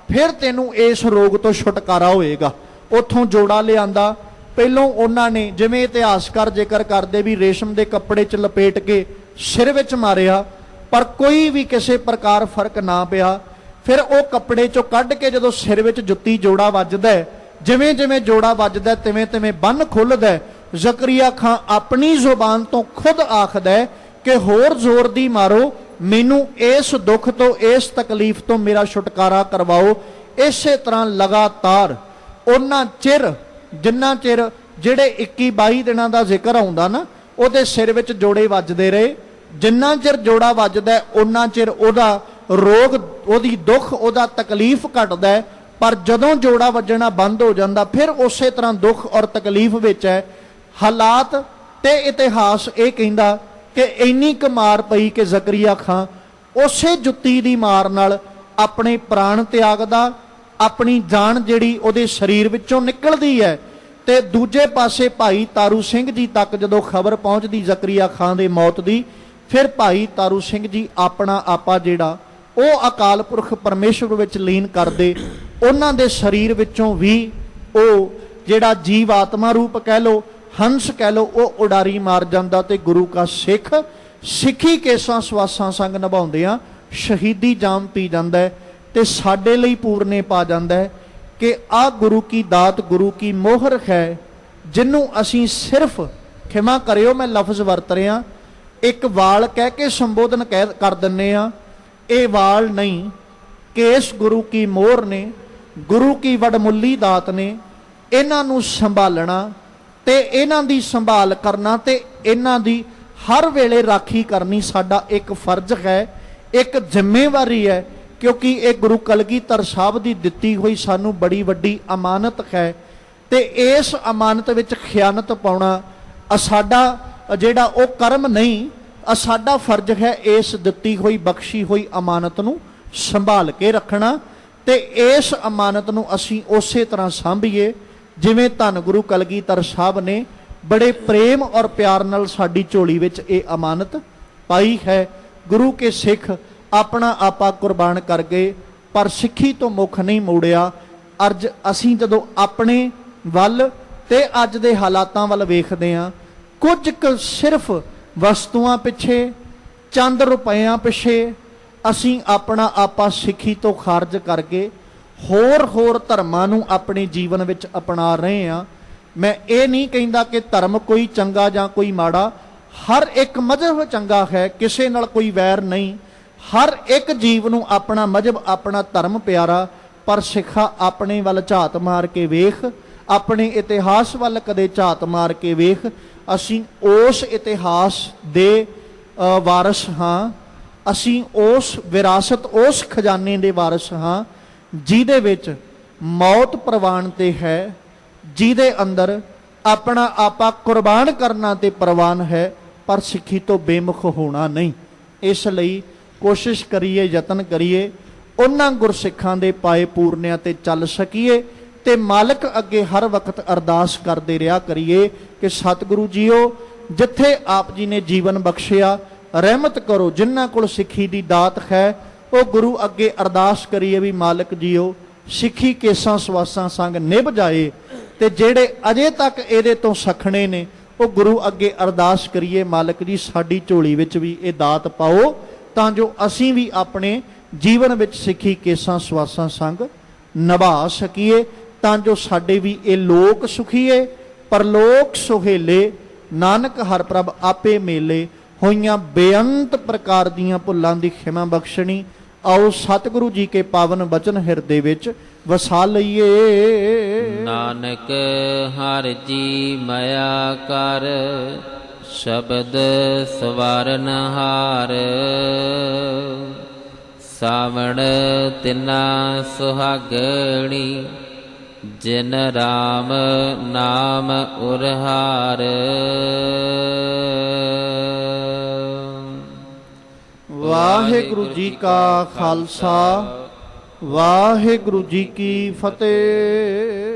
Speaker 1: ਫਿਰ ਤੈਨੂੰ ਇਸ ਰੋਗ ਤੋਂ ਛੁਟਕਾਰਾ ਹੋਏਗਾ। ਉੱਥੋਂ ਜੋੜਾ ਲਿਆਂਦਾ। ਪਹਿਲੋਂ ਉਹਨਾਂ ਨੇ, ਜਿਵੇਂ ਇਤਿਹਾਸਕਾਰ ਜ਼ਿਕਰ ਕਰਦੇ ਵੀ ਰੇਸ਼ਮ ਦੇ ਕੱਪੜੇ 'ਚ ਲਪੇਟ ਕੇ ਸਿਰ ਵਿੱਚ ਮਾਰਿਆ, ਪਰ ਕੋਈ ਵੀ ਕਿਸੇ ਪ੍ਰਕਾਰ ਫਰਕ ਨਾ ਪਿਆ। ਫਿਰ ਉਹ ਕੱਪੜੇ 'ਚੋਂ ਕੱਢ ਕੇ ਜਦੋਂ ਸਿਰ ਵਿੱਚ ਜੁੱਤੀ ਜੋੜਾ ਵੱਜਦਾ, ਜਿਵੇਂ ਜਿਵੇਂ ਜੋੜਾ ਵੱਜਦਾ ਤਿਵੇਂ ਤਿਵੇਂ ਬੰਨ ਖੁੱਲਦਾ। ਜ਼ਕਰੀਆ ਖਾਂ ਆਪਣੀ ਜ਼ੁਬਾਨ ਤੋਂ ਖੁਦ ਆਖਦਾ ਕਿ ਹੋਰ ਜ਼ੋਰ ਦੀ ਮਾਰੋ, ਮੈਨੂੰ ਇਸ ਦੁੱਖ ਤੋਂ, ਇਸ ਤਕਲੀਫ ਤੋਂ ਮੇਰਾ ਛੁਟਕਾਰਾ ਕਰਵਾਓ। ਇਸੇ ਤਰ੍ਹਾਂ ਲਗਾਤਾਰ ਉਹਨਾਂ ਚਿਰ, ਜਿੰਨਾ ਚਿਰ ਜਿਹੜੇ 21-22 ਦਿਨਾਂ ਦਾ ਜ਼ਿਕਰ ਆਉਂਦਾ ਨਾ, ਉਹਦੇ ਸਿਰ ਵਿੱਚ ਜੋੜੇ ਵੱਜਦੇ ਰਹੇ। ਜਿੰਨਾ ਚਿਰ ਜੋੜਾ ਵੱਜਦਾ ਉਹਨਾਂ ਚਿਰ ਉਹਦਾ ਰੋਗ, ਉਹਦੀ ਦੁੱਖ, ਉਹਦਾ ਤਕਲੀਫ ਘਟਦਾ। ਪਰ ਜਦੋਂ ਜੋੜਾ ਵੱਜਣਾ ਬੰਦ ਹੋ ਜਾਂਦਾ, ਫਿਰ ਉਸੇ ਤਰ੍ਹਾਂ ਦੁੱਖ ਔਰ ਤਕਲੀਫ ਵਿੱਚ ਹੈ। ਹਾਲਾਤ ਤੇ ਇਤਿਹਾਸ ਇਹ ਕਹਿੰਦਾ ਕਿ ਇੰਨੀ ਕੁ ਮਾਰ ਪਈ ਕਿ ਜ਼ਕਰੀਆ ਖਾਂ ਉਸੇ ਜੁੱਤੀ ਦੀ ਮਾਰ ਨਾਲ ਆਪਣੇ ਪ੍ਰਾਣ ਤਿਆਗਦਾ, ਆਪਣੀ ਜਾਨ ਜਿਹੜੀ ਉਹਦੇ ਸਰੀਰ ਵਿੱਚੋਂ ਨਿਕਲਦੀ ਹੈ। ਤੇ ਦੂਜੇ ਪਾਸੇ ਭਾਈ ਤਾਰੂ ਸਿੰਘ ਜੀ ਤੱਕ ਜਦੋਂ ਖਬਰ ਪਹੁੰਚਦੀ ਜ਼ਕਰੀਆ ਖਾਂ ਦੇ ਮੌਤ ਦੀ, ਫਿਰ ਭਾਈ ਤਾਰੂ ਸਿੰਘ ਜੀ ਆਪਣਾ ਆਪਾ ਜਿਹੜਾ ਉਹ ਅਕਾਲ ਪੁਰਖ ਪਰਮੇਸ਼ਵਰ ਵਿੱਚ ਲੀਨ ਕਰਦੇ। ਉਹਨਾਂ ਦੇ ਸਰੀਰ ਵਿੱਚੋਂ ਵੀ ਉਹ ਜਿਹੜਾ ਜੀਵ ਆਤਮਾ ਰੂਪ ਕਹਿ ਲੋ, ਹੰਸ ਕਹਿ ਲੋ, ਉਹ ਉਡਾਰੀ ਮਾਰ ਜਾਂਦਾ ਤੇ ਗੁਰੂ ਕਾ ਸਿੱਖ ਸਿੱਖੀ ਕੇਸਾਂ ਸਵਾਸਾਂ ਸੰਗ ਨਿਭਾਉਂਦਿਆਂ ਸ਼ਹੀਦੀ ਜਾਮ ਪੀ ਜਾਂਦਾ ਹੈ। ਤੇ ਸਾਡੇ ਲਈ ਪੂਰਨੇ ਪਾ ਜਾਂਦਾ ਹੈ ਕਿ ਆਹ ਗੁਰੂ ਕੀ ਦਾਤ, ਗੁਰੂ ਕੀ ਮੋਹਰ ਹੈ, ਜਿਹਨੂੰ ਅਸੀਂ ਸਿਰਫ, ਖਿਮਾ ਕਰਿਓ ਮੈਂ ਲਫ਼ਜ਼ ਵਰਤ ਰਿਹਾ, ਇੱਕ ਵਾਲ ਕਹਿ ਕੇ ਸੰਬੋਧਨ ਕਰ ਦਿੰਨੇ ਆ। ਇਹ ਵਾਲ ਨਹੀਂ, ਕੇਸ ਗੁਰੂ ਕੀ ਮੋਹਰ ਨੇ, ਗੁਰੂ ਕੀ ਵਡਮੁੱਲੀ ਦਾਤ ਨੇ। ਇਹਨਾਂ ਨੂੰ ਸੰਭਾਲਣਾ ਤੇ ਇਹਨਾਂ ਦੀ ਸੰਭਾਲ ਕਰਨਾ ਤੇ ਇਹਨਾਂ ਦੀ ਹਰ ਵੇਲੇ ਰਾਖੀ ਕਰਨੀ ਸਾਡਾ ਇੱਕ ਫਰਜ਼ ਹੈ, ਇੱਕ ਜ਼ਿੰਮੇਵਾਰੀ ਹੈ, ਕਿਉਂਕਿ ਇਹ ਗੁਰੂ ਕਲਗੀਧਰ ਸਾਹਿਬ ਦੀ ਦਿੱਤੀ ਹੋਈ ਸਾਨੂੰ ਬੜੀ ਵੱਡੀ ਅਮਾਨਤ ਹੈ। ਤੇ ਇਸ ਅਮਾਨਤ ਵਿੱਚ ਖਿਆਨਤ ਪਾਉਣਾ ਸਾਡਾ ਜਿਹੜਾ ਉਹ ਕਰਮ ਨਹੀਂ, ਸਾਡਾ ਫਰਜ਼ ਹੈ ਇਸ ਦਿੱਤੀ ਹੋਈ ਬਖਸ਼ੀ ਹੋਈ ਅਮਾਨਤ ਨੂੰ ਸੰਭਾਲ ਕੇ ਰੱਖਣਾ ਤੇ ਇਸ ਅਮਾਨਤ ਨੂੰ ਅਸੀਂ ਉਸੇ ਤਰ੍ਹਾਂ ਸਾਂਭੀਏ ਜਿਵੇਂ ਧੰਨ ਗੁਰੂ ਕਲਗੀਧਰ ਸਾਹਿਬ ਨੇ ਬੜੇ ਪ੍ਰੇਮ ਔਰ ਪਿਆਰ ਨਾਲ ਸਾਡੀ ਝੋਲੀ ਵਿੱਚ ਇਹ ਅਮਾਨਤ ਪਾਈ ਹੈ। ਗੁਰੂ ਕੇ ਸਿੱਖ ਆਪਣਾ ਆਪਾ ਕੁਰਬਾਨ ਕਰ ਗਏ ਪਰ ਸਿੱਖੀ ਤੋਂ ਮੁੱਖ ਨਹੀਂ ਮੋੜਿਆ। ਅੱਜ ਅਸੀਂ ਜਦੋਂ ਆਪਣੇ ਵੱਲ ਤੇ ਅੱਜ ਦੇ ਹਾਲਾਤਾਂ ਵੱਲ ਵੇਖਦੇ ਹਾਂ, ਕੁਝ ਕੁ ਸਿਰਫ ਵਸਤੂਆਂ ਪਿੱਛੇ, ਚੰਦ ਰੁਪਇਆਂ ਪਿੱਛੇ ਅਸੀਂ ਆਪਣਾ ਆਪਾ ਸਿੱਖੀ ਤੋਂ ਖਾਰਜ ਕਰਕੇ ਹੋਰ ਧਰਮਾਂ ਨੂੰ ਆਪਣੇ ਜੀਵਨ ਵਿੱਚ ਅਪਣਾ ਰਹੇ ਹਾਂ। ਮੈਂ ਇਹ ਨਹੀਂ ਕਹਿੰਦਾ ਕਿ ਧਰਮ ਕੋਈ ਚੰਗਾ ਜਾਂ ਕੋਈ ਮਾੜਾ, ਹਰ ਇੱਕ ਮਜ਼ਹਬ ਚੰਗਾ ਹੈ, ਕਿਸੇ ਨਾਲ ਕੋਈ ਵੈਰ ਨਹੀਂ। ਹਰ ਇੱਕ ਜੀਵ ਨੂੰ ਆਪਣਾ ਮਜ਼ਹਬ, ਆਪਣਾ ਧਰਮ ਪਿਆਰਾ, ਪਰ ਸਿੱਖਾ ਆਪਣੇ ਵੱਲ ਝਾਤ ਮਾਰ ਕੇ ਵੇਖ, ਆਪਣੇ ਇਤਿਹਾਸ ਵੱਲ ਕਦੇ ਝਾਤ ਮਾਰ ਕੇ ਵੇਖ। ਅਸੀਂ ਉਸ ਇਤਿਹਾਸ ਦੇ ਵਾਰਸ ਹਾਂ, ਅਸੀਂ ਉਸ ਵਿਰਾਸਤ, ਉਸ ਖਜ਼ਾਨੇ ਦੇ ਵਾਰਸ ਹਾਂ ਜਿਹਦੇ ਵਿੱਚ ਮੌਤ ਪ੍ਰਵਾਨ ਤੇ ਹੈ, ਜਿਹਦੇ ਅੰਦਰ ਆਪਣਾ ਆਪਾ ਕੁਰਬਾਨ ਕਰਨਾ ਤੇ ਪ੍ਰਵਾਨ ਹੈ, ਪਰ ਸਿੱਖੀ ਤੋਂ ਬੇਮੁਖ ਹੋਣਾ ਨਹੀਂ। ਇਸ ਲਈ ਕੋਸ਼ਿਸ਼ ਕਰੀਏ, ਯਤਨ ਕਰੀਏ, ਉਹਨਾਂ ਗੁਰਸਿੱਖਾਂ ਦੇ ਪਾਏ ਪੂਰਨਿਆਂ ਤੇ ਚੱਲ ਸਕੀਏ ਤੇ ਮਾਲਕ ਅੱਗੇ ਹਰ ਵਕਤ ਅਰਦਾਸ ਕਰਦੇ ਰਿਹਾ ਕਰੀਏ ਕਿ ਸਤਿਗੁਰੂ ਜੀਓ, ਜਿੱਥੇ ਆਪ ਜੀ ਨੇ ਜੀਵਨ ਬਖਸ਼ਿਆ ਰਹਿਮਤ ਕਰੋ। ਜਿਨ੍ਹਾਂ ਕੋਲ ਸਿੱਖੀ ਦੀ ਦਾਤ ਹੈ ਉਹ ਗੁਰੂ ਅੱਗੇ ਅਰਦਾਸ ਕਰੀਏ ਵੀ ਮਾਲਕ ਜੀਓ ਸਿੱਖੀ ਕੇਸਾਂ ਸਵਾਸਾਂ ਸੰਗ ਨਿਭ ਜਾਏ, ਤੇ ਜਿਹੜੇ ਅਜੇ ਤੱਕ ਇਹਦੇ ਤੋਂ ਸਖਣੇ ਨੇ ਉਹ ਗੁਰੂ ਅੱਗੇ ਅਰਦਾਸ ਕਰੀਏ ਮਾਲਕ ਜੀ ਸਾਡੀ ਝੋਲੀ ਵਿੱਚ ਵੀ ਇਹ ਦਾਤ ਪਾਓ ਤਾਂ ਜੋ ਅਸੀਂ ਵੀ ਆਪਣੇ ਜੀਵਨ ਵਿੱਚ ਸਿੱਖੀ ਕੇਸਾਂ ਸਵਾਸਾਂ ਸੰਗ ਨਿਭਾ ਸਕੀਏ, ਤਾਂ ਜੋ ਸਾਡੇ ਵੀ ਇਹ ਲੋਕ ਸੁਖੀਏ ਪਰਲੋਕ ਸੁਹੇਲੇ, ਨਾਨਕ ਹਰ ਪ੍ਰਭ ਆਪੇ ਮੇਲੇ। ਹੋਈਆਂ ਬੇਅੰਤ ਪ੍ਰਕਾਰ ਦੀਆਂ ਭੁੱਲਾਂ ਦੀ ਖਿਮਾ ਬਖਸ਼ਣੀ। ਆਓ ਸਤਿਗੁਰੂ ਜੀ ਕੇ ਪਾਵਨ ਬਚਨ ਹਿਰਦੇ ਵਿੱਚ ਵਸਾ ਲਈਏ।
Speaker 2: ਨਾਨਕ ਹਰਿ ਜੀ ਮਾਇਆ ਕਰ, ਸ਼ਬਦ ਸਵਾਰਨ ਹਾਰ। ਸਾਵਣ ਤਿਨਾ ਸੁਹਾਗਣੀ, ਜਿਨ ਰਾਮ ਨਾਮ ਉਰਹਾਰ।
Speaker 1: ਵਾਹਿਗੁਰੂ ਜੀ ਕਾ ਖਾਲਸਾ, ਵਾਹਿਗੁਰੂ ਜੀ ਕੀ ਫਤਿਹ।